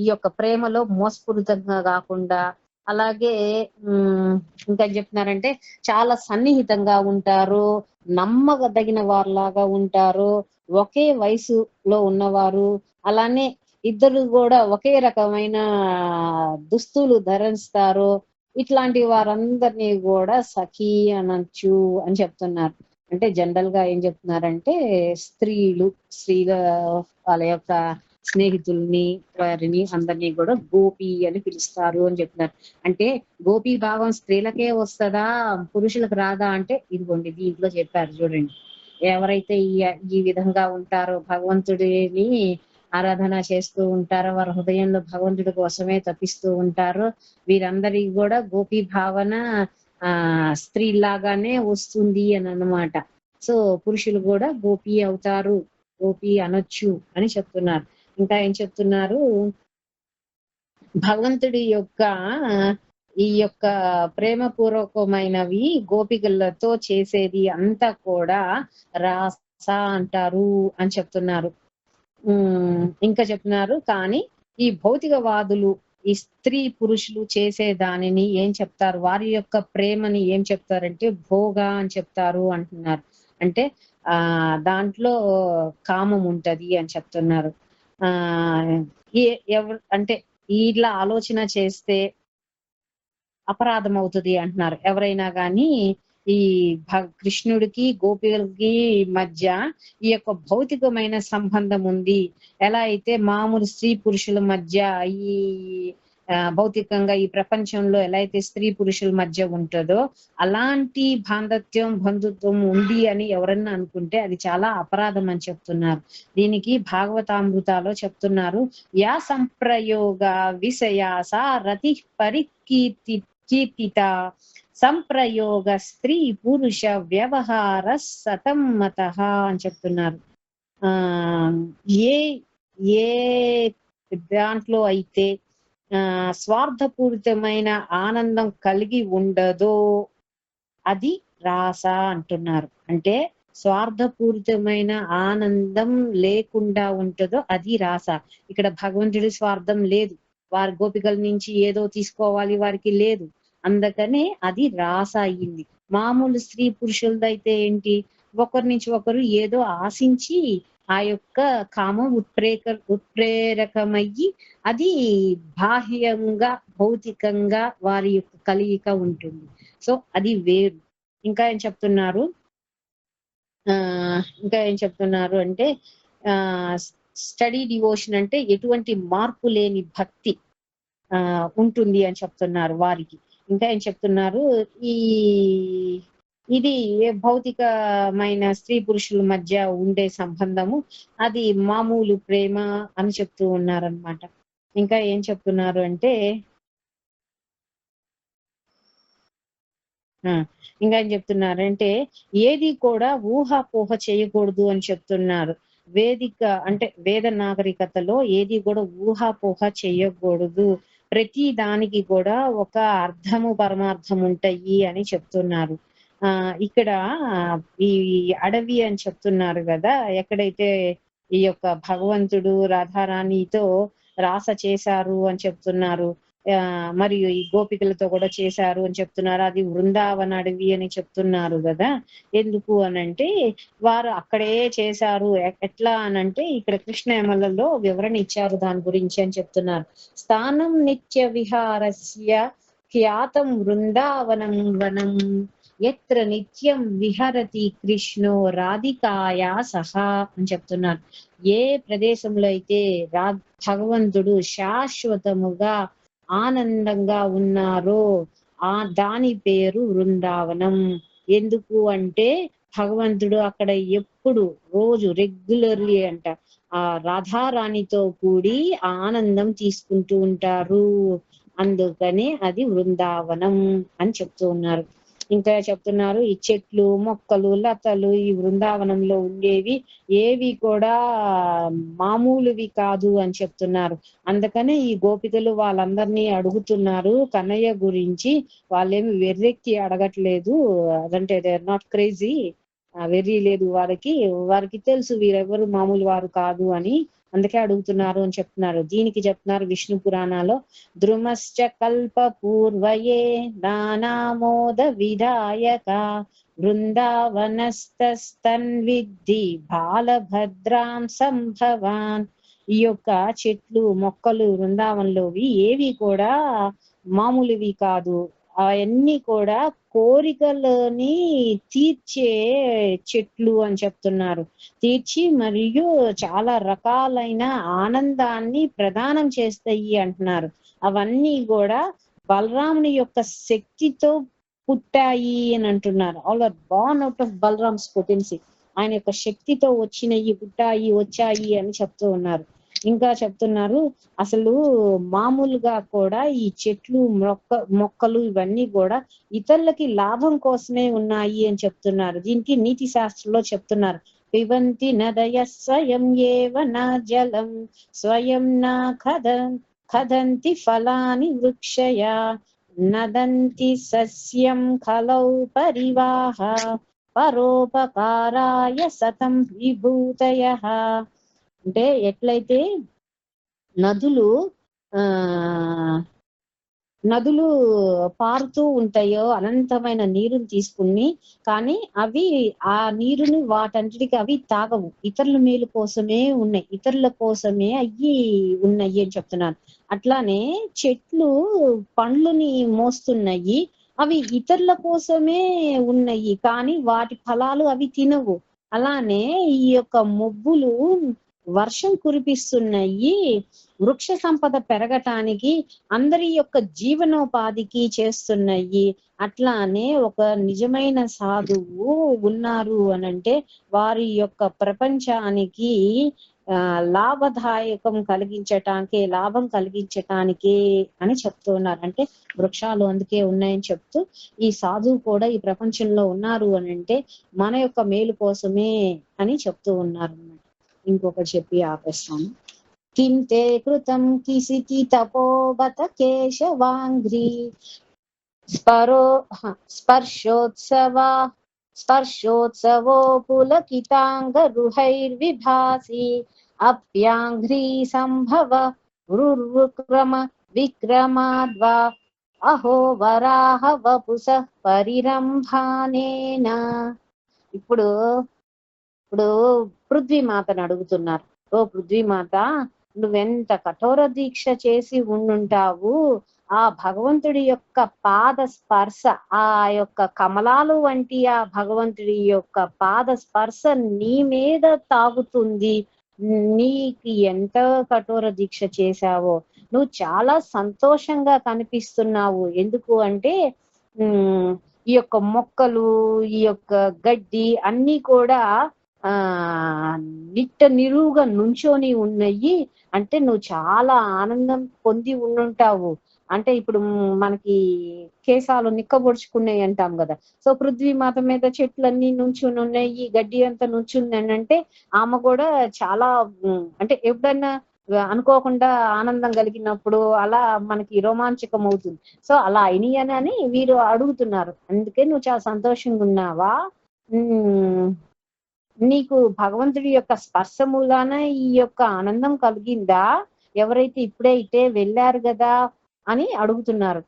ఈ యొక్క ప్రేమలో మోసపూరితంగా కాకుండా, అలాగే ఇంకా చెప్తున్నారంటే చాలా సన్నిహితంగా ఉంటారు, నమ్మదగిన వారిలాగా ఉంటారు, ఒకే వయసులో ఉన్నవారు, అలానే ఇద్దరు కూడా ఒకే రకమైన దుస్తులు ధరిస్తారు, ఇట్లాంటి వారందరినీ కూడా సఖి అనొచ్చు అని చెప్తున్నారు. అంటే జనరల్ గా ఏం చెప్తున్నారంటే స్త్రీల వాళ్ళ యొక్క స్నేహితుల్ని వారిని అందరినీ కూడా గోపి అని పిలుస్తారు అని చెప్తున్నారు. అంటే గోపీ భావం స్త్రీలకే వస్తుందా పురుషులకు రాదా అంటే ఇదిగోండి దీంట్లో చెప్పారు చూడండి, ఎవరైతే ఈ విధంగా ఉంటారో భగవంతుడిని ఆరాధన చేస్తూ ఉంటారో, వారి హృదయంలో భగవంతుడి కోసమే తప్పిస్తూ ఉంటారో, వీరందరికీ కూడా గోపీ భావన స్త్రీలాగానే వస్తుంది అని అన్నమాట. సో పురుషులు కూడా గోపి అవుతారు, గోపి అనొచ్చు అని చెప్తున్నారు. ఇంకా ఏం చెప్తున్నారు, భగవంతుడి యొక్క ఈ యొక్క ప్రేమపూర్వకమైనవి గోపికలతో చేసేది అంతా కూడా రాస అంటారు అని చెప్తున్నారు. ఇంకా చెప్తున్నారు, కానీ ఈ భౌతికవాదులు ఈ స్త్రీ పురుషులు చేసే దానిని ఏం చెప్తారు, వారి యొక్క ప్రేమని ఏం చెప్తారంటే భోగ అని చెప్తారు అంటున్నారు. అంటే దాంట్లో కామం ఉంటది అని చెప్తున్నారు. ఎవరు అంటే ఇట్లా ఆలోచన చేస్తే అపరాధం అవుతుంది అంటున్నారు. ఎవరైనా కానీ ఈ కృష్ణుడికి గోపికలకి మధ్య ఈ యొక్క భౌతికమైన సంబంధం ఉంది. ఎలా అయితే మామూలు స్త్రీ పురుషుల మధ్య ఈ భౌతికంగా ఈ ప్రపంచంలో ఎలా అయితే స్త్రీ పురుషుల మధ్య ఉంటుందో అలాంటి బంధుత్వం ఉంది అని ఎవరన్నా అనుకుంటే అది చాలా అపరాధం అని చెప్తున్నారు. దీనికి భాగవతామృతాలో చెప్తున్నారు, యా సంప్రయోగ విషయాస రతి కీర్తిత సంప్రయోగ స్త్రీ పురుష వ్యవహార సతమ్మత అని చెప్తున్నారు. ఏ ఏ దాంట్లో అయితే స్వార్థపూరితమైన ఆనందం కలిగి ఉండదో అది రాస అంటున్నారు. అంటే స్వార్థపూరితమైన ఆనందం లేకుండా ఉంటుందో అది రాస. ఇక్కడ భగవంతుడి స్వార్థం లేదు, వారి గోపికల నుంచి ఏదో తీసుకోవాలి వారికి లేదు, అందుకనే అది రాస అయ్యింది. మామూలు స్త్రీ పురుషులదైతే ఏంటి, ఒకరి నుంచి ఒకరు ఏదో ఆశించి ఆ యొక్క కామం ఉత్ప్రేరకమయ్యి అది బాహ్యంగా భౌతికంగా వారి యొక్క కలయిక ఉంటుంది. సో అది వేరు. ఇంకా ఏం చెప్తున్నారు, అంటే స్టడీ డివోషన్ అంటే ఎటువంటి మార్పు లేని భక్తి ఉంటుంది అని చెప్తున్నారు వారికి. ఇంకా ఏం చెప్తున్నారు, ఇది భౌతికమైన స్త్రీ పురుషుల మధ్య ఉండే సంబంధము అది మామూలు ప్రేమ అని చెప్తూ ఉన్నారనమాట. ఇంకా ఏం చెప్తున్నారు అంటే ఇంకా ఏం చెప్తున్నారంటే ఏది కూడా ఊహాపోహ చేయకూడదు అని చెప్తున్నారు. వేద నాగరికతలో ఏది కూడా ఊహాపోహ చేయకూడదు, ప్రతి దానికి కూడా ఒక అర్థము పరమార్థం ఉంటాయి అని చెప్తున్నారు. ఇక్కడ ఈ అడవి అని చెప్తున్నారు కదా, ఎక్కడైతే ఈ యొక్క భగవంతుడు రాధారాణితో రాస చేశారు అని చెప్తున్నారు, మరియు ఈ గోపికలతో కూడా చేశారు అని చెప్తున్నారు, అది వృందావన అడవి అని చెప్తున్నారు కదా. ఎందుకు అనంటే వారు అక్కడే చేశారు. ఎట్లా అనంటే ఇక్కడ కృష్ణ యమలలో వివరణ ఇచ్చారు దాని గురించి అని చెప్తున్నారు. స్థానం నిత్య విహారస్య ఖ్యాతం వృందావనం వనం ఎత్ర నిత్యం విహరతి కృష్ణో రాధికాయా సహా అని చెప్తున్నారు. ఏ ప్రదేశంలో అయితే భగవంతుడు శాశ్వతముగా ఆనందంగా ఉన్నారో దాని పేరు వృందావనం. ఎందుకు అంటే భగవంతుడు అక్కడ ఎప్పుడు రోజు రెగ్యులర్లీ అంట ఆ రాధారాణితో కూడి ఆనందం తీసుకుంటూ ఉంటారు, అందుకని అది వృందావనం అని చెప్తూ ఉన్నారు. ఇంకా చెప్తున్నారు, ఈ చెట్లు మొక్కలు లతలు ఈ వృందావనంలో ఉండేవి ఏవి కూడా మామూలువి కాదు అని చెప్తున్నారు. అందుకనే ఈ గోపికలు వాళ్ళందరినీ అడుగుతున్నారు కన్నయ్య గురించి. వాళ్ళేమి వెర్రెక్కి అడగట్లేదు, అదంటే దే ఆర్ నాట్ క్రేజీ, వెర్రీ లేదు వారికి తెలుసు వీరెవరు మామూలు వారు కాదు అని, అందుకే అడుగుతున్నారు అని చెప్తున్నారు. దీనికి చెప్తున్నారు విష్ణు పురాణాలో, ద్రుమశ్చ కల్ప పూర్వయే నానామోద విధాయక బృందావనస్తన్విద్ధి బాలభద్రాం సంభవాన్. ఈ యొక్క చెట్లు మొక్కలు వృందావనంలోవి ఏవి కూడా మామూలువి కాదు, అవన్నీ కూడా కోరికలని తీర్చే చెట్లు అని చెప్తున్నారు. తీర్చి మరియు చాలా రకాలైన ఆనందాన్ని ప్రదానం చేస్తాయి అంటున్నారు. అవన్నీ కూడా బలరాముని యొక్క శక్తితో పుట్టాయి అని అంటున్నారు. All are born out of Balaram's potency. ఆయన యొక్క శక్తితో వచ్చినవి పుట్టాయి వచ్చాయి అని చెప్తూ ఉన్నారు. ఇంకా చెప్తున్నారు అసలు మామూలుగా కూడా ఈ చెట్లు మొక్కలు ఇవన్నీ కూడా ఇతరులకి లాభం కోసమే ఉన్నాయి అని చెప్తున్నారు. దీనికి నీతి శాస్త్రంలో చెప్తున్నారు, పిబంతి నదయ స్వయం ఏవ నా జలం స్వయం నా ఖదంతి ఫలాని వృక్షయ నదంతి సస్యం ఖలౌ పరివాహ పరోపకారాయ సతం విభూతయః. అంటే ఎట్లయితే నదులు నదులు పారుతూ ఉంటాయో అనంతమైన నీరుని తీసుకుని, కానీ అవి ఆ నీరుని వాటంటికి అవి తాగవు, ఇతరుల మేలు కోసమే ఉన్నాయి, ఇతరుల కోసమే అయ్యి ఉన్నాయి అని చెప్తున్నారు. అట్లానే చెట్లు పండ్లుని మోస్తున్నాయి, అవి ఇతరుల కోసమే ఉన్నాయి, కానీ వాటి ఫలాలు అవి తినవు. అలానే ఈ యొక్క మొబ్బులు వర్షం కురిపిస్తున్నాయి, వృక్ష సంపద పెరగటానికి, అందరి యొక్క జీవనోపాధికి చేస్తున్నాయి. అట్లానే ఒక నిజమైన సాధువు ఉన్నారు అనంటే వారి యొక్క ప్రపంచానికి లాభం కలిగించటానికే అని చెప్తున్నారు. అంటే వృక్షాలు అందుకే ఉన్నాయని చెప్తూ ఈ సాధువు కూడా ఈ ప్రపంచంలో ఉన్నారు అనంటే మన యొక్క మేలు కోసమే అని చెప్తూ ఉన్నారు అన్నమాట. ఇంకొకటి చెప్పి ఆపేస్తాను. కింతే కృతం కిసితి తపోబత కేశవాంఘ్రి స్పర్శోత్సవో పులకితాంగ రుహైర్విభాసి అప్యాంఘ్రీ సంభవ విక్రమాద్వా అహో వరాహ వపుస పరిరంభానేన. ఇప్పుడు పృథ్వీమాతను అడుగుతున్నారు, ఓ పృథ్వీమాత, నువ్వెంత కఠోర దీక్ష చేసి ఉండుంటావు, ఆ భగవంతుడి యొక్క పాద స్పర్శ, ఆ యొక్క కమలాలు వంటి ఆ భగవంతుడి యొక్క పాద స్పర్శ నీ మీద తాగుతుంది, నీకు ఎంత కఠోర దీక్ష చేశావో, నువ్వు చాలా సంతోషంగా కనిపిస్తున్నావు. ఎందుకు అంటే ఈ యొక్క మొక్కలు, ఈ యొక్క గడ్డి అన్ని కూడా నిరువుగా నుంచొని ఉన్నాయి, అంటే నువ్వు చాలా ఆనందం పొంది ఉండుంటావు. అంటే ఇప్పుడు మనకి కేశాలు నిక్కబొడుచుకున్నాయి అంటాం కదా, సో పృథ్వీమాత మీద చెట్లన్నీ నుంచుని ఉన్నాయి, గడ్డి అంతా నుంచుంది అని అంటే ఆమె కూడా చాలా అంటే ఎప్పుడన్నా అనుకోకుండా ఆనందం కలిగినప్పుడు అలా మనకి రోమాంచకం అవుతుంది. సో అలా అయినాయని వీరు అడుగుతున్నారు, అందుకే నువ్వు చాలా సంతోషంగా ఉన్నావా, నీకు భగవంతుడి యొక్క స్పర్శ మూలాన ఈ యొక్క ఆనందం కలిగిందా, ఎవరైతే ఇప్పుడే ఇటే వెళ్ళారు కదా అని అడుగుతున్నారు.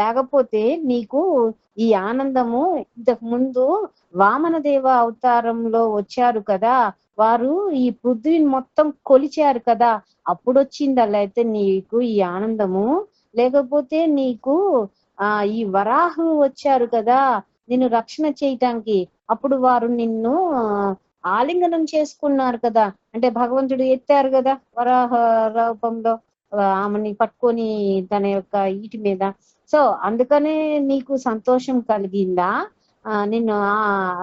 లేకపోతే నీకు ఈ ఆనందము ఇంతకు ముందు వామనదేవ అవతారంలో వచ్చారు కదా, వారు ఈ పృథ్వీని మొత్తం కొలిచారు కదా, అప్పుడు వచ్చిందా లేకపోతే నీకు ఈ ఆనందము, లేకపోతే నీకు ఈ వరాహు వచ్చారు కదా నిన్ను రక్షణ చేయటానికి, అప్పుడు వారు నిన్ను ఆలింగనం చేసుకున్నారు కదా, అంటే భగవంతుడు ఎత్తారు కదా వరాహ రూపంలో ఆమెని పట్టుకొని తన యొక్క ఈటి మీద, సో అందుకనే నీకు సంతోషం కలిగిందా, నిన్ను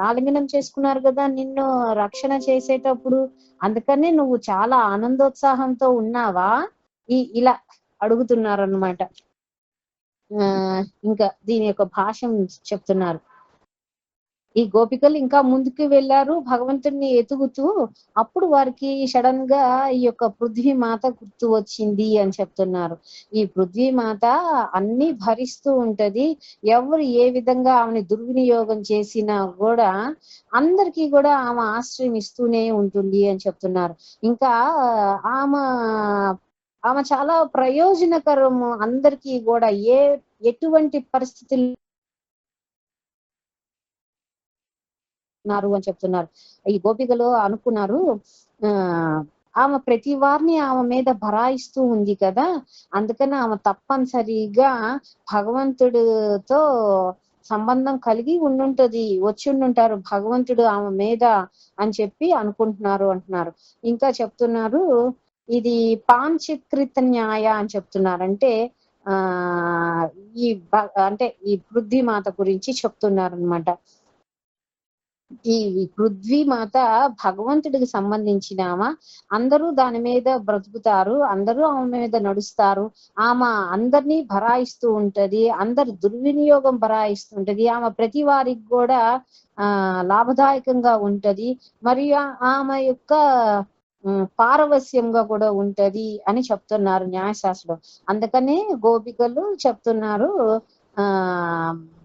ఆలింగనం చేసుకున్నారు కదా నిన్ను రక్షణ చేసేటప్పుడు, అందుకనే నువ్వు చాలా ఆనందోత్సాహంతో ఉన్నావా, ఇలా అడుగుతున్నారు అన్నమాట. ఇంకా దీని యొక్క భాష్యం చెప్తున్నారు. ఈ గోపికలు ఇంకా ముందుకు వెళ్ళారు భగవంతుడిని ఎతుకుతూ, అప్పుడు వారికి సడన్ గా ఈ యొక్క పృథ్వీ మాత గుర్తు వచ్చింది అని చెప్తున్నారు. ఈ పృథ్వీ మాత అన్ని భరిస్తూ ఉంటది, ఎవరు ఏ విధంగా ఆమెని దుర్వినియోగం చేసినా కూడా అందరికీ కూడా ఆమె ఆశ్రయం ఇస్తూనే ఉంటుంది అని చెప్తున్నారు. ఇంకా ఆమె చాలా ప్రయోజనకరము అందరికీ కూడా, ఎటువంటి పరిస్థితులు అని చెప్తున్నారు. ఈ గోపికలు అనుకున్నారు, ఆమె ప్రతి వారిని ఆమె మీద భరాయిస్తూ ఉంది కదా, అందుకని ఆమె తప్పనిసరిగా భగవంతుడితో సంబంధం కలిగి ఉండుంటది, వచ్చి ఉండుంటారు భగవంతుడు ఆమె మీద అని చెప్పి అనుకుంటున్నారు అంటున్నారు. ఇంకా చెప్తున్నారు, ఇది పాంచకృత న్యాయ అని చెప్తున్నారు. అంటే ఈ పృథ్వీ మాత గురించి చెప్తున్నారు అనమాట. ఈ పృథ్వీ మాత భగవంతుడికి సంబంధించినామా, అందరూ దాని మీద బ్రతుకుతారు, అందరూ ఆమె మీద నడుస్తారు, ఆమె అందరినీ భరాయిస్తూ ఉంటది, అందరు దుర్వినియోగం భరాయిస్తుంటది, ఆమె ప్రతి వారికి కూడా లాభదాయకంగా ఉంటది, మరియు ఆమె యొక్క పారవస్యంగా కూడా ఉంటది అని చెప్తున్నారు న్యాయశాస్త్రం. అందుకనే గోపికలు చెప్తున్నారు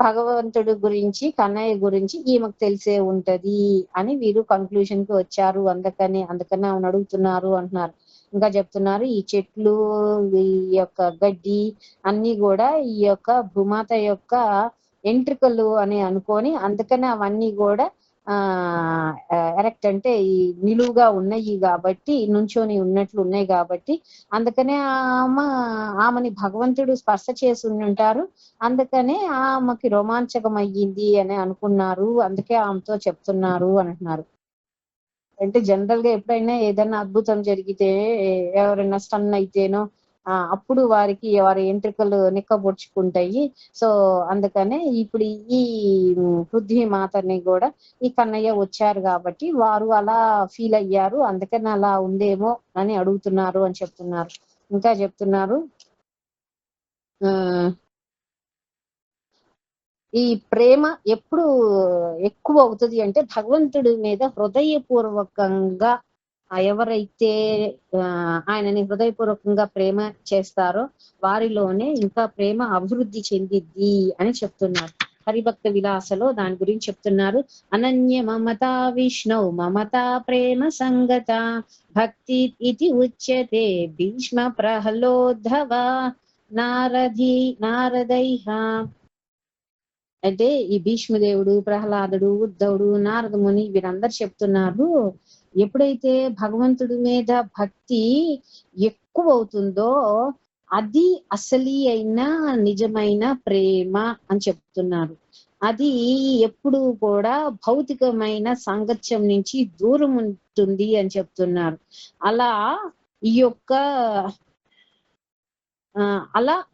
భగవంతుడి గురించి, కన్నయ్య గురించి ఈమెకు తెలిసే ఉంటది అని వీరు కన్క్లూజన్ కి వచ్చారు, అందుకనే ఆమెను అడుగుతున్నారు అంటున్నారు. ఇంకా చెప్తున్నారు ఈ చెట్లు, ఈ యొక్క గడ్డి అన్ని కూడా ఈ యొక్క భూమాత యొక్క ఎంట్రికలు అని అనుకొని, అందుకనే అవన్నీ కూడా ఎరెక్ట్ అంటే ఈ నిలువుగా ఉన్నాయి కాబట్టి, నుంచొని ఉన్నట్లు ఉన్నాయి కాబట్టి, అందుకనే ఆమెని భగవంతుడు స్పర్శ చేసి ఉంటారు, అందుకనే ఆమెకి రోమాంచకం అయ్యింది అని అనుకున్నారు, అందుకే ఆమెతో చెప్తున్నారు అంటున్నారు. అంటే జనరల్ గా ఎప్పుడైనా ఏదైనా అద్భుతం జరిగితే, ఎవరైనా స్టన్ అయితేనో అప్పుడు వారికి వారి ఎంట్రికలు నిక్కబొడుచుకుంటాయి. సో అందుకనే ఇప్పుడు ఈ పృథ్వీ మాతని కూడా ఈ కన్నయ్య వచ్చారు కాబట్టి వారు అలా ఫీల్ అయ్యారు, అందుకని అలా ఉందేమో అని అడుగుతున్నారు అని చెప్తున్నారు. ఇంకా చెప్తున్నారు ఈ ప్రేమ ఎప్పుడు ఎక్కువ అవుతుంది అంటే భగవంతుడి మీద హృదయపూర్వకంగా ఎవరైతే ఆయనని హృదయపూర్వకంగా ప్రేమ చేస్తారో వారిలోనే ఇంకా ప్రేమ అభివృద్ధి చెందిద్ది అని చెప్తున్నారు. హరిభక్త విలాసలో దాని గురించి చెప్తున్నారు. అనన్య మమతా విష్ణు మమతా ప్రేమ సంగత భక్తి ఇది ఉచ్యతే భీష్మ ప్రహ్లోద్ధవ నారదైహ. అంటే ఈ భీష్మదేవుడు, ప్రహ్లాదుడు, ఉద్ధవుడు, నారద ముని వీరందరు చెప్తున్నారు, ఎప్పుడైతే భగవంతుడి మీద భక్తి ఎక్కువ అవుతుందో అది అసలి అయిన నిజమైన ప్రేమ అని చెప్తున్నారు. అది ఎప్పుడు కూడా భౌతికమైన సాంగత్యం నుంచి దూరం ఉంటుంది అని చెప్తున్నారు. అలా ఈ యొక్క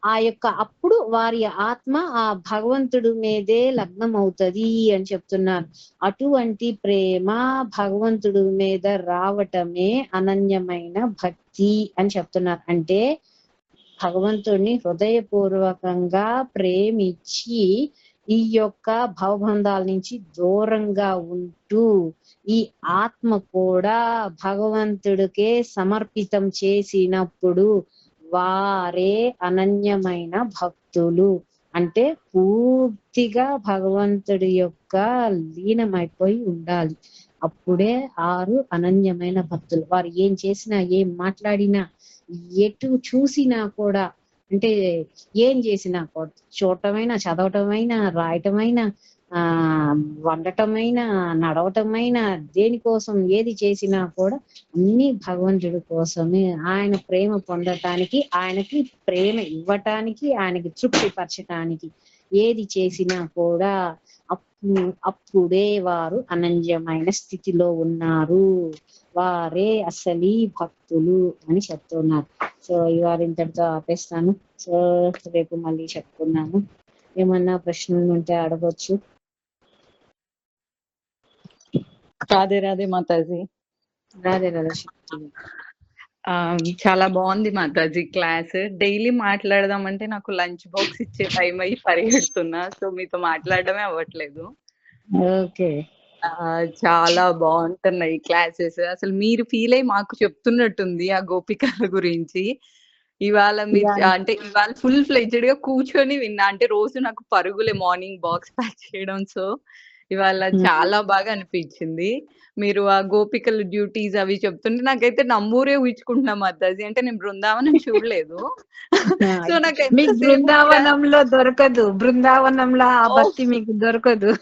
ఆ యొక్క అప్పుడు వారి ఆత్మ ఆ భగవంతుడి మీదే లగ్నం అవుతుంది అని చెప్తున్నారు. అటువంటి ప్రేమ భగవంతుడి మీద రావటమే అనన్యమైన భక్తి అని చెప్తున్నారు. అంటే భగవంతుడిని హృదయపూర్వకంగా ప్రేమించి ఈ యొక్క భవబంధాల నుంచి దూరంగా ఉంటూ ఈ ఆత్మ కూడా భగవంతుడికే సమర్పితం చేసినప్పుడు వారే అనన్యమైన భక్తులు. అంటే పూర్తిగా భగవంతుడి యొక్క లీనమైపోయి ఉండాలి, అప్పుడే ఆరు అనన్యమైన భక్తులు. వారు ఏం చేసినా, ఏం మాట్లాడినా, ఎటు చూసినా కూడా, అంటే ఏం చేసినా కూడా, చూడటమైనా, చదవటమైనా, రాయటమైనా, వండటమైనా, నడవటమైనా, దేనికోసం ఏది చేసినా కూడా అన్ని భగవంతుడి కోసమే. ఆయన ప్రేమ పొందటానికి, ఆయనకి ప్రేమ ఇవ్వటానికి, ఆయనకి తృప్తి పరచటానికి ఏది చేసినా కూడా అప్పుడే వారు అనన్యమైన స్థితిలో ఉన్నారు, వారే అసలీ భక్తులు అని చెప్తున్నారు. సో ఇవాళ ఇంతటితో ఆపేస్తాను. సో రేపు మళ్ళీ చెప్పుకున్నాను. ఏమన్నా ప్రశ్నలు ఉంటే అడగొచ్చు. రాధే రాధే మాతాజీ. రాధే రాధే. చాలా బాగుంది మాతాజీ క్లాస్. డైలీ మాట్లాడదామంటే నాకు లంచ్ బాక్స్ ఇచ్చే టైం అయ్యి పరిగెడుతున్నా, సో మీతో మాట్లాడడమే అవ్వట్లేదు. ఓకే, చాలా బాగుంటున్నాయి క్లాసెస్. అసలు మీరు ఫీల్ అయ్యి మాకు చెప్తున్నట్టుంది ఆ గోపికల గురించి. ఇవాళ మీరు అంటే ఇవాళ ఫుల్ ఫ్లెడ్జెడ్ గా కూర్చొని విన్నా. అంటే రోజు నాకు పరుగులే మార్నింగ్ బాక్స్ ప్యాక్ చేయడం, సో ఇవాళ చాలా బాగా అనిపించింది. మీరు ఆ గోపికల డ్యూటీస్ అవి చెప్తుంటే నాకైతే నమ్మూరే ఊహించుకుంటున్నా మాతాజీ. అంటే నేను బృందావనం చూడలేదు, సో నాకు బృందావనంలో దొరకదు, బృందావనంలో ఆ భక్తి మీకు దొరకదు,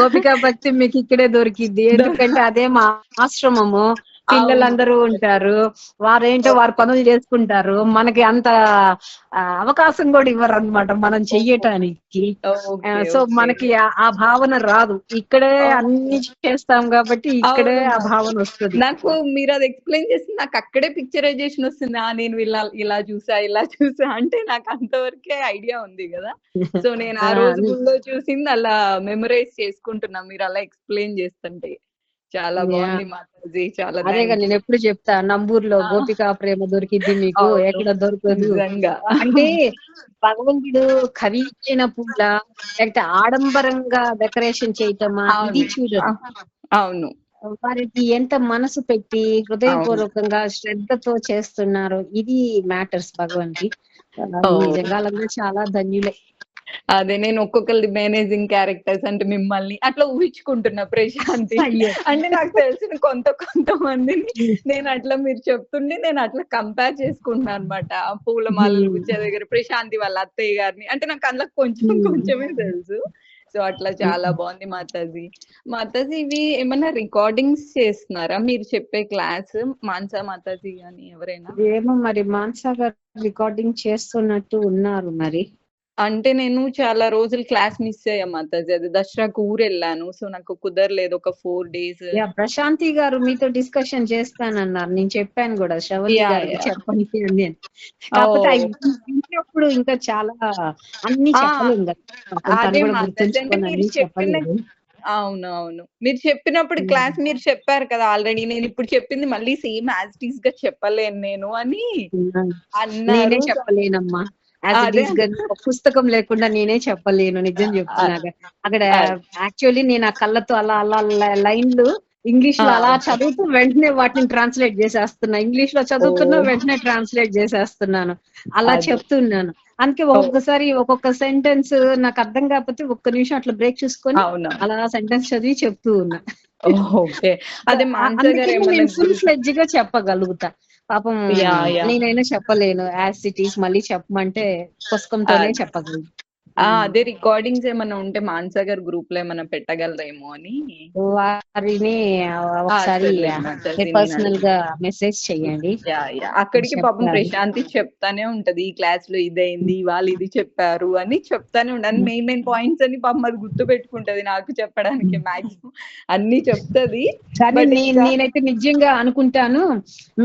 గోపికా భక్తి మీకు ఇక్కడే దొరికిద్ది. ఎందుకంటే అదే మా ఆశ్రమము, పిల్లలందరూ ఉంటారు, వారేంటో వారు పనులు చేసుకుంటారు, మనకి అంత అవకాశం కూడా ఇవ్వరు అనమాట మనం చెయ్యటానికి. సో మనకి ఆ భావన రాదు. ఇక్కడే అన్ని చేస్తాం కాబట్టి ఇక్కడే ఆ భావన వస్తుంది. నాకు మీరు అది ఎక్స్ప్లెయిన్ చేసి నాకు అక్కడే పిక్చరైజేషన్ వస్తుంది. నేను ఇలా చూసా అంటే నాకు అంతవరకే ఐడియా ఉంది కదా. సో నేను ఆ రోజు గుళ్ళో చూసింది అలా మెమరైజ్ చేసుకుంటున్నా మీరు అలా ఎక్స్ప్లెయిన్ చేస్తుంటే. చాలా బాగుంది మాతాజీ, చాలా అదేగా నేను ఎప్పుడు చెప్తా, నంబూర్లో గోపికా ప్రేమ దొరికిద్ది మీకు, ఎక్కడ దొరకదు. అంటే భగవంతుడు ఖరీదైన పూల లేకపోతే ఆడంబరంగా డెకరేషన్ చేయటమా ఇది చూడరు. అవును, వారికి ఎంత మనసు పెట్టి హృదయపూర్వకంగా శ్రద్ధతో చేస్తున్నారు, ఇది మ్యాటర్స్ భగవంతుడి. నిజంగా చాలా ధన్యులే. అదే నేను ఒక్కొక్కరి మేనేజింగ్ క్యారెక్టర్స్ అంటే మిమ్మల్ని అట్లా ఊహించుకుంటున్నా ప్రశాంతి. అంటే నాకు తెలిసిన కొంతమందిని నేను అట్లా మీరు చెప్తుండే నేను అట్లా కంపేర్ చేసుకుంటున్నాను అనమాట. పూలమాలలు గుచ్చే దగ్గర ప్రశాంతి వాళ్ళ అత్తయ్య గారిని, అంటే నాకు అందులో కొంచెమే తెలుసు. సో అట్లా చాలా బాగుంది మాతాజీ. ఇవి ఏమన్నా రికార్డింగ్స్ చేస్తున్నారా మీరు చెప్పే క్లాస్? మాన్సా మాతాజీ గాని ఎవరైనా? ఏమో మరి మాన్సా గారు రికార్డింగ్ చేస్తున్నట్టు ఉన్నారు మరి. అంటే నేను చాలా రోజులు క్లాస్ మిస్ అయ్యా మాతాజీ. అది దసరాకు ఊరు వెళ్ళాను, సో నాకు కుదరలేదు ఒక 4 days. ప్రశాంతి గారు మీతో డిస్కషన్ చేస్తానన్నారు, నేను చెప్పాను కూడా శ్రవణి గారికి చెప్పండి అని నేను. కాకపోతే విన్నప్పుడు ఇంకా చాలా అన్ని చెప్పలేము కదా. అవును, మీరు చెప్పినప్పుడు క్లాస్ మీరు చెప్పారు కదా ఆల్రెడీ. నేను ఇప్పుడు చెప్పింది మళ్ళీ సేమ్ యాజ్ ఇట్ ఈస్ గా చెప్పలేను నేను అని నేనే చెప్పలేనమ్మా. పుస్తకం లేకుండా నేనే చెప్పలేను, నిజం చెప్తున్నాగా. అక్కడ యాక్చువల్లీ నేను ఆ కళ్ళతో అలా లైన్లు ఇంగ్లీష్ లో అలా చదువుతూ వెంటనే వాటిని ట్రాన్స్లేట్ చేసేస్తున్నా, ఇంగ్లీష్ లో చదువుతున్నా వెంటనే ట్రాన్స్లేట్ చేసేస్తున్నాను, అలా చెప్తున్నాను. అందుకే ఒక్కొక్కసారి ఒక్కొక్క సెంటెన్స్ నాకు అర్థం కాకపోతే ఒక్క నిమిషం అట్లా బ్రేక్ చూసుకొని అలా సెంటెన్స్ చదివి చెప్తూ ఉన్నా. ఫుల్ ఫ్లెడ్జ్ గా చెప్పగలుగుతా. పాపం నేనైనా చెప్పలేను యాజ్ ఇట్ ఈస్, మళ్ళీ చెప్పమంటే పుస్తకంతోనే చెప్పగలను. అదే రికార్డింగ్స్ ఏమైనా ఉంటే మాన్సా గారు గ్రూప్ లో ఏమైనా పెట్టగలరేమో అని వారిని ఒకసారి పర్సనల్ గా మెసేజ్ చెయ్యండి. అక్కడికి పాపం ప్రశాంతి చెప్తానే ఉంటది, ఈ క్లాస్ లో ఇదైంది, వాళ్ళు ఇది చెప్పారు అని చెప్తానే ఉంటది. మెయిన్ పాయింట్స్ అని పాపం అది గుర్తు పెట్టుకుంటది నాకు చెప్పడానికి మాక్సిమం అన్ని చెప్తది. నేనైతే నిజంగా అనుకుంటాను,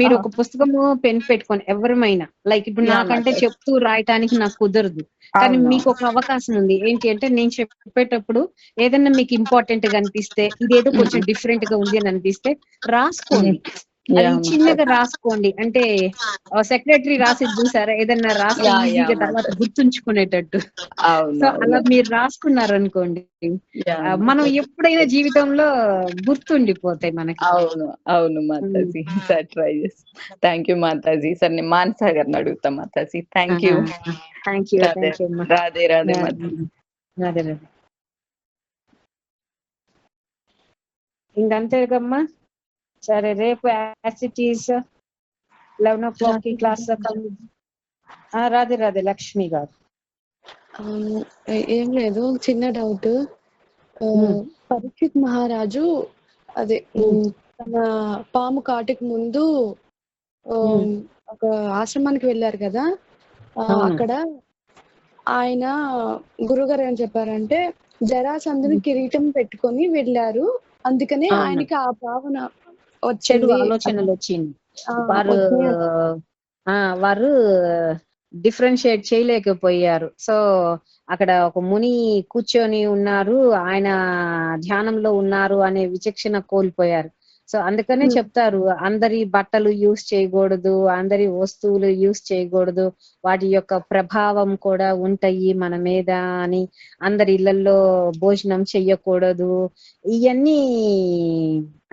మీరు ఒక పుస్తకము పెన్ పెట్టుకొని ఎవరమైనా, లైక్ ఇప్పుడు నాకంటే చెప్తూ రాయటానికి నాకు కుదరదు, కానీ మీకు ఒక అవకాశం ఉంది. ఏంటి అంటే నేను చెప్పేటప్పుడు ఏదన్నా మీకు ఇంపార్టెంట్ గా అనిపిస్తే, ఇదేదో కొంచెం డిఫరెంట్ గా ఉంది అని అనిపిస్తే రాసుకోండి, అది చిన్నగా రాసుకోండి. అంటే సెక్రటరీ రాసేది చూసారా, ఏదన్నా రాసి ఈజీగా తర్వాత గుర్తుంచుకునేటట్టు. సో అలా మీరు రాసుకున్నారు అనుకోండి, మనం ఎప్పుడైనా జీవితంలో గుర్తుండిపోతాయి మనకి. అవును మాతాజీ, సార్ ట్రై చేస్తాం. Thank you Mataji. సార్ నేను మాన్సా గారిని అడుగుతా మాతాజీ. Thank you. రాధే రాధే మాతాజీ. ఇంకంతేగమ్మా. సరే, రేపు యాజ్ ఇట్ ఈస్ 11 o'clock కి క్లాస్. రాధే రాధే లక్ష్మి గారు. ఏం లేదు, చిన్న డౌట్. పరీక్షిత్ మహారాజు అదే తన పాము కాటికి ముందు ఒక ఆశ్రమానికి వెళ్ళారు కదా, అక్కడ ఆయన గురుగారు ఏం చెప్పారంటే జరాసంధుని కిరీటం పెట్టుకొని వెళ్ళారు, అందుకనే ఆయనకి ఆ భావన చెడు ఆలోచనలు వచ్చింది. వారు డిఫరెన్షియేట్ చేయలేకపోయారు. సో అక్కడ ఒక ముని కూర్చొని ఉన్నారు, ఆయన ధ్యానంలో ఉన్నారు అనే విచక్షణ కోల్పోయారు. సో అందుకనే చెప్తారు, అందరి బట్టలు యూస్ చేయకూడదు, అందరి వస్తువులు యూస్ చేయకూడదు, వాటి యొక్క ప్రభావం కూడా ఉంటాయి మన మీద అని, అందరి ఇళ్లలో భోజనం చెయ్యకూడదు. ఇవన్నీ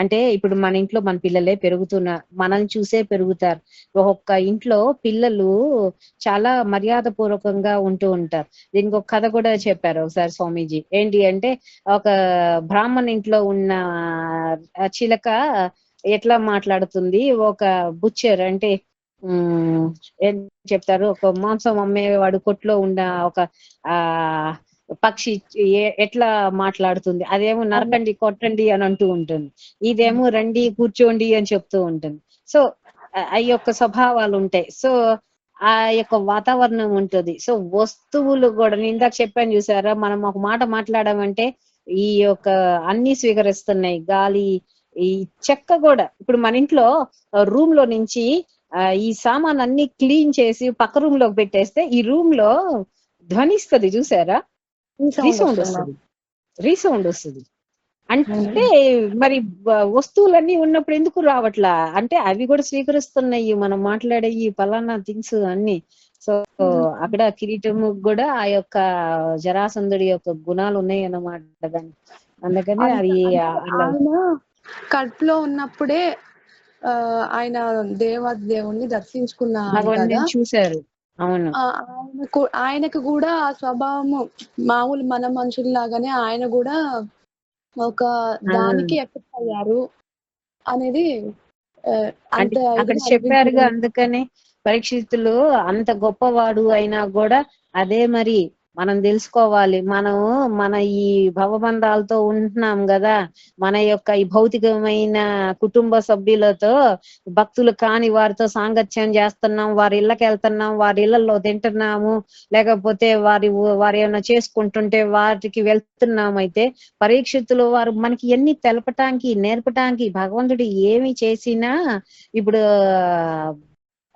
అంటే ఇప్పుడు మన ఇంట్లో మన పిల్లలే పెరుగుతున్నారు, మనల్ని చూసే పెరుగుతారు. ఒక్కొక్క ఇంట్లో పిల్లలు చాలా మర్యాద పూర్వకంగా ఉంటూ ఉంటారు. దీనికి ఒక కథ కూడా చెప్పారు ఒకసారి స్వామీజీ. ఏంటి అంటే, ఒక బ్రాహ్మణ్ ఇంట్లో ఉన్న చిలక ఎట్లా మాట్లాడుతుంది, ఒక బుచ్చర్ అంటే ఏం చెప్తారు, ఒక మాంసం అమ్మేవాడు కొట్లో ఉన్న ఒక పక్షి ఎట్లా మాట్లాడుతుంది, అదేమో నరకండి కొట్టండి అని అంటూ ఉంటుంది, ఇదేమో రండి కూర్చోండి అని చెప్తూ ఉంటుంది. సో ఆ యొక్క స్వభావాలు ఉంటాయి. సో ఆ యొక్క వాతావరణం ఉంటుంది. సో వస్తువులు కూడా నేను ఇందాక చెప్పాను చూసారా, మనం ఒక మాట మాట్లాడామంటే ఈ యొక్క అన్ని స్వీకరిస్తున్నాయి. గాలి, ఈ చెక్క కూడా ఇప్పుడు మన ఇంట్లో రూమ్ లో నుంచి ఈ సామాన్ అన్ని క్లీన్ చేసి పక్క రూమ్ లోకి పెట్టేస్తే ఈ రూమ్ లో ధ్వనిస్తుంది చూసారా, రీసౌండ్ వస్తుంది. అంటే మరి వస్తువులన్నీ ఉన్నప్పుడు ఎందుకు రావట్లా అంటే అవి కూడా స్వీకరిస్తున్నాయి మనం మాట్లాడే ఈ పలానా థింగ్స్ అన్ని. సో అక్కడ కిరీటము కూడా ఆ యొక్క జరాసంధుడి యొక్క గుణాలు ఉన్నాయి అన్నమాట దాన్ని. అందుకని అది ఆయన కడుపులో ఉన్నప్పుడే ఆయన దేవుణ్ణి దర్శించుకున్నారు కదా, చూశారు. అవును, ఆయనకు కూడా ఆ స్వభావము మామూలు మన మనుషుల్లాగానే ఆయన కూడా ఒక దానికి ఎఫెక్ట్ అయ్యారు అనేది అక్కడ చెప్పారుగా. అందుకని పరీక్షితులు అంత గొప్పవాడు అయినా కూడా అదే మరి మనం తెలుసుకోవాలి. మనము మన ఈ భవబంధాలతో ఉంటున్నాం కదా, మన యొక్క ఈ భౌతికమైన కుటుంబ సభ్యులతో భక్తులు కాని వారితో సాంగత్యం చేస్తున్నాం, వారి ఇళ్ళకి వెళ్తున్నాం, వారి ఇళ్లలో తింటున్నాము, లేకపోతే వారి ఏమైనా చేసుకుంటుంటే వాటికి వెళ్తున్నాం. అయితే పరీక్షితులు వారు మనకి ఎన్ని తెలపటానికి నేర్పటానికి భగవంతుడు ఏమి చేసినా ఇప్పుడు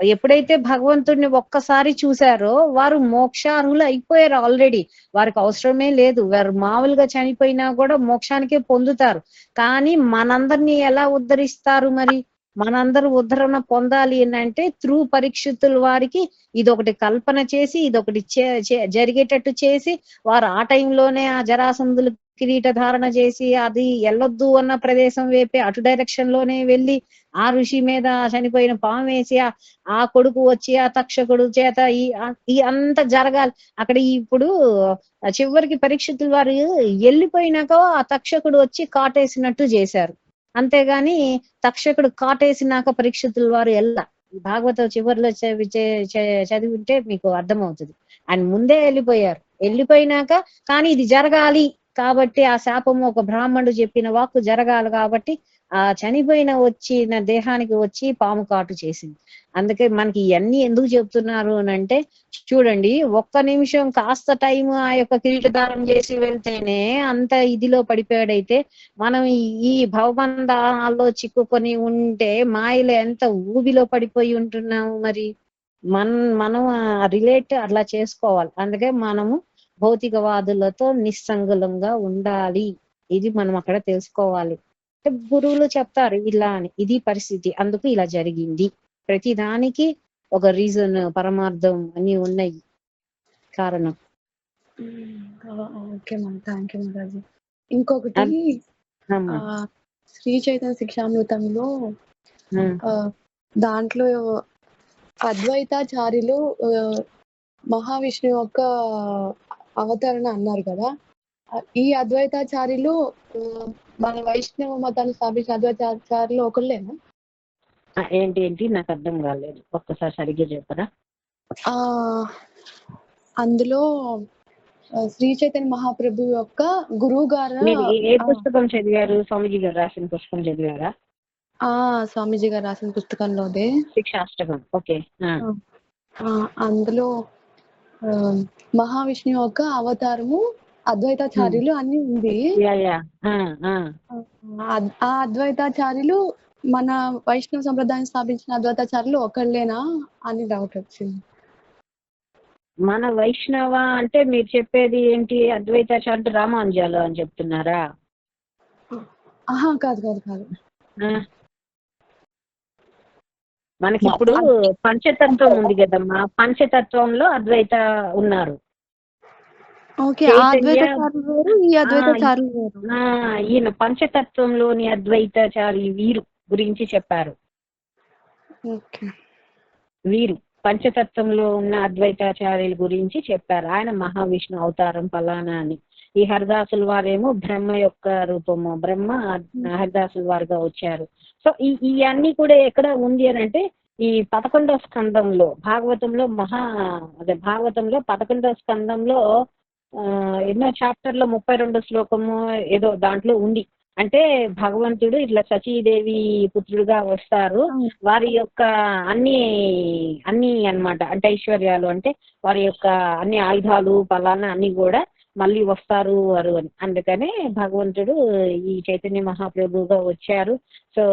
ఎప్పుడైతే భగవంతుడిని ఒక్కసారి చూశారో వారు మోక్షార్హులు అయిపోయారు ఆల్రెడీ. వారికి అవసరమే లేదు, వారు మామూలుగా చనిపోయినా కూడా మోక్షానికే పొందుతారు. కానీ మనందరినీ ఎలా ఉద్ధరిస్తారు మరి? మనందరూ ఉద్ధరణ పొందాలి అని అంటే త్రూ పరీక్షితుల వారికి ఇదొకటి కల్పన చేసి ఇదొకటి జరిగేటట్టు చేసి వారు ఆ టైంలోనే ఆ జరాసంధులు కిరీట ధారణ చేసి అది వెళ్ళొద్దు అన్న ప్రదేశం వైపే అటు డైరెక్షన్ లోనే వెళ్ళి ఆ ఋషి మీద చనిపోయిన పాము వేసి ఆ కొడుకు వచ్చి ఆ తక్షకుడు చేత ఈ అంత జరగాలి అక్కడ. ఇప్పుడు చివరికి పరీక్షితుల వారు వెళ్ళిపోయినాక ఆ తక్షకుడు వచ్చి కాటేసినట్టు చేశారు. అంతేగాని తక్షకుడు కాటేసినాక పరీక్షితుల వారు భాగవత చివరిలో చదివింటే మీకు అర్థమవుతుంది. ఆయన ముందే వెళ్ళిపోయినాక కానీ ఇది జరగాలి కాబట్టి ఆ శాపము ఒక బ్రాహ్మణుడు చెప్పిన వాక్కు జరగాలి కాబట్టి ఆ చనిపోయిన వచ్చిన దేహానికి వచ్చి పాము కాటు చేసింది. అందుకే మనకి ఇవన్నీ ఎందుకు చెప్తున్నారు అని అంటే చూడండి, ఒక్క నిమిషం కాస్త టైం ఆ యొక్క కిరీటధారం చేసి వెళ్తేనే అంత ఇదిలో పడిపోయాడైతే మనం ఈ భవబంధాల్లో చిక్కుకొని ఉంటే మాయలో ఎంత ఊబిలో పడిపోయి ఉంటున్నాము. మరి మనం రిలేట్ అట్లా చేసుకోవాలి. అందుకే మనము భౌతికవాదులతో నిస్సంగులంగా ఉండాలి. ఇది మనం అక్కడ తెలుసుకోవాలి. గురువులు చెప్తారు ఇలా అని, ఇది పరిస్థితి, అందుకు ఇలా జరిగింది. ప్రతి దానికి ఒక రీజన్, పరమార్థం అన్ని ఉన్నాయి, కారణం. ఓకే మ్యామ్, థ్యాంక్ యూ మహారాజు. ఇంకొకటి శ్రీ చైతన్య శిక్షామృతంలో దాంట్లో అద్వైతాచార్యులు మహావిష్ణు యొక్క అవతరణ అన్నారు కదా, ఈ అద్వైతాచార్యులు మన వైష్ణవ మతాన్ని స్థాపించిన అద్వైతాచార్యులు ఒకళ్ళేనా? ఏంటి నాకు అర్థం కాలేదు, ఒక్కసారి సరిగ్గా చెప్పరా? అందులో శ్రీ చైతన్య మహాప్రభు యొక్క గురువు గారు ఏ పుస్తకం చదివారు? స్వామీజీ గారు రాసిన పుస్తకం చదివారా? స్వామీజీ గారు రాసిన పుస్తకంలోదే శిక్షాష్టకం. ఓకే. అందులో మహావిష్ణు యొక్క అవతారము అద్వైతాచార్యులు అని ఉంది. ఆ అద్వైతాచార్యులు మన వైష్ణవ సంప్రదాయం స్థాపించిన అద్వైతాచార్యులు ఒకళ్ళేనా అని డౌట్ వచ్చింది. మన వైష్ణవ అంటే మీరు చెప్పేది ఏంటి? అద్వైతాచార్యులు రామానుజాలు అని చెప్తున్నారా? కాదు. మనకి ఇప్పుడు పంచతత్వం ఉంది కదమ్మా, పంచతత్వంలో అద్వైత ఉన్నారు. ఈయన పంచతత్వంలోని అద్వైతాచారి వీరు గురించి చెప్పారు. వీరు పంచతత్వంలో ఉన్న అద్వైతాచార్యుల గురించి చెప్పారు. ఆయన మహావిష్ణు అవతారం ఫలానా అని. ఈ హరిదాసుల వారేమో బ్రహ్మ యొక్క రూపము, బ్రహ్మ హరిదాసుల వారుగా వచ్చారు. సో ఇవన్నీ కూడా ఎక్కడ ఉంది అని అంటే ఈ 11వ స్కందంలో భాగవతంలో భాగవతంలో 11వ స్కందంలో ఎన్నో చాప్టర్ లో 32 శ్లోకము ఏదో దాంట్లో ఉంది. అంటే భగవంతుడు ఇట్లా సచీదేవి పుత్రుడుగా వస్తారు. వారి యొక్క అన్ని అన్ని అన్నమాట, అంటే ఐశ్వర్యాలు, అంటే వారి యొక్క అన్ని ఆయుధాలు పలానా అన్ని కూడా మళ్ళీ వస్తారు వారు అని. అందుకనే భగవంతుడు ఈ చైతన్య మహాప్రభుగా వచ్చారు. సో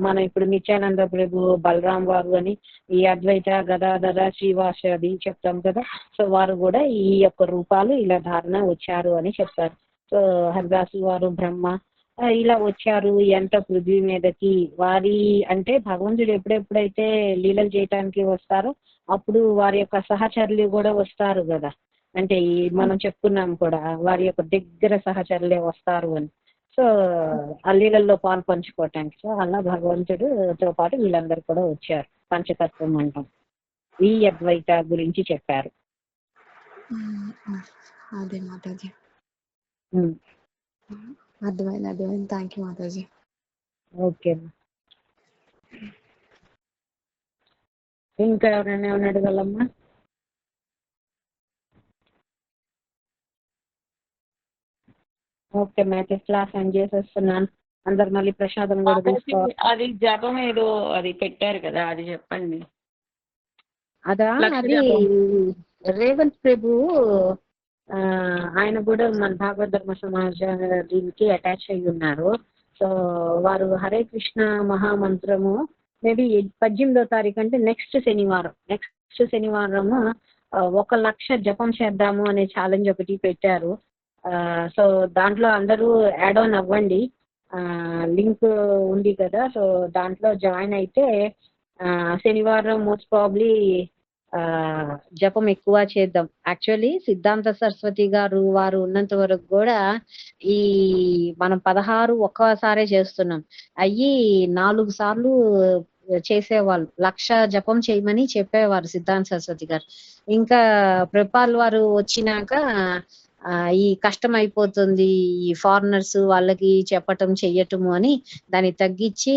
మనం ఇప్పుడు నిత్యానంద ప్రభు, బలరాం వారు అని, ఈ అద్వైత గదాధర శ్రీవాసది చెప్తాం కదా. సో వారు కూడా ఈ యొక్క రూపాలు ఇలా ధారణ వచ్చారు అని చెప్తారు. సో హరిదాసు వారు బ్రహ్మ ఇలా వచ్చారు ఎంత పృథ్వీ మీదకి. వారి అంటే భగవంతుడు ఎప్పుడెప్పుడైతే లీలలు చేయటానికి వస్తారో అప్పుడు వారి యొక్క సహచరులు కూడా వస్తారు కదా. అంటే మనం చెప్పుకున్నాం కూడా వారి యొక్క దగ్గర సహచరులే వస్తారు అని. సో ఆ లీలల్లో పాలు పంచుకోవటానికి. సో అలా భగవంతుడుతో పాటు వీళ్ళందరూ కూడా వచ్చారు. పంచతత్వం అంటాం. ఈ అద్వైత గురించి చెప్పారు. అదే మాతాజీ. అర్థమైంది అర్థమైంది. Thank you Mataji. ఓకే. ఇంకా ఎవరైనా ఏమైనా అడగలమ్మా? ఓకే మ్యాథ్ క్లాస్ ఎండ్ చేసేస్తున్నాను. అందరు మళ్ళీ ప్రసాదం కూడా తీసుకోవాలి. అది జపం ఏదో అది పెట్టారు కదా, అది చెప్పండి. అదా, అది రేవంత్ ప్రభు ఆయన కూడా మన భాగవత ధర్మ సమాజానికి అటాచ్ అయ్యి ఉన్నారు. సో వారు హరే కృష్ణ మహామంత్రము మేబీ 18వ తారీఖు అంటే నెక్స్ట్ శనివారము 1,00,000 జపం చేద్దాము అనే ఛాలెంజ్ ఒకటి పెట్టారు. సో దాంట్లో అందరూ యాడ్ ఆన్ అవ్వండి. లింక్ ఉంది కదా, సో దాంట్లో జాయిన్ అయితే శనివారం మోస్ట్ ప్రాబ్లీ జపం ఎక్కువ చేద్దాం. యాక్చువల్లీ సిద్ధాంత సరస్వతి గారు వారు ఉన్నంత వరకు కూడా ఈ మనం 16 ఒక్కసారే చేస్తున్నాం. అయ్యి 4 సార్లు చేసేవాళ్ళు. 1,00,000 జపం చేయమని చెప్పేవారు సిద్ధాంత సరస్వతి గారు. ఇంకా ప్రభుపాల్ వారు వచ్చినాక ఈ కష్టం అయిపోతుంది ఈ ఫారినర్స్ వాళ్ళకి చెప్పటం చెయ్యటము అని దాన్ని తగ్గించి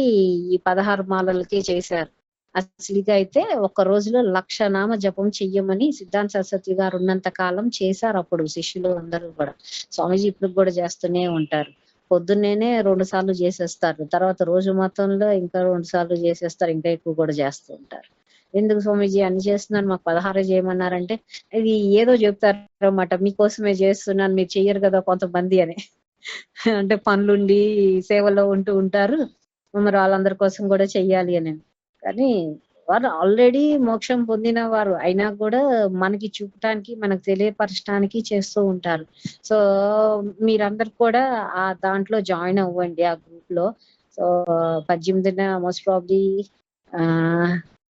ఈ 16 మాలలకి చేశారు. అసలుగా అయితే ఒక్క రోజులో 1,00,000 నామ జపం చెయ్యమని సిద్ధాంత సరస్వతి గారు ఉన్నంత కాలం చేశారు. అప్పుడు శిష్యులు అందరూ కూడా. స్వామీజీ ఇప్పుడు కూడా చేస్తూనే ఉంటారు. పొద్దున్నేనే 2 సార్లు చేసేస్తారు, తర్వాత రోజు మొత్తంలో ఇంకా 2 సార్లు చేసేస్తారు, ఇంకా ఎక్కువ కూడా చేస్తూ ఉంటారు. ఎందుకు స్వామీజీ అన్ని చేస్తున్నాను, మాకు 16 చేయమన్నారంటే ఇది ఏదో చెప్తారు అన్నమాట, మీకోసమే చేస్తున్నాను మీరు చెయ్యరు కదా కొంతమంది అని. అంటే పనులుండి సేవలో ఉంటూ ఉంటారు, మరి వాళ్ళందరి కోసం కూడా చెయ్యాలి అని. కానీ వారు ఆల్రెడీ మోక్షం పొందిన వారు అయినా కూడా మనకి చూపటానికి మనకు తెలియపరచడానికి చేస్తూ ఉంటారు. సో మీరందరు కూడా ఆ దాంట్లో జాయిన్ అవ్వండి ఆ గ్రూప్ లో. సో 18న మోస్ట్ ప్రాబ్లీ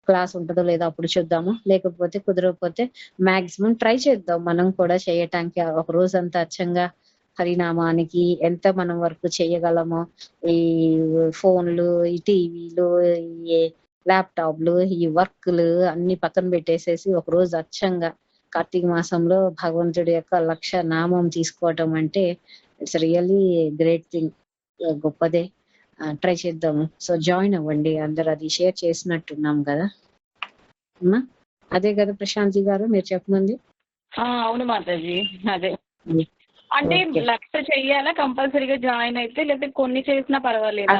క్లాస్ ఉంటుందో లేదో అప్పుడు చూద్దాము. లేకపోతే కుదరకపోతే మాక్సిమం ట్రై చేద్దాం మనం కూడా చేయటానికి. ఒక రోజు అంతా అచ్చంగా హరినామానికి ఎంత మనం వర్క్ చేయగలమో, ఈ ఫోన్లు, ఈ టీవీలు, ఈ ల్యాప్టాప్లు, ఈ వర్క్లు అన్ని పక్కన పెట్టేసేసి ఒక రోజు అచ్చంగా కార్తీక మాసంలో భగవంతుడి యొక్క 1,00,000 నామం తీసుకోవటం అంటే ఇట్స్ రియల్లీ గ్రేట్ థింగ్, గొప్పదే. ట్రై చేద్దాము. సో జాయిన్ అవ్వండి అందరు. అది షేర్ చేసినట్టున్నాం కదా అమ్మా, అదే కదా ప్రశాంతి గారు మీరు చెప్పమంది? అవును మాతాజీ, అదే. అంటే 1,00,000 చెయ్యాలా కంపల్సరీగా జాయిన్ అయితే, లేకపోతే కొన్ని చేసినా పర్వాలేదా?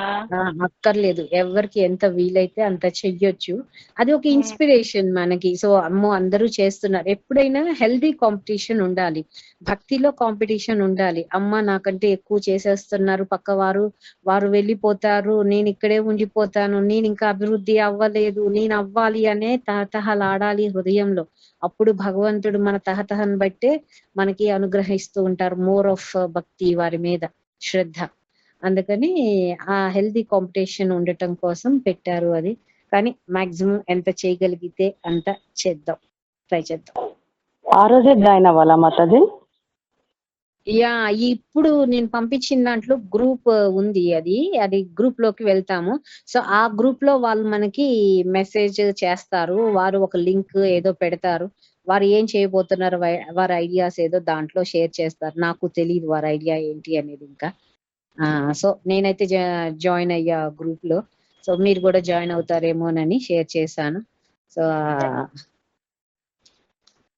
అక్కర్లేదు, ఎవరికి ఎంత వీలైతే అంత చెయ్యొచ్చు. అది ఒక ఇన్స్పిరేషన్ మనకి. సో అమ్మో అందరూ చేస్తున్నారు. ఎప్పుడైనా హెల్దీ కాంపిటీషన్ ఉండాలి, భక్తిలో కాంపిటీషన్ ఉండాలి. అమ్మ నాకంటే ఎక్కువ చేసేస్తున్నారు పక్కవారు, వారు వెళ్ళిపోతారు, నేను ఇక్కడే ఉండిపోతాను, నేను ఇంకా అభివృద్ధి అవ్వలేదు, నేను అవ్వాలి అనే తహతహలాడాలి హృదయంలో. అప్పుడు భగవంతుడు మన తహతహను బట్టే మనకి అనుగ్రహిస్తూ ఉంటారు. మోర్ ఆఫ్ భక్తి, వారి మీద శ్రద్ధ. అందుకని ఆ హెల్దీ కాంపిటీషన్ ఉండటం కోసం పెట్టారు అది. కానీ మాక్సిమం ఎంత చేయగలిగితే అంత చేద్దాం, ట్రై చేద్దాం. ఆ రోజే జాయిన్ అవ్వాలా మాతాజీ? యా, ఇప్పుడు నేను పంపించిన దాంట్లో గ్రూప్ ఉంది, అది గ్రూప్ లోకి వెళ్తాము. సో ఆ గ్రూప్ లో వాళ్ళు మనకి మెసేజ్ చేస్తారు, వారు ఒక లింక్ ఏదో పెడతారు, వారు ఏం చేయబోతున్నారు, వారి ఐడియాస్ ఏదో దాంట్లో షేర్ చేస్తారు. నాకు తెలియదు వారి ఐడియా ఏంటి అనేది ఇంకా. సో నేనైతే జాయిన్ అయ్యా గ్రూప్ లో. సో మీరు కూడా జాయిన్ అవుతారేమోనని షేర్ చేశాను. సో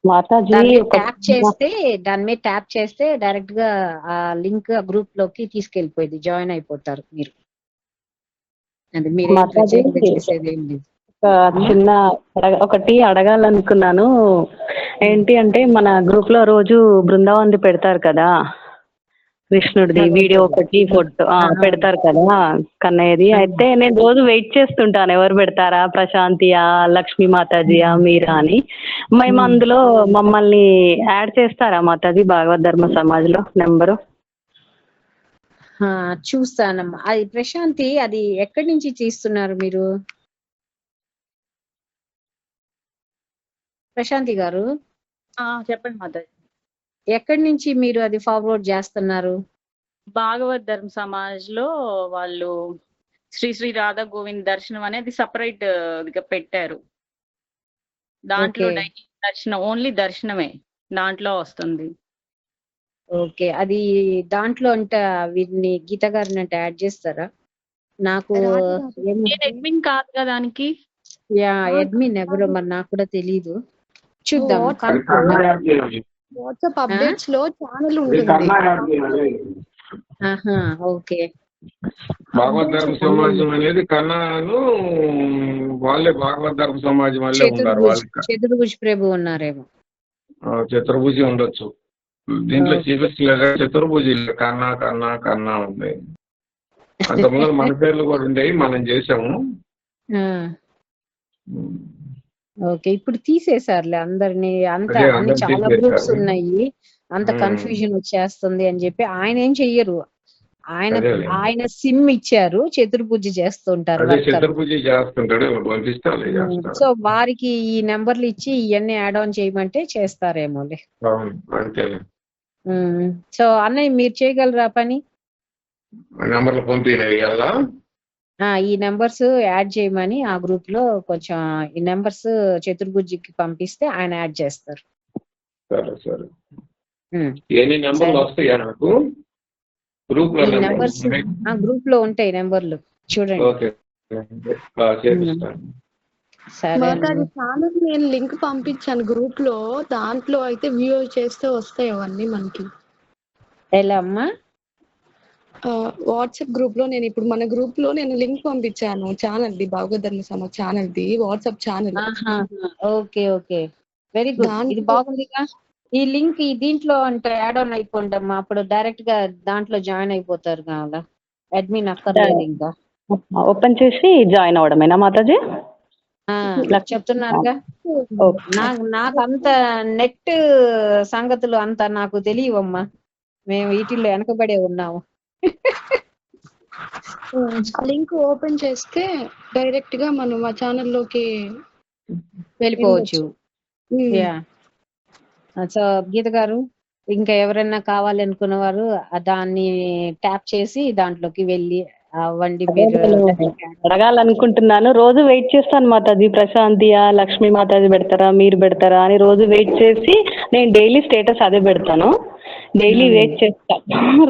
మాతాజీ దాని మీద ఒక ట్యాప్ చేస్తే డైరెక్ట్ గా ఆ లింక్ గ్రూప్ లోకి తీసుకెళ్లిపోయింది, జాయిన్ అయిపోతారు మీరు. అది మీరేం మాతాజీ ప్రత్యేకంగా చేసేది ఏం లేదు. చిన్న ఒకటి అడగాలనుకున్నాను. ఏంటి అంటే మన గ్రూప్ లో రోజు బృందావన్ది పెడతారు కదా, కృష్ణుడిది వీడియో ఒకటి ఫోటో పెడతారు కదా కన్నయ్యది. అయితే నేను రోజు వెయిట్ చేస్తుంటాను ఎవరు పెడతారా, ప్రశాంతియా, లక్ష్మీ మాతాజీయా, మీరా అని. మేము అందులో మమ్మల్ని యాడ్ చేస్తారా మాతాజీ భాగవత్ ధర్మ సమాజ్ లో నెంబరు? చూస్తానమ్మా. అది ప్రశాంతి, అది ఎక్కడి నుంచి తీస్తున్నారు మీరు? ప్రశాంతి గారు చెప్పండి మాతాజీ. ఎక్కడి నుంచి మీరు అది ఫార్వర్డ్ చేస్తున్నారు? భాగవత్ ధర్మ సమాజ్ లో వాళ్ళు శ్రీ శ్రీ రాధా గోవింద్ దర్శనం అనేది సపరేట్ గా పెట్టారు. దాంట్లో డైలీ దర్శనం, ఓన్లీ దర్శనమే దాంట్లో వస్తుంది. ఓకే, అది దాంట్లో అంటే వీరిని గీత గారిని అంటే యాడ్ చేస్తారా? నాకు అడ్మిన్ కాదు కదా దానికి. అడ్మిన్ ఎవరో మరి నాకు కూడా తెలీదు, చూద్దాం. వాట్సాప్ అప్డేట్స్ లో ఛానల్ ఉంటుంది. ఓకే. భాగవత్ ధర్మ సమాజం అనేది కన్నాను వాళ్ళే భాగవత్ ధర్మ సమాజం వాళ్ళే ఉన్నారు. చతుర్భుజ ప్రభు ఉన్నారేమో. చతుర్భుజి ఉండొచ్చు దీంట్లో. చూపించలేదు చతుర్భుజి, కన్నా కన్నా కన్నా ఉంది. అంతకుముందు మన పేర్లు కూడా ఉండేవి, మనం చేసాము. ఓకే, ఇప్పుడు తీసేసారులే అందరిని. అన్ని చాలా గ్రూప్స్ ఉన్నాయి, అంత కన్ఫ్యూజన్ వచ్చేస్తుంది అని చెప్పి ఆయన ఏం చెయ్యరు. ఆయన సిమ్ ఇచ్చారు, చతుర్భుజి చేస్తుంటారు. సో వారికి ఈ నెంబర్లు ఇచ్చి ఇవన్నీ యాడ్ ఆన్ చేయమంటే చేస్తారేమోలే. సో అన్నయ్య మీరు చేయగలరా పని? ఈ నెంబర్స్ యాడ్ చేయమని ఆ గ్రూప్ లో కొంచెం ఈ నెంబర్స్ చతుర్భుజికి పంపిస్తే ఆయన యాడ్ చేస్తారు. గ్రూప్ లో ఉంటాయి నెంబర్లు, చూడండి. సరే, ఛానల్ నేను లింక్ పంపించాను గ్రూప్ లో, దాంట్లో అయితే వ్యూ చేస్తే వస్తాయి అవన్నీ మనకి. ఎలా అమ్మా? వాట్సాప్ గ్రూప్ లో నేను ఇప్పుడు మన గ్రూప్ లో నేను లింక్ పంపించాను ఛానల్ ది, భాగవత్ ధర్మ Samaj channel the WhatsApp channel. Okay okay, very good. ఇది బాగుందిగా. ఈ లింక్ దీంట్లో అంటే యాడ్ ఆన్ అయిపోండి అమ్మా, అప్పుడు డైరెక్ట్ గా దాంట్లో జాయిన్ అయిపోతారు. కావాలా అడ్మిన్ అక్కర్లేదు, ఇంకా ఓపెన్ చేసి జాయిన్ అవడమేనా మాతాజీ? చెప్తున్నారుగా. నాకు అంత నెట్ సంగతులు అంత నాకు తెలియవమ్మా, మేము వీటిల్లో వెనకబడే ఉన్నాము. లింక్ ఓపెన్ చేస్తే డైరెక్ట్ గా మనం ఆ ఛానల్లోకి వెళ్ళిపోవచ్చు. సో గీత గారు, ఇంకా ఎవరైనా కావాలి అనుకున్న వారు దాన్ని ట్యాప్ చేసి దాంట్లోకి వెళ్ళి అవ్వండి. మీరు అడగాలనుకుంటున్నాను, రోజు వెయిట్ చేస్తాను మాతాజీ. ప్రశాంతియా, లక్ష్మీ మాతాజీ పెడతారా, మీరు పెడతారా అని రోజు వెయిట్ చేసి నేను డైలీ స్టేటస్ అదే పెడతాను. డైలీ వెయిట్ చేస్తా,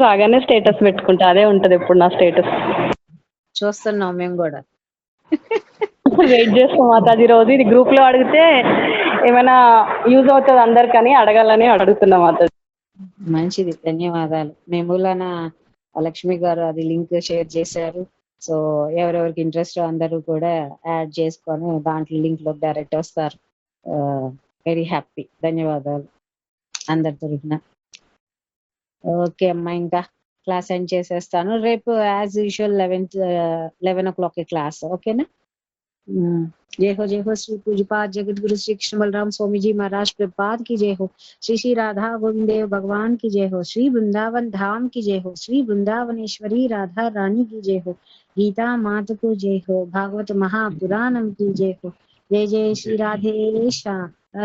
రాగానే స్టేటస్ పెట్టుకుంటా, అదే ఉంటది ఎప్పుడు నా స్టేటస్. చూస్తున్నాం మేము కూడా, వెయిట్ చేస్తాం మాతాజీ రోజు. ఇది గ్రూప్ లో అడిగితే ఏమైనా యూజ్ అవుతుంది అందరికని అడగాలని అడుగుతున్నాం మాతాజీ. మంచిది, ధన్యవాదాలు. మేములానా లక్ష్మి గారు అది లింక్ షేర్ చేశారు. సో ఎవరెవరికి ఇంట్రెస్ట్ అందరూ కూడా యాడ్ చేసుకొని దాంట్లో లింక్ లో డైరెక్ట్ వస్తారు. వెరీ హ్యాపీ, ధన్యవాదాలు అందరి తరఫున. ఓకే అమ్మా, ఇంకా క్లాస్ ఎండ్ చేసేస్తాను. రేపు యాజ్ యూజువల్ 11 o'clock క్లాస్, ఓకేనా? जय हो श्री पूज्यपाद जगत गुरु श्री कृष्ण बलराम स्वामी जी महाराज प्रपाद की जय हो। श्री श्री राधा गोविंद देव भगवान की जय हो। श्री वृंदावन धाम की जय हो। श्री वृंदावनेश्वरी राधा रानी की जय हो। गीता माता को जय हो। भागवत महापुराणम की जय हो। जय जय श्री राधेश्याम।